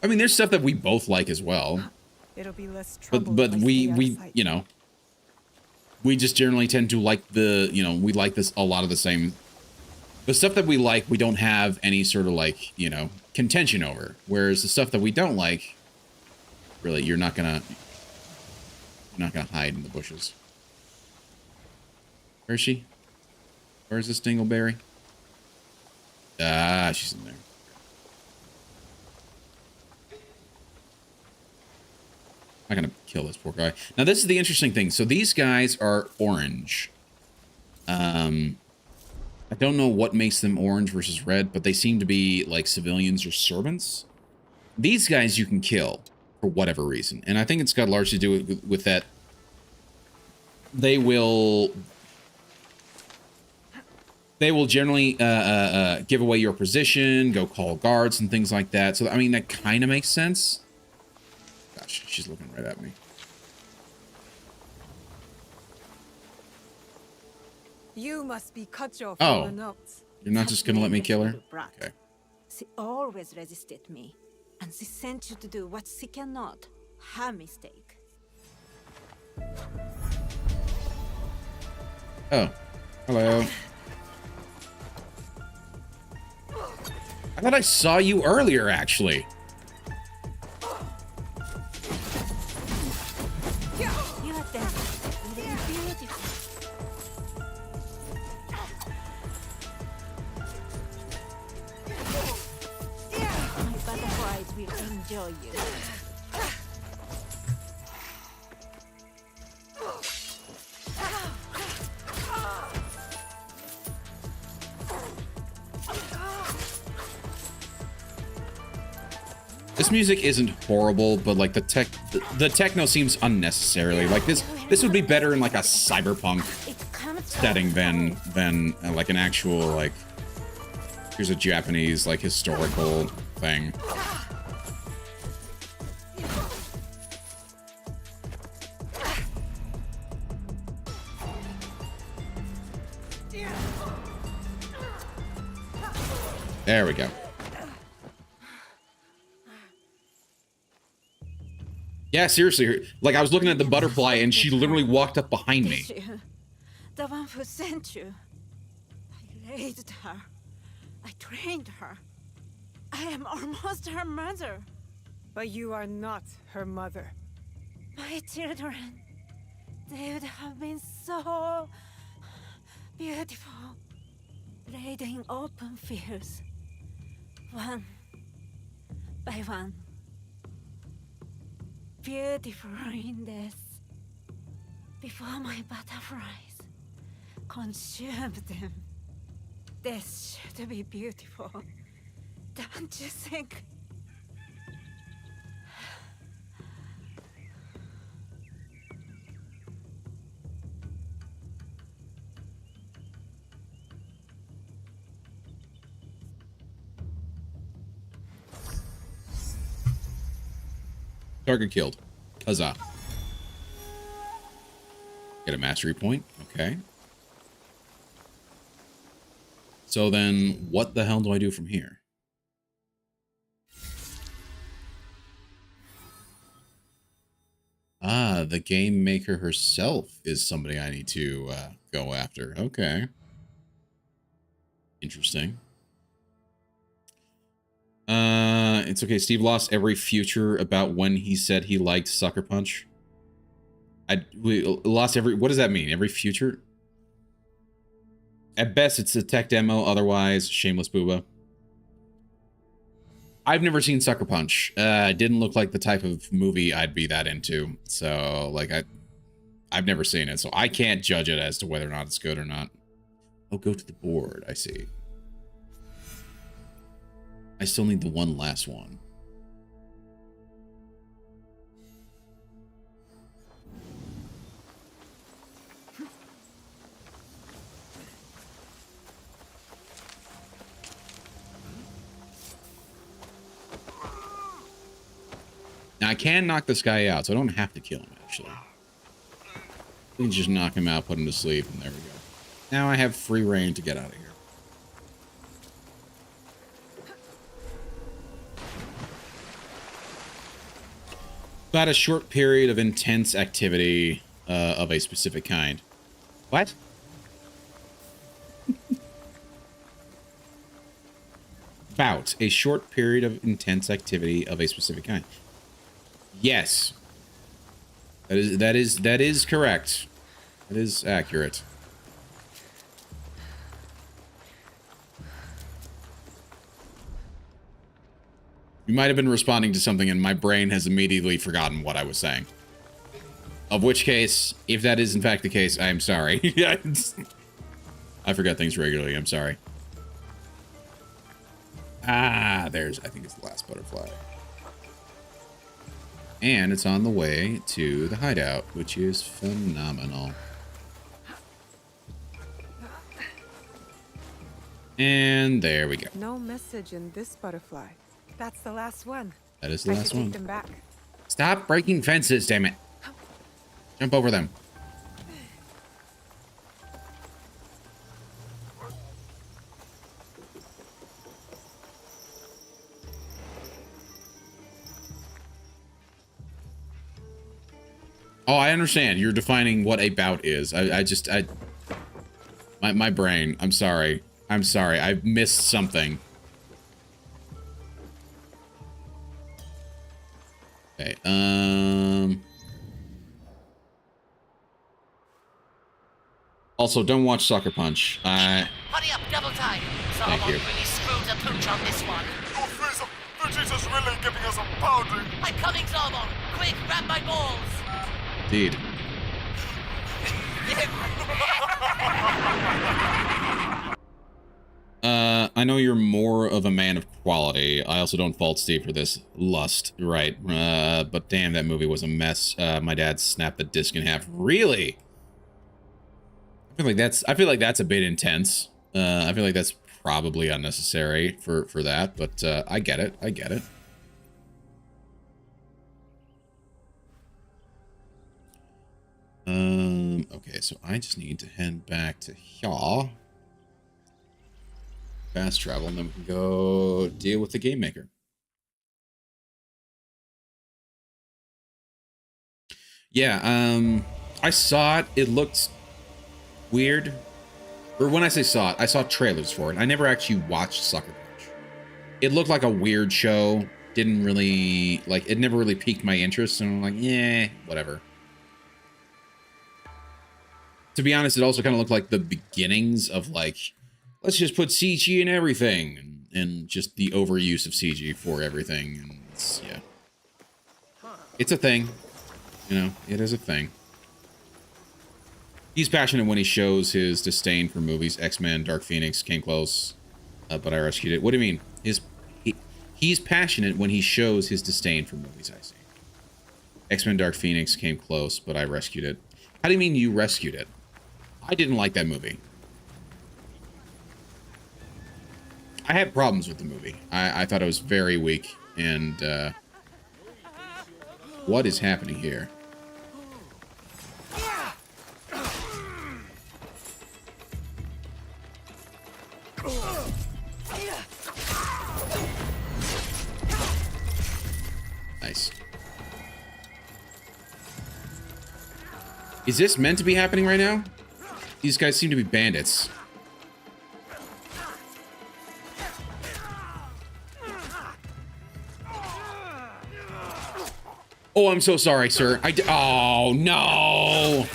I mean, there's stuff that we both like as well. It'll be less trouble. But we you know, we just generally tend to like we like this a lot of the same. The stuff that we like, we don't have any sort of like, contention over. Whereas the stuff that we don't like, really, you're not gonna hide in the bushes. Where is she? Where's this dingleberry? Ah, she's in there. I'm not gonna kill this poor guy. Now, this is the interesting thing. So these guys are orange. I don't know what makes them orange versus red, but they seem to be like civilians or servants. These guys you can kill for whatever reason. And I think it's got largely to do with that. They will generally give away your position, go call guards and things like that. So, I mean, that kind of makes sense. Gosh, she's looking right at me. You must be Kacho from Oh. the notes. You're not just gonna let me kill her? Brat. Okay. She always resisted me, and she sent you to do what she cannot. Her mistake. Oh. Hello. I thought I saw you earlier, actually. You are dancing. Really beautiful. My butterflies will enjoy you. This music isn't horrible, but like the techno seems unnecessarily like this would be better in like a cyberpunk setting than like an actual like here's a Japanese like historical thing. There we go. Yeah, seriously. Like, I was looking at the butterfly, and she literally walked up behind me. The one who sent you. I raised her. I trained her. I am almost her mother. But you are not her mother. My children, they would have been so beautiful. Laid in open fields. One by one. Beautiful in this. Before my butterflies consumed them. This should be beautiful. Don't you think? Target killed. Huzzah. Get a mastery point. Okay. So then, what the hell do I do from here? Ah, the game maker herself is somebody I need to go after. Okay. Interesting. It's okay. Steve lost every future about when he said he liked Sucker Punch. We lost every... What does that mean? Every future? At best, it's a tech demo. Otherwise, shameless booba. I've never seen Sucker Punch. It didn't look like the type of movie I'd be that into. So, like, I've never seen it. So I can't judge it as to whether or not it's good or not. Oh, go to the board. I see. I still need the one last one. Now, I can knock this guy out, so I don't have to kill him, actually. We can just knock him out, put him to sleep, and there we go. Now I have free reign to get out of here. About a short period of intense activity of a specific kind. What? About a short period of intense activity of a specific kind. Yes. That is correct. That is accurate. You might have been responding to something and my brain has immediately forgotten what I was saying. Of which case, if that is in fact the case, I am sorry. I forget things regularly, I'm sorry. Ah, I think it's the last butterfly. And it's on the way to the hideout, which is phenomenal. And there we go. No message in this butterfly. That's the last one. That is the last one. Take them back. Stop breaking fences, damn it. Jump over them. I understand. You're defining what a bout is. My brain. I'm sorry. I'm sorry. I missed something. Okay. Also, don't watch Sucker Punch. Hurry up, double time. Thank you. Really screwed the pooch on this one. Oh, Frieza! Vegeta's really giving us a pounding! I'm coming, Zarbon. Quick, grab my balls. Indeed. I know you're more of a man of quality. I also don't fault Steve for this. Lust, right. But damn, that movie was a mess. My dad snapped the disc in half. Really? I feel like that's a bit intense. I feel like that's probably unnecessary for that, but I get it. I get it. Okay, so I just need to head back to here. Fast travel, and then we can go deal with the game maker. Yeah, I saw it. It looked weird. Or when I say saw it, I saw trailers for it. I never actually watched Sucker Punch. It looked like a weird show. Didn't really, like, it never really piqued my interest. And I'm like, yeah, whatever. To be honest, it also kind of looked like the beginnings of, like, let's just put CG in everything. And just the overuse of CG for everything. And it's, yeah. It's a thing. You know, it is a thing. He's passionate when he shows his disdain for movies. X-Men, Dark Phoenix came close, but I rescued it. What do you mean? He's passionate when he shows his disdain for movies, I see. X-Men, Dark Phoenix came close, but I rescued it. How do you mean you rescued it? I didn't like that movie. I had problems with the movie. I thought it was very weak, and what is happening here? Nice. Is this meant to be happening right now? These guys seem to be bandits. Oh, I'm so sorry, sir. Oh, no!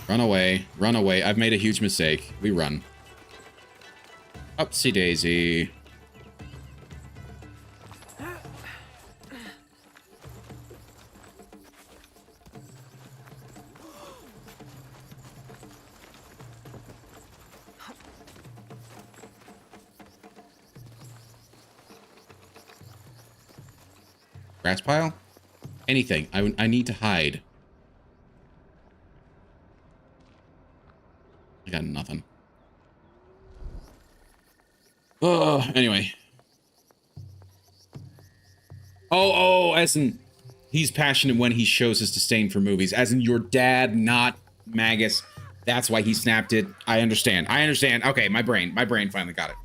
Run away. Run away. I've made a huge mistake. We run. Upsy daisy. Grass pile? Anything. I need to hide. I got nothing. Oh, anyway. Oh, as in, he's passionate when he shows his disdain for movies. As in your dad, not Magus. That's why he snapped it. I understand. I understand. Okay, my brain finally got it.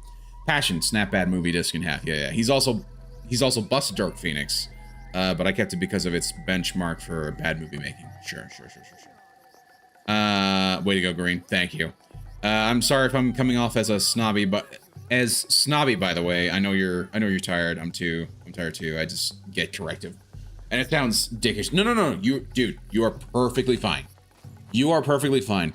Passion, snap bad movie disc in half. Yeah. He's also busted Dark Phoenix. But I kept it because of its benchmark for bad movie making. Sure. Way to go, Green. Thank you. I'm sorry if I'm coming off as a snobby, but as snobby, by the way. I know you're tired. I'm tired too. I just get corrective, and it sounds dickish. No. You are perfectly fine. You are perfectly fine.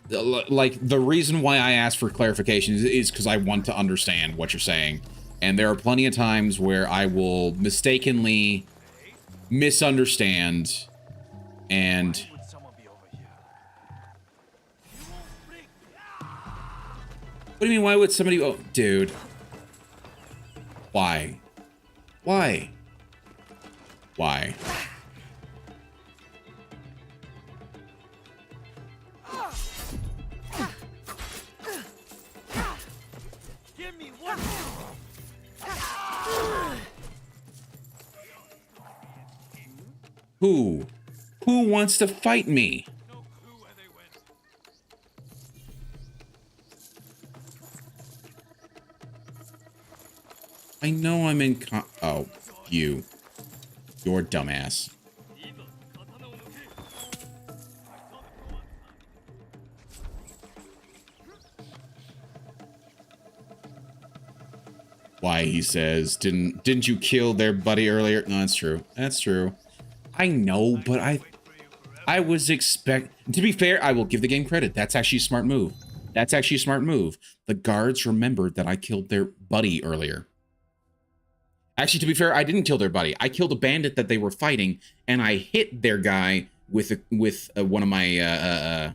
Like the reason why I asked for clarification is because I want to understand what you're saying. And there are plenty of times where I will mistakenly misunderstand and... What do you mean, why would somebody... Oh, dude. Why? Why? Why? Give me one. Who wants to fight me? I know I'm in oh, you're dumbass. why he says, didn't you kill their buddy earlier? No, that's true. That's true. I know, but I was to be fair, I will give the game credit. That's actually a smart move. That's actually a smart move. The guards remembered that I killed their buddy earlier. Actually, to be fair, I didn't kill their buddy. I killed a bandit that they were fighting, and I hit their guy with one of my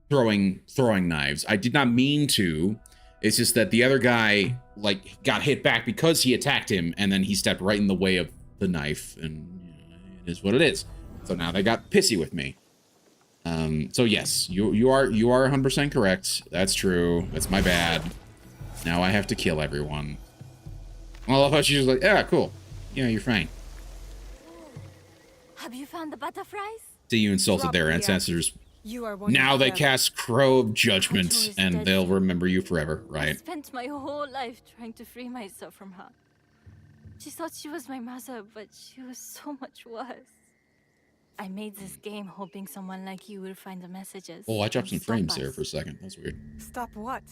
throwing knives. I did not mean to. It's just that the other guy like got hit back because he attacked him, and then he stepped right in the way of the knife, and you know, it is what it is. So now they got pissy with me. So yes, you are 100% correct. That's true. That's my bad. Now I have to kill everyone. I love how she's like, yeah, cool. Yeah, you're fine. Have you found the butterflies? See, you insulted their ancestors. You are one Now of they them. cast Crow of Judgment, Kacho is and dead. they'll remember you forever, I right? spent my whole life trying to free myself from her. She thought she was my mother, but she was so much worse. I made this game hoping someone like you will find the messages. Oh, I dropped some and stop frames us. there for a second. That's weird. Stop what?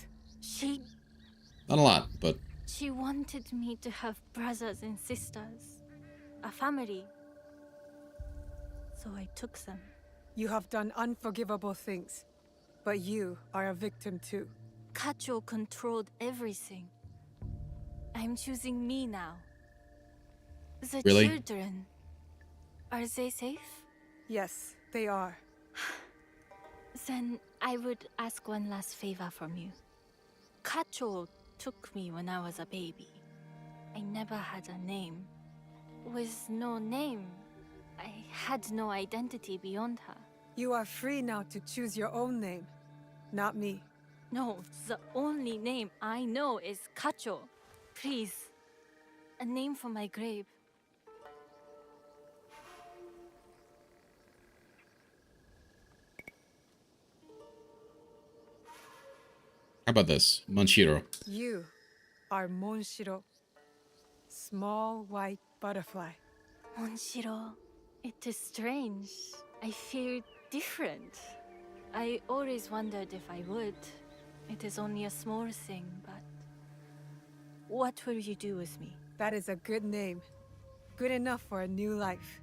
Not a lot, but She wanted me to have brothers and sisters. A family. So I took them. You have done unforgivable things, but you are a victim too. Kacho controlled everything. I'm choosing me now. The Really? children. Are they safe? Yes, they are. Then I would ask one last favor from you. Kacho took me when I was a baby. I never had a name. With no name, I had no identity beyond her. You are free now to choose your own name, not me. No, the only name I know is Kacho. Please, a name for my grave. how about this? Manshiro. You are Monshiro, small white butterfly. Monshiro, it is strange. I feel different. I always wondered if I would. It is only a small thing, but... What will you do with me? That is a good name. Good enough for a new life.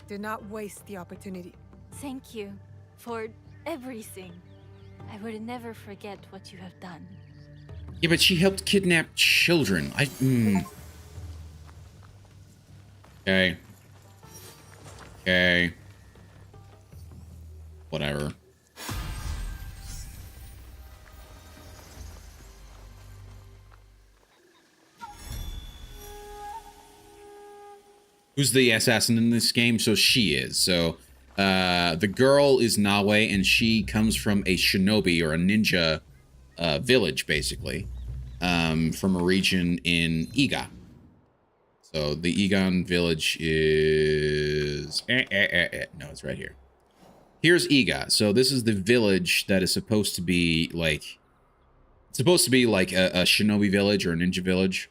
Do not waste the opportunity. Thank you for everything. I will never forget what you have done. Yeah, but she helped kidnap children. Okay. Okay. Whatever. Who's the assassin in this game? So she is. So the girl is Nawe, and she comes from a shinobi or a ninja village, basically, from a region in Iga. So the Egon village is... No, it's right here. Here's Iga. So this is the village that is supposed to be like... It's supposed to be like a shinobi village or a ninja village.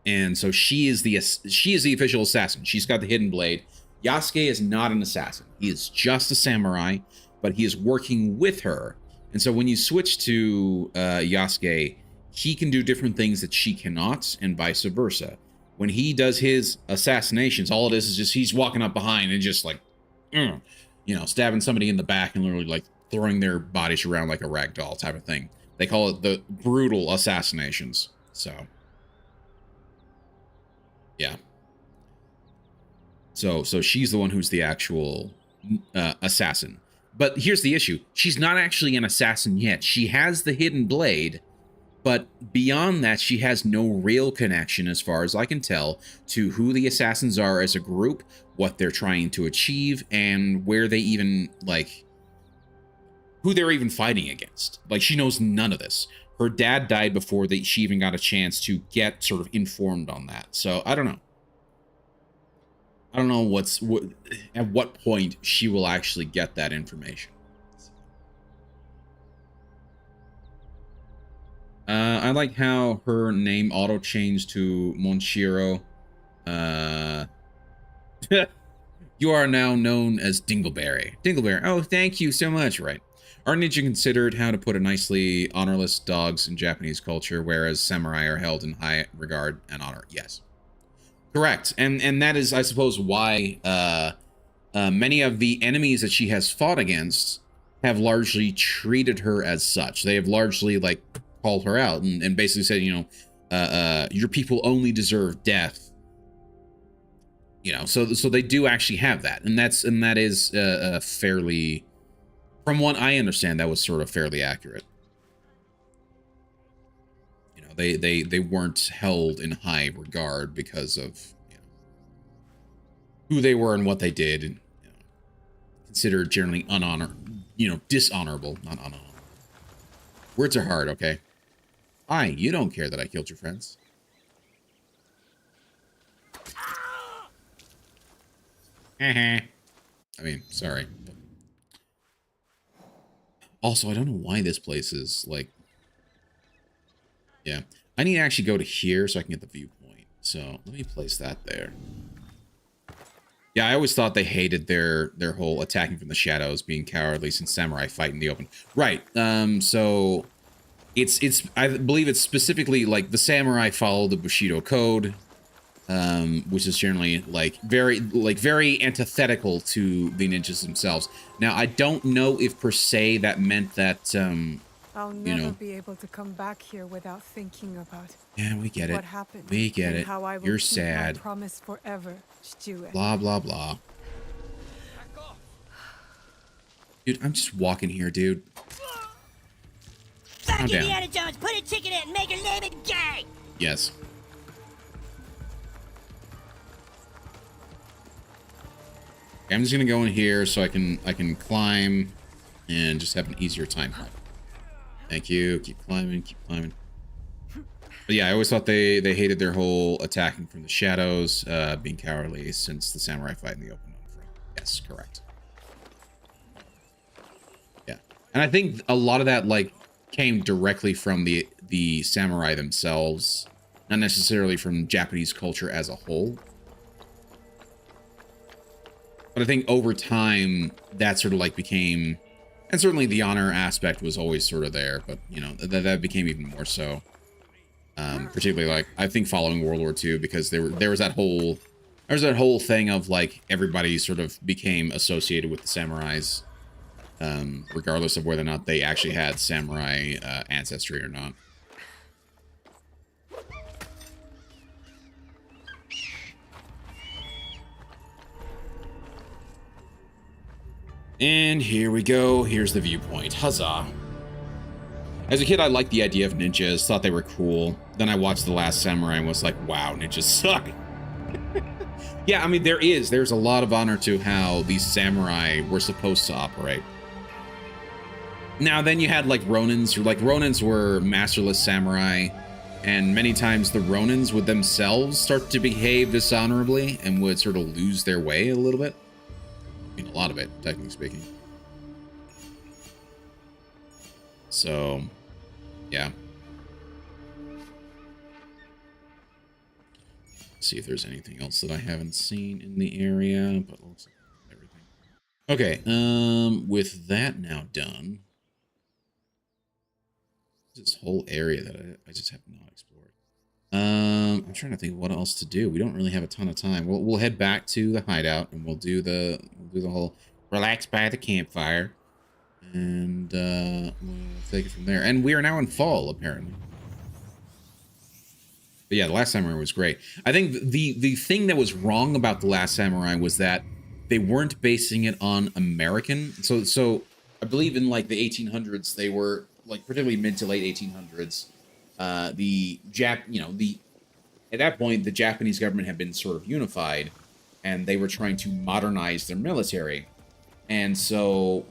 And so she is the official assassin. She's got the hidden blade. Yasuke is not an assassin. He is just a samurai, but he is working with her. And so when you switch to Yasuke, he can do different things that she cannot, and vice versa. When he does his assassinations, all it is just he's walking up behind and just like, you know, stabbing somebody in the back and literally like throwing their bodies around like a rag doll type of thing. They call it the brutal assassinations. So, yeah. So she's the one who's the actual assassin. But here's the issue. She's not actually an assassin yet. She has the hidden blade, but beyond that, she has no real connection, as far as I can tell, to who the assassins are as a group, what they're trying to achieve, and where they even, like, who they're even fighting against. Like, she knows none of this. Her dad died before she even got a chance to get sort of informed on that. So, I don't know. I don't know at what point she will actually get that information. I like how her name auto-changed to Monshiro. You are now known as Dingleberry. Dingleberry. Oh, thank you so much. Right. Are ninja considered, how to put it nicely, honorless dogs in Japanese culture, whereas samurai are held in high regard and honor? Yes. Correct. And that is, I suppose, why many of the enemies that she has fought against have largely treated her as such. They have largely, like, called her out and basically said, you know, your people only deserve death. You know, so they do actually have that. And that is fairly... From what I understand, that was sort of fairly accurate. You know, they weren't held in high regard because of, you know, who they were and what they did, and, you know, considered generally dishonorable, not honorable. Words are hard, okay? You don't care that I killed your friends. I mean, sorry. Also, I don't know why this place is, like... Yeah. I need to actually go to here so I can get the viewpoint. So, let me place that there. Yeah, I always thought they hated their whole attacking from the shadows, being cowardly, since samurai fight in the open. Right. So... I believe it's specifically, like, the samurai follow the Bushido Code, which is generally, like, very antithetical to the ninjas themselves. Now, I don't know if per se that meant that, I'll never be able to come back here without thinking about. Yeah, we get it. What happened? We get and it. How I will You're keep sad. My promise forever, Stewart. Blah blah blah. Dude, I'm just walking here, dude. Fuck Indiana Jones, put a ticket in and make her name it gay! Yes. Okay, I'm just gonna go in here so I can climb and just have an easier time. Thank you. Keep climbing, keep climbing. But yeah, I always thought they hated their whole attacking from the shadows, being cowardly, since the samurai fight in the open. Yes, correct. Yeah, and I think a lot of that, like, came directly from the samurai themselves, not necessarily from Japanese culture as a whole. But I think over time that sort of like became, and certainly the honor aspect was always sort of there, but you know that became even more so. Particularly, like, I think following World War II, because there was that whole thing of, like, everybody sort of became associated with the samurais. Regardless of whether or not they actually had samurai ancestry or not. And here we go. Here's the viewpoint. Huzzah. As a kid, I liked the idea of ninjas, thought they were cool. Then I watched The Last Samurai and was like, wow, ninjas suck. Yeah, I mean, there's a lot of honor to how these samurai were supposed to operate. Now, then you had, like, Ronins. Like, Ronins were masterless samurai, and many times the Ronins would themselves start to behave dishonorably and would sort of lose their way a little bit. I mean, a lot of it, technically speaking. So, yeah. Let's see if there's anything else that I haven't seen in the area, but it looks like everything. Okay, with that now done, this whole area that I just have not explored. I'm trying to think what else to do. We don't really have a ton of time. We'll head back to the hideout and we'll do the whole relax by the campfire, and we'll take it from there. And we are now in fall, apparently. But yeah, The Last Samurai was great. I think the thing that was wrong about The Last Samurai was that they weren't basing it on American. So I believe in, like, the 1800s, they were, like, particularly mid to late 1800s, at that point, the Japanese government had been sort of unified, and they were trying to modernize their military. And so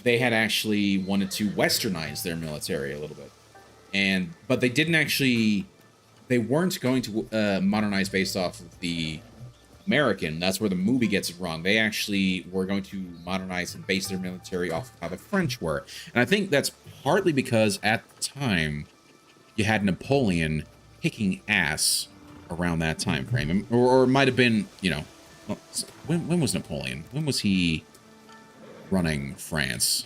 they had actually wanted to westernize their military a little bit. But they didn't actually, they weren't going to modernize based off of the American. That's where the movie gets it wrong. They actually were going to modernize and base their military off of how the French were. And I think that's partly because at the time you had Napoleon kicking ass around that time frame, or it might have been, you know, when was Napoleon? When was he running France?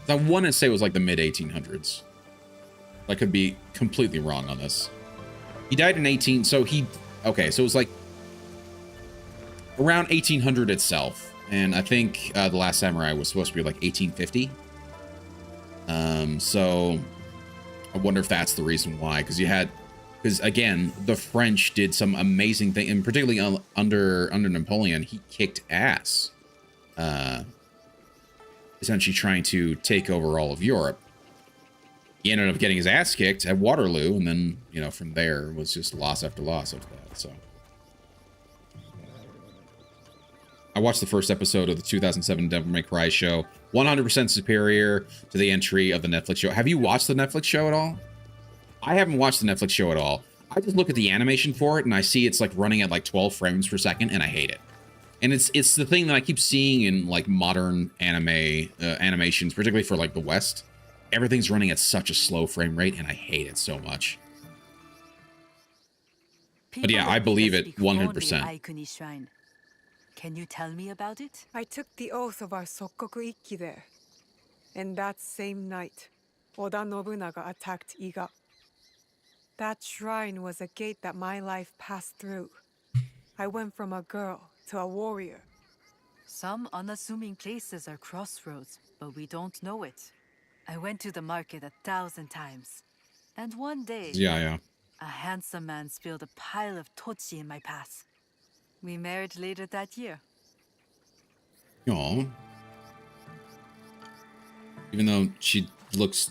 I want to say it was like the mid 1800s. I could be completely wrong on this. He died in 18, so he, okay, so it was like around 1800 itself. And I think The Last Samurai was supposed to be like 1850. So I wonder if that's the reason why, because again, the French did some amazing thing, and particularly under Napoleon, he kicked ass, essentially trying to take over all of Europe. He ended up getting his ass kicked at Waterloo, and then, you know, from there was just loss after loss after that. So I watched the first episode of the 2007 Devil May Cry show. 100% superior to the entry of the Netflix show. Have you watched the Netflix show at all? I haven't watched the Netflix show at all. I just look at the animation for it, and I see it's like running at like 12 frames per second, and I hate it. And it's the thing that I keep seeing in like modern anime animations, particularly for like the West. Everything's running at such a slow frame rate, and I hate it so much. But yeah, I believe it 100%. Can you tell me about it? I took the oath of our Sokkoku Ikki there. And that same night, Oda Nobunaga attacked Iga. That shrine was a gate that my life passed through. I went from a girl to a warrior. Some unassuming places are crossroads, but we don't know it. I went to the market 1,000 times. And one day, a handsome man spilled a pile of tochi in my path. We married later that year. Aww. Even though she looks,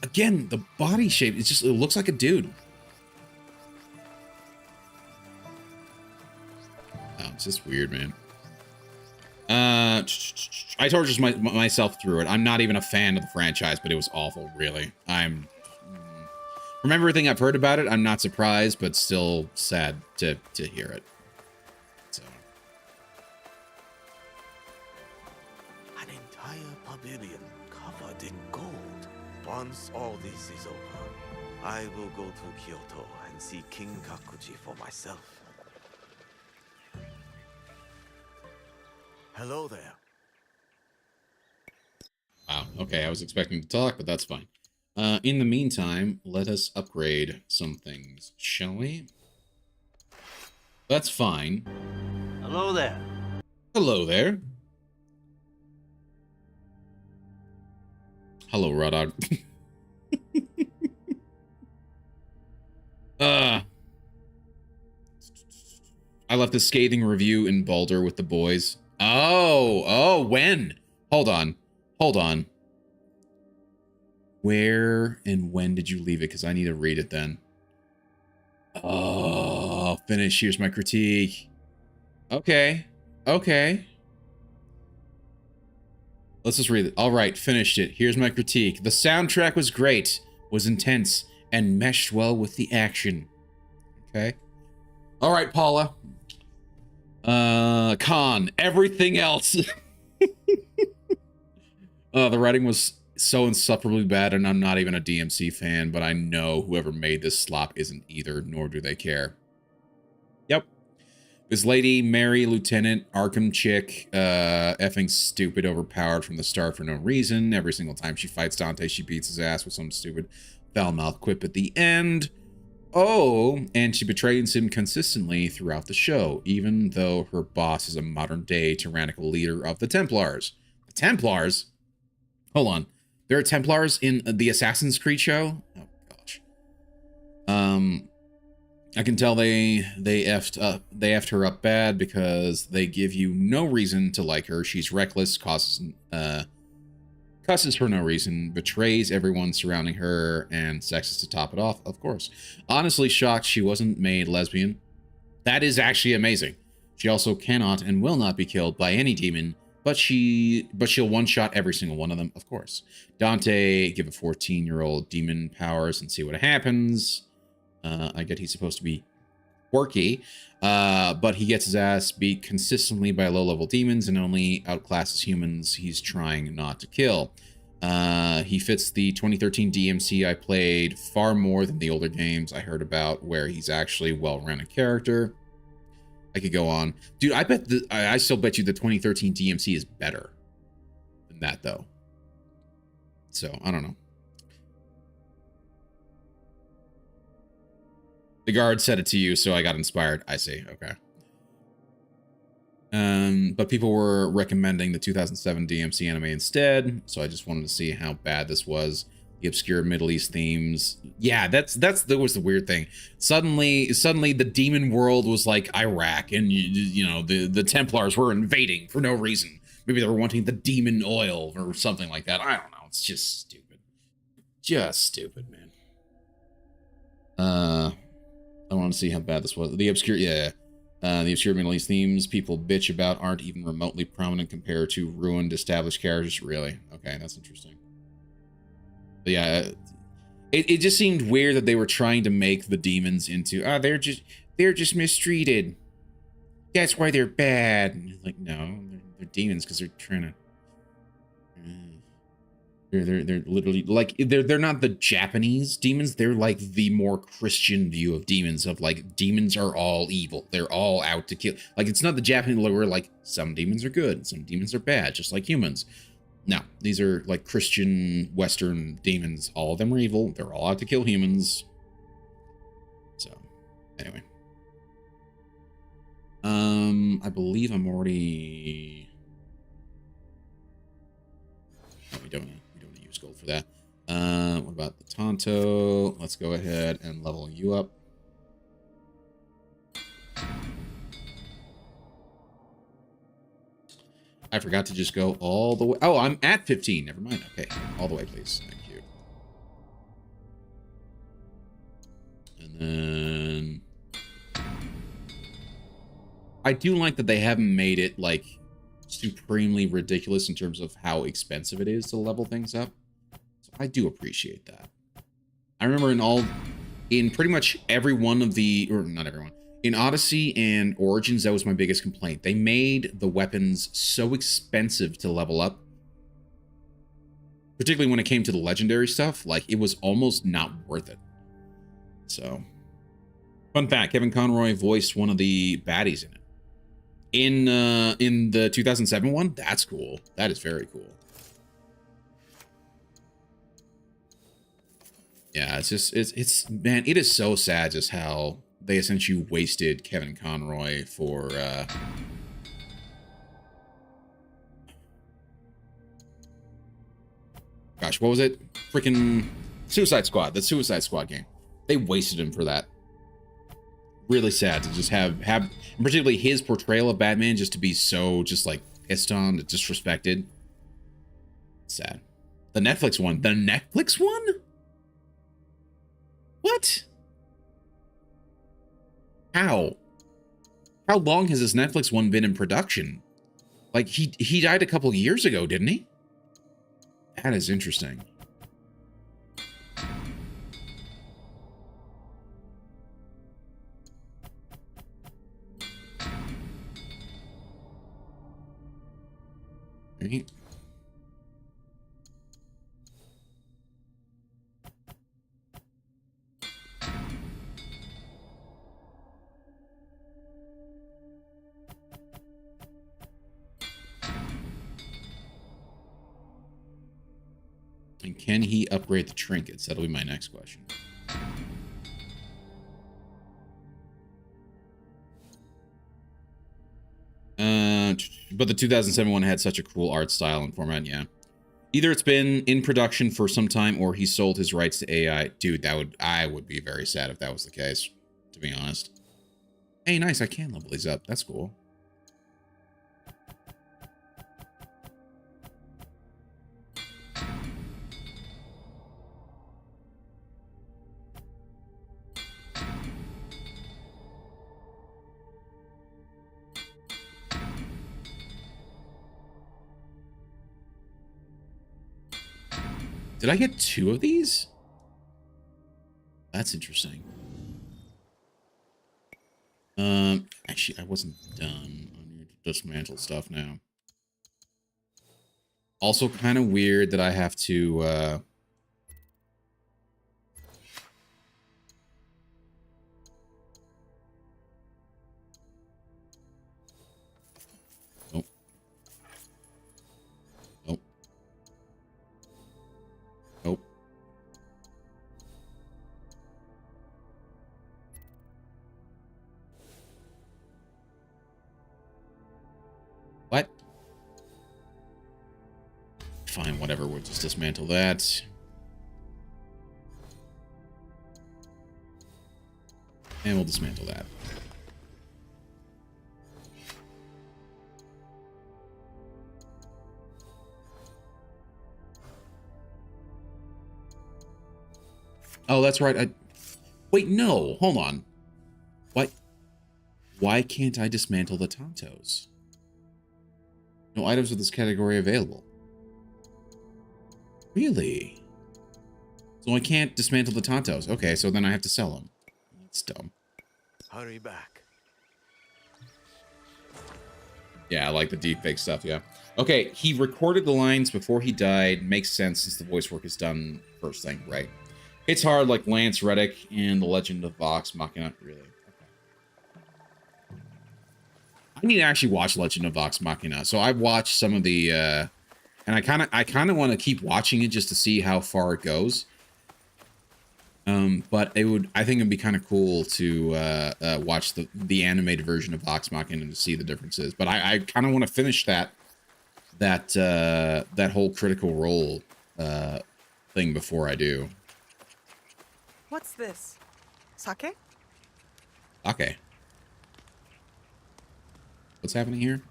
again, the body shape, it looks like a dude. Oh, it's just weird, man. I tortured myself through it. I'm not even a fan of the franchise, but it was awful, really. From everything I've heard about it, I'm not surprised, but still sad to hear it. So. An entire pavilion covered in gold. Once all this is over, I will go to Kyoto and see King Kakuji for myself. Hello there. Wow, okay, I was expecting to talk, but that's fine. In the meantime, let us upgrade some things, shall we? That's fine. Hello there. Hello there. Hello, Rodog. I left a scathing review in Boulder with the boys. Oh, when? Hold on. Where and when did you leave it? Because I need to read it then. Oh, finish. Here's my critique. Okay. Let's just read it. All right, finished it. Here's my critique. The soundtrack was great, was intense, and meshed well with the action. Okay. All right, Paula. Con, everything else. The writing was so insufferably bad, and I'm not even a DMC fan, but I know whoever made this slop isn't either, nor do they care. Yep. This lady, Mary Lieutenant, Arkham chick, effing stupid, overpowered from the start for no reason. Every single time she fights Dante, she beats his ass with some stupid foul-mouthed quip at the end. Oh, and she betrays him consistently throughout the show, even though her boss is a modern-day tyrannical leader of the Templars. The Templars? Hold on. There are Templars in the Assassin's Creed show? Oh, gosh. I can tell they effed her up bad because they give you no reason to like her. She's reckless, cusses for no reason, betrays everyone surrounding her, and sexist to top it off, of course. Honestly shocked she wasn't made lesbian. That is actually amazing. She also cannot and will not be killed by any demon, but she'll one-shot every single one of them, of course. Dante, give a 14-year-old demon powers and see what happens. I get he's supposed to be quirky, but he gets his ass beat consistently by low-level demons and only outclasses humans he's trying not to kill. He fits the 2013 DMC I played far more than the older games I heard about, where he's actually a well-rounded character. I could go on. Dude, I still bet you the 2013 DMC is better than that, though. So, I don't know. The guard said it to you, so I got inspired. I see. Okay. But people were recommending the 2007 DMC anime instead, so I just wanted to see how bad this was. The obscure Middle East themes. Yeah, that was the weird thing. Suddenly the demon world was like Iraq, and you know the Templars were invading for no reason. Maybe they were wanting the demon oil or something like that. I don't know. It's just stupid. Just stupid, man. I want to see how bad this was. The obscure, yeah. The obscure Middle East themes people bitch about aren't even remotely prominent compared to ruined established characters. Really? Okay, that's interesting. But yeah, it just seemed weird that they were trying to make the demons into, they're just mistreated. That's why they're bad. And like, no, they're demons because they're trying to. They're literally like they're not the Japanese demons. They're like the more Christian view of demons, of like demons are all evil. They're all out to kill. Like it's not the Japanese where like some demons are good, some demons are bad, just like humans. No, these are like Christian Western demons. All of them are evil. They're all out to kill humans. So anyway, I believe I'm already. No, we don't use gold for that. What about the Tonto? Let's go ahead and level you up. I forgot to just go all the way. Oh, I'm at 15. Never mind. Okay, all the way, please. Thank you. And then I do like that they haven't made it like supremely ridiculous in terms of how expensive it is to level things up. So I do appreciate that. I remember in pretty much every one of the, or not everyone, in Odyssey and Origins, that was my biggest complaint. They made the weapons so expensive to level up. Particularly when it came to the legendary stuff, like it was almost not worth it. So, fun fact, Kevin Conroy voiced one of the baddies in it. In the 2007 one, that's cool. That is very cool. Yeah, it's just it's man, it is so sad just how they essentially wasted Kevin Conroy for gosh, what was it? Freaking Suicide Squad, the Suicide Squad game. They wasted him for that. Really sad to just have particularly his portrayal of Batman just to be so just like pissed on, disrespected. Sad. The Netflix one. The Netflix one? What? How? How long has this Netflix one been in production? Like he died a couple years ago, didn't he? That is interesting. Right. And can he upgrade the trinkets? That'll be my next question. But the 2007 one had such a cool art style and format, yeah. Either it's been in production for some time or he sold his rights to AI. Dude, I would be very sad if that was the case, to be honest. Hey, nice, I can level these up. That's cool. Did I get 2 of these? That's interesting. Actually, I wasn't done on your dismantle stuff now. Also kind of weird that I have to, fine, whatever. We'll just dismantle that. And we'll dismantle that. Oh, that's right. Wait, no. Hold on. Why can't I dismantle the Tontos? No items with this category available. Really? So I can't dismantle the Tontos. Okay, so then I have to sell them. That's dumb. Hurry back. Yeah, I like the deepfake stuff, yeah. Okay, he recorded the lines before he died. Makes sense since the voice work is done first thing, right? It's hard like Lance Reddick and The Legend of Vox Machina. Really? I need to actually watch Legend of Vox Machina. So I've watched some of the, and I kind of want to keep watching it just to see how far it goes. But I think it'd be kind of cool to watch the animated version of Vox Machina to see the differences. But I kind of want to finish that whole Critical Role thing before I do. What's this? Sake? Okay. What's happening here?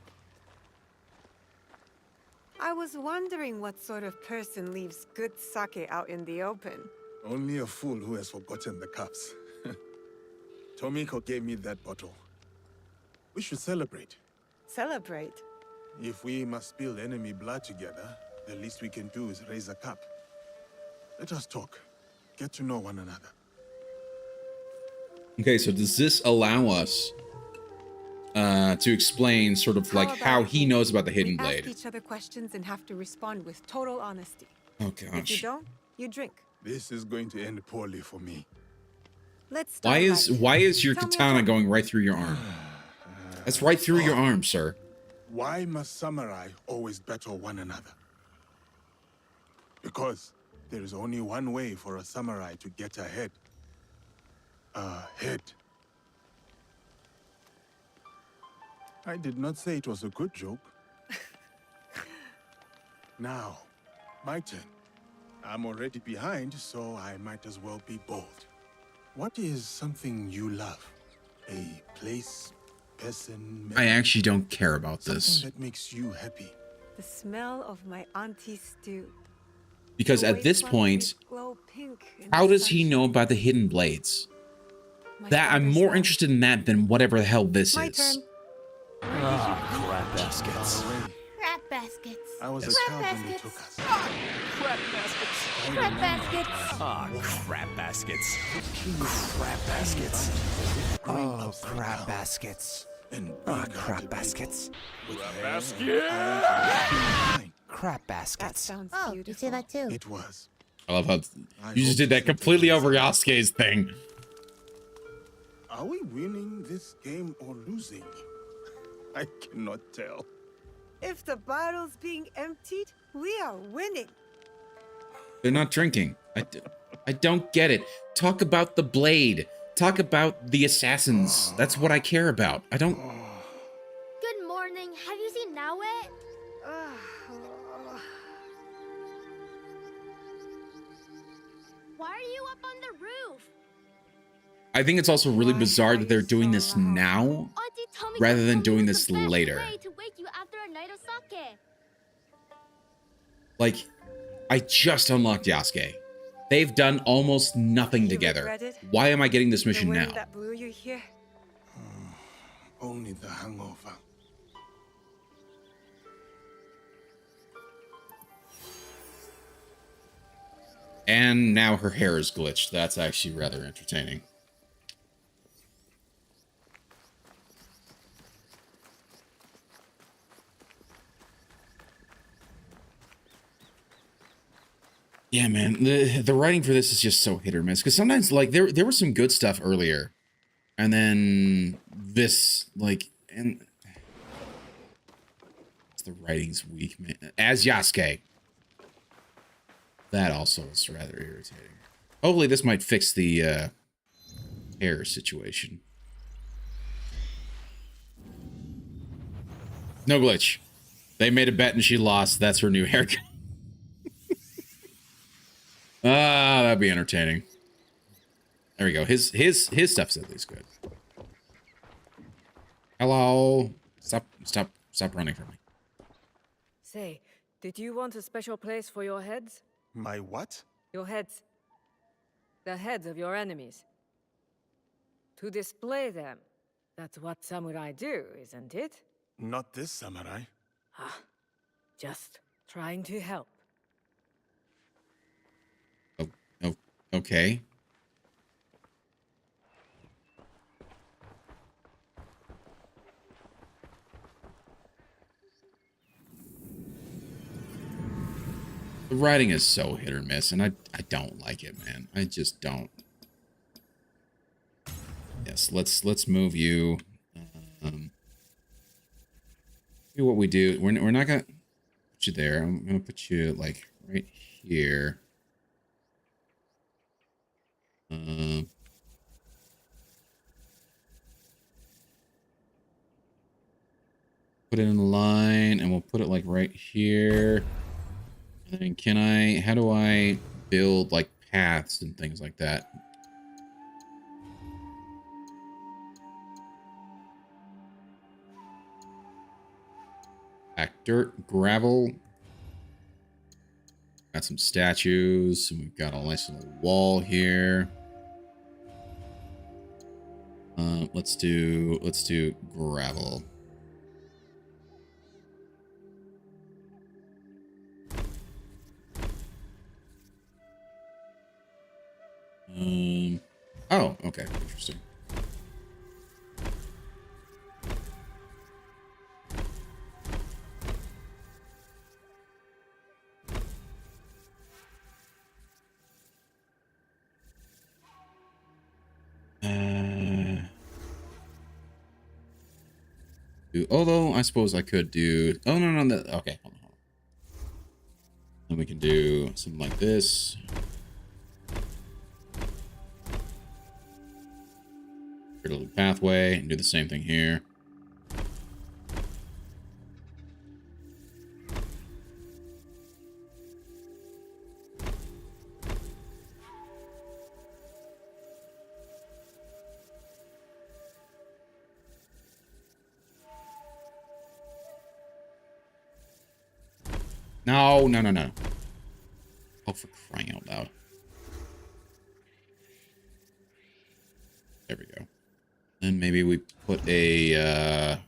I was wondering what sort of person leaves good sake out in the open. Only a fool who has forgotten the cups. Tomiko gave me that bottle. We should celebrate. Celebrate? If we must spill enemy blood together, the least we can do is raise a cup. Let us talk. Get to know one another. Okay, so does this allow us to explain sort of like how he knows about the hidden blade? We ask each other questions and have to respond with total honesty. Oh gosh. If you don't, you drink. This is going to end poorly for me. Let's start. Why is your katana going right through your arm? That's right through your arm, sir. Why must samurai always battle one another? Because there is only one way for a samurai to get ahead. Ahead. I did not say it was a good joke. Now, my turn. I'm already behind, so I might as well be bold. What is something you love? A place, person, I actually don't care about this. Something that makes you happy. The smell of my auntie's stew. Because at this point, how does he know about the hidden blades? That I'm more interested in that than whatever the hell this is. Crap baskets. Crap baskets. I was a child when they took us. Crap baskets. Crap baskets. Ah, crap baskets. Crap baskets. Oh, crap baskets. Crap baskets. Crap baskets. That sounds Oh, beautiful. you say that too. It was. I love how you just did that completely over Yasuke's thing. Are we winning this game or losing? I cannot tell. If the bottle's being emptied, we are winning. They're not drinking. I don't get it. Talk about the blade. Talk about the assassins. That's what I care about. I don't... Good morning. Have you seen Naue? Why are you up on the roof? I think it's also really bizarre that they're doing this now rather than doing this later. To wake you after a night of sake. Like, I just unlocked Yasuke. They've done almost nothing together. Why am I getting this mission now? That blew you here? Only the hangover. And now her hair is glitched. That's actually rather entertaining. Yeah, man, the writing for this is just so hit or miss. Because sometimes, like, there was some good stuff earlier, and then this, like, and the writing's weak, man. As Yasuke, that also is rather irritating. Hopefully, this might fix the hair situation. No glitch. They made a bet and she lost. That's her new haircut. Ah, that'd be entertaining. There we go. His stuff's at least good. Hello. Stop running from me. Say, did you want a special place for your heads? My what? Your heads. The heads of your enemies. To display them. That's what samurai do, isn't it? Not this samurai. Ah, just trying to help. Oh, okay. The writing is so hit or miss, and I don't like it, man. I just don't. Yes, let's move you. Do what we do. We're not gonna put you there. I'm gonna put you like right here. Put it in a line, and we'll put it like right here. And then can I? How do I build like paths and things like that? Back dirt, gravel. Got some statues, and we've got a nice little wall here. Let's do gravel. Oh, okay, interesting. Although I suppose I could do. Oh no, okay. Hold on. Then we can do something like this. Create a little pathway and do the same thing here. No. Oh, for crying out loud. There we go. And maybe we put a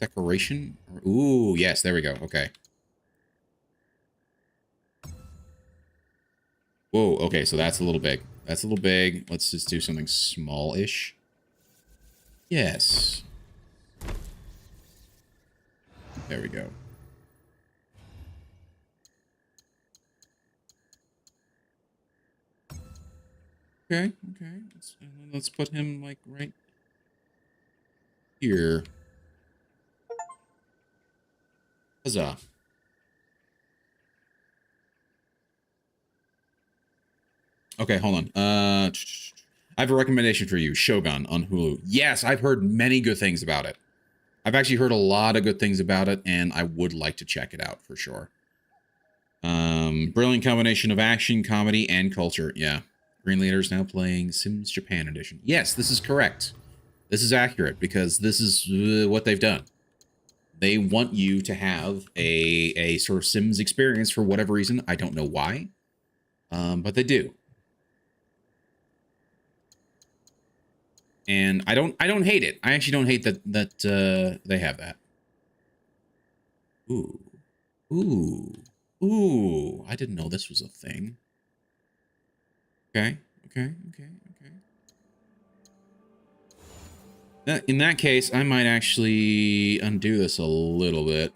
decoration. Ooh, yes, there we go. Okay. Whoa, okay, so that's a little big. That's a little big. Let's just do something small-ish. Yes. There we go. Okay. Let's put him like right here. Huzzah. Okay, hold on. I have a recommendation for you, Shogun on Hulu. Yes, I've heard many good things about it. I've actually heard a lot of good things about it, and I would like to check it out for sure. Brilliant combination of action, comedy, and culture. Yeah. Green Leader is now playing Sims Japan Edition. Yes, this is correct. This is accurate because this is what they've done. They want you to have a sort of Sims experience for whatever reason. I don't know why, but they do. And I don't hate it. I actually don't hate that they have that. Ooh. I didn't know this was a thing. Okay. In that case, I might actually undo this a little bit.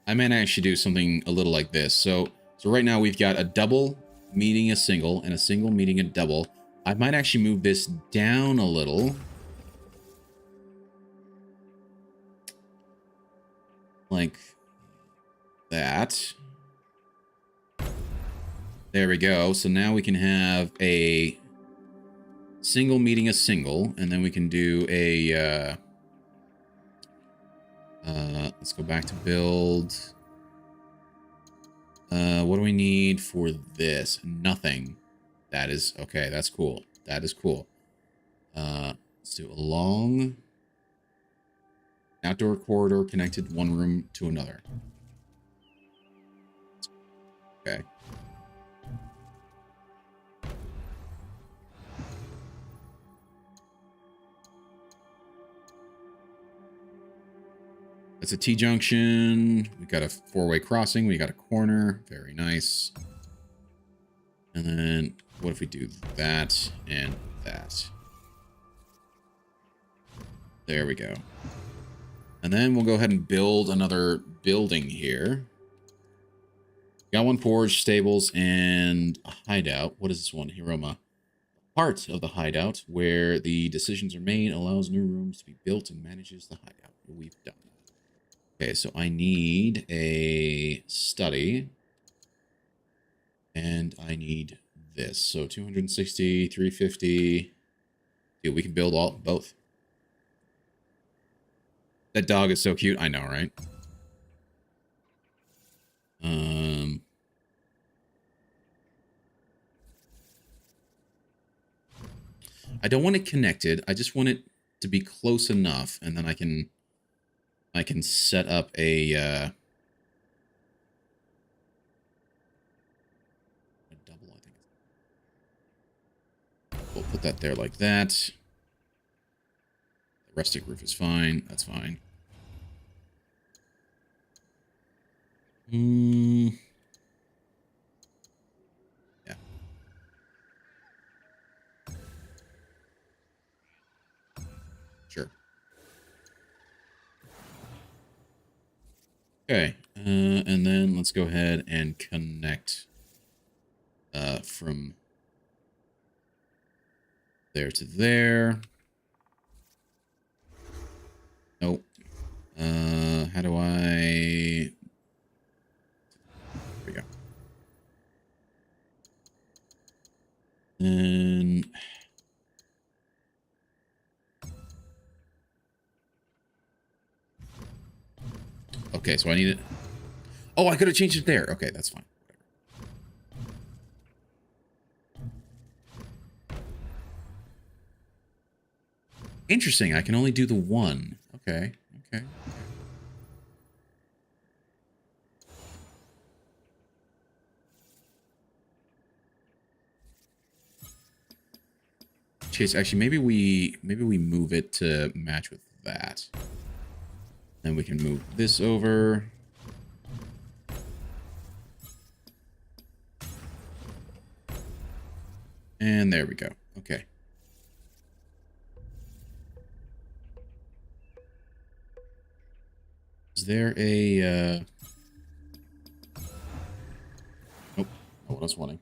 I might actually do something a little like this. So right now we've got a double meeting a single and a single meeting a double. I might actually move this down a little. Like that. There we go. So now we can have a single meeting a single, and then we can do a Let's go back to build. What do we need for this? Nothing. That is okay. That's cool. That is cool. Let's do a long outdoor corridor connected one room to another. Okay. That's a T-junction. We got a four-way crossing. We got a corner. Very nice. And then what if we do that and that? There we go. And then we'll go ahead and build another building here. Got one forge, stables, and a hideout. What is this one? Hiroma. Part of the hideout where the decisions are made allows new rooms to be built and manages the hideout. We've done that. Okay, so I need a study. And I need this. So 260, 350. Dude, we can build both. That dog is so cute. I know, right? I don't want it connected. I just want it to be close enough, and then I can set up a double, I think. We'll put that there like that. The rustic roof is fine. That's fine. Yeah. Sure. Okay. And then let's go ahead and connect from there to there. Nope. How do I... There we go. And... Okay, so I need it. Oh, I could have changed it there. Okay, that's fine. Interesting. I can only do the one. Okay. Okay. Chase, actually, maybe we move it to match with that. Then we can move this over. And there we go. Okay. Is there a... Nope. Not what I was wanting.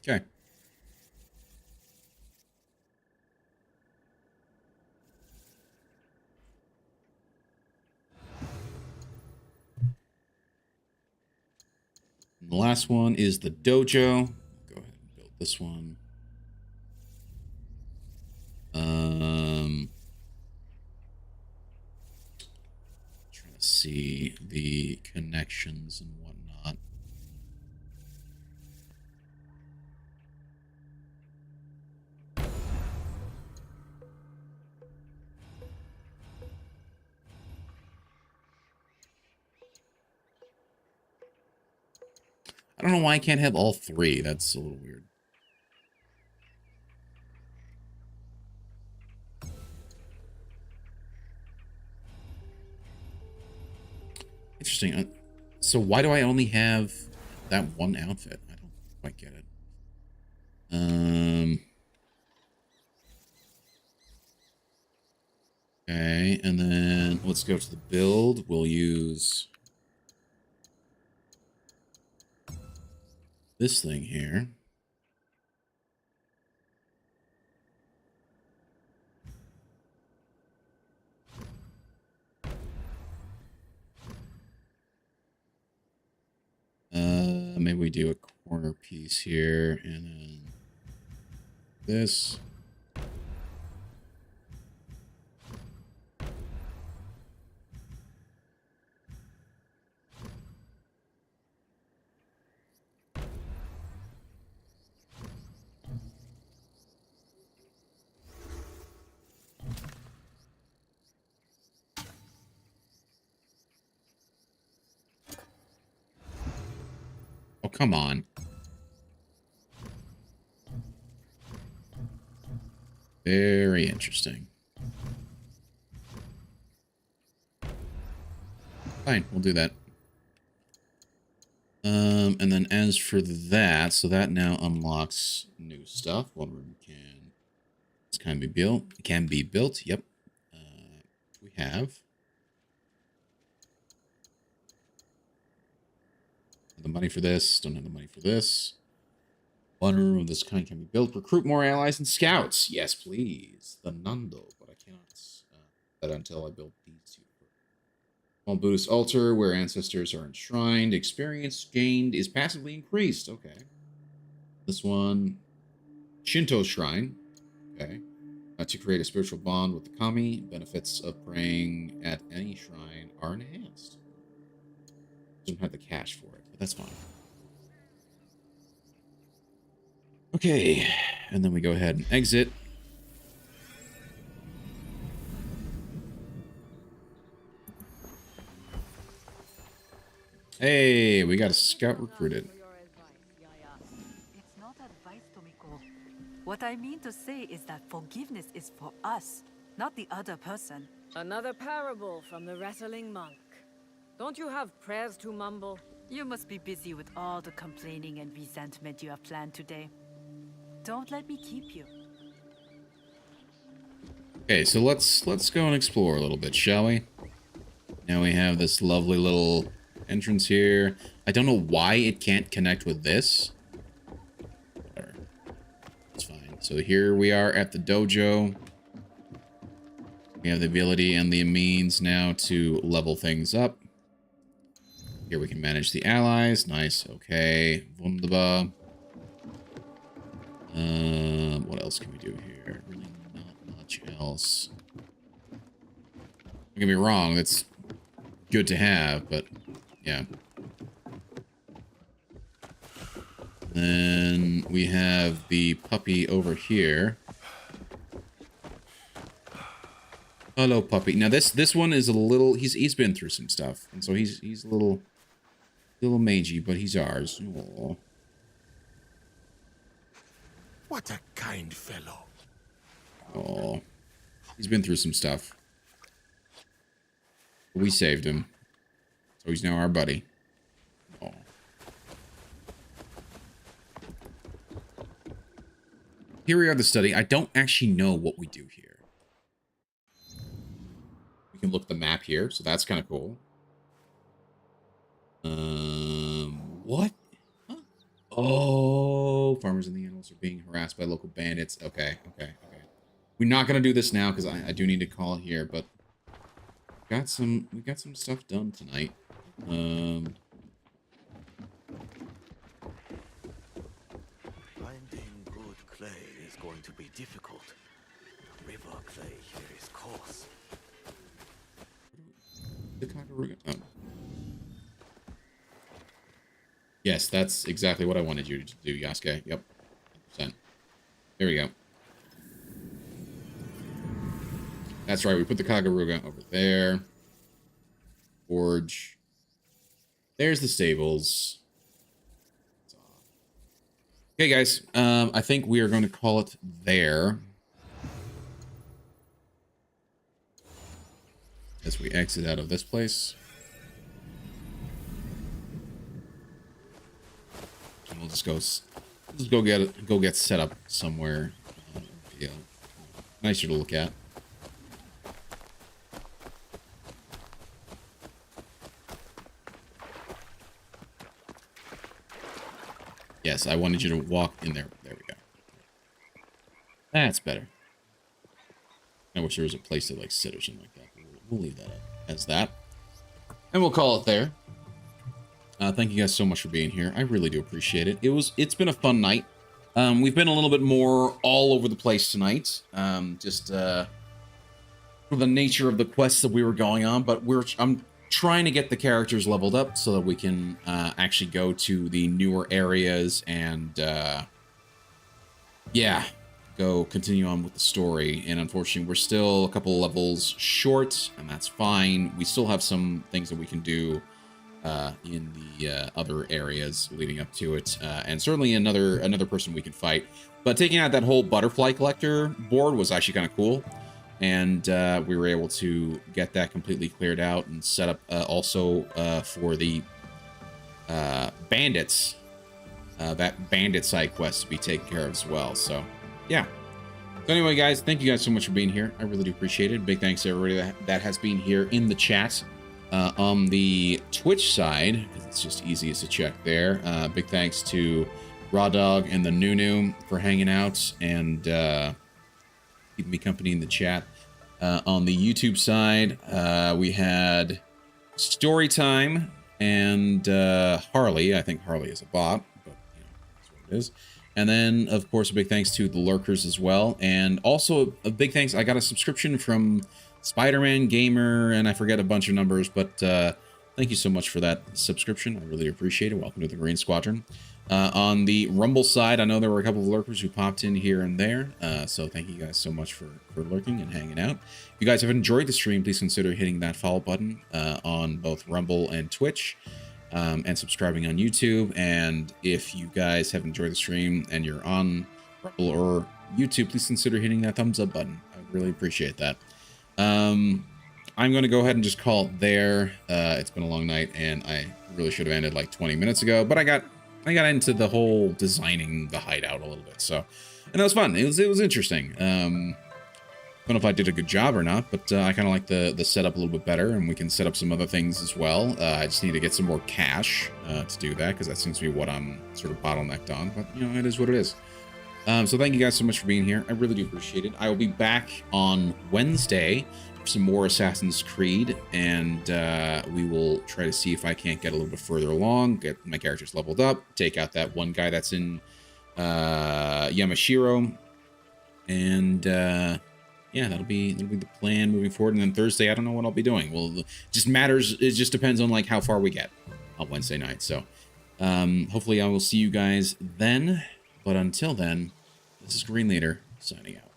Okay. And the last one is the dojo. Go ahead and build this one. Trying to see the connections and whatnot. I don't know why I can't have all three. That's a little weird. Interesting. So why do I only have that one outfit? I don't quite get it. Okay, and then let's go to the build. We'll use this thing here. maybe we do a corner piece here, and then this. Oh, come on. Very interesting. Fine, we'll do that. And then as for that, so that now unlocks new stuff. One room can be built. It can be built. Yep. We have the money for this. Don't have the money for this. One room of this kind can be built. Recruit more allies and scouts. Yes, please. The Nando, but I cannot that until I build these two. Small Buddhist altar where ancestors are enshrined. Experience gained is passively increased. Okay. This one, Shinto shrine. Okay. To create a spiritual bond with the kami, benefits of praying at any shrine are enhanced. Doesn't have the cash for it, but that's fine. Okay, and then we go ahead and exit. Hey, we got a scout recruited. It's not advice, Tomiko. What I mean to say is that forgiveness is for us, not the other person. Another parable from the wrestling monk. Don't you have prayers to mumble? You must be busy with all the complaining and resentment you have planned today. Don't let me keep you. Okay, so let's go and explore a little bit, shall we? Now we have this lovely little entrance here. I don't know why it can't connect with this. It's fine. So here we are at the dojo. We have the ability and the means now to level things up. Here we can manage the allies. Nice. Okay. Wunderbar. What else can we do here? Really not much else. Don't get me wrong, that's good to have, but yeah. Then we have the puppy over here. Hello, puppy. Now this one is a little. He's been through some stuff, and so he's a little mangy, but he's ours. Aww. What a kind fellow. Oh, he's been through some stuff. We saved him, so he's now our buddy. Oh. Here we are at the study. I don't actually know what we do here. We can look at the map here, so that's kind of cool. What? Huh? Oh, farmers and the animals are being harassed by local bandits. Okay. We're not gonna do this now because I do need to call here, but we got some stuff done tonight. Finding good clay is going to be difficult. The river clay here is coarse. The Kakaruga. Oh. Yes, that's exactly what I wanted you to do, Yasuke. Yep. 100%. There we go. That's right, we put the Kagaruga over there. Forge. There's the stables. Okay, guys. I think we are going to call it there. As we exit out of this place. And we'll just go get set up somewhere. Yeah. Nicer to look at. Yes, I wanted you to walk in there. There we go. That's better. I wish there was a place to like sit or something like that. We'll leave that as that. And we'll call it there. Thank you guys so much for being here. I really do appreciate it. It's been a fun night. We've been a little bit more all over the place tonight. Just for the nature of the quests that we were going on, but I'm trying to get the characters leveled up so that we can actually go to the newer areas and yeah, go continue on with the story. And unfortunately, we're still a couple levels short, and that's fine. We still have some things that we can do in the other areas leading up to it, and certainly another person we can fight. But taking out that whole butterfly collector board was actually kind of cool, and we were able to get that completely cleared out and set up also for the bandits, that bandit side quest to be taken care of as well. So yeah. So anyway, guys, thank you guys so much for being here. I really do appreciate it. Big thanks to everybody that has been here in the chat. On the Twitch side, it's just easiest to check there. Big thanks to Raw Dog and the Nunu for hanging out and keeping me company in the chat. On the YouTube side, we had Storytime and Harley. I think Harley is a bot, but you know, that's what it is. And then, of course, a big thanks to the lurkers as well. And also a big thanks. I got a subscription from Spider-Man Gamer, and I forget a bunch of numbers, but thank you so much for that subscription. I really appreciate it. Welcome to the Green Squadron. On the Rumble side, I know there were a couple of lurkers who popped in here and there, so thank you guys so much for lurking and hanging out. If you guys have enjoyed the stream, please consider hitting that follow button on both Rumble and Twitch, and subscribing on YouTube. And if you guys have enjoyed the stream and you're on Rumble or YouTube, please consider hitting that thumbs up button. I would really appreciate that. I'm going to go ahead and just call it there. It's been a long night, and I really should have ended like 20 minutes ago, but I got into the whole designing the hideout a little bit, so, and that was fun. It was interesting. I don't know if I did a good job or not, but I kind of like the setup a little bit better, and we can set up some other things as well. I just need to get some more cash to do that, because that seems to be what I'm sort of bottlenecked on, but you know, it is what it is. So thank you guys so much for being here. I really do appreciate it. I will be back on Wednesday for some more Assassin's Creed, and we will try to see if I can't get a little bit further along, get my characters leveled up, take out that one guy that's in Yamashiro, and yeah, that'll be the plan moving forward. And then Thursday, I don't know what I'll be doing. Well, it just matters. It just depends on like how far we get on Wednesday night. So hopefully I will see you guys then. But until then, this is Green Leader signing out.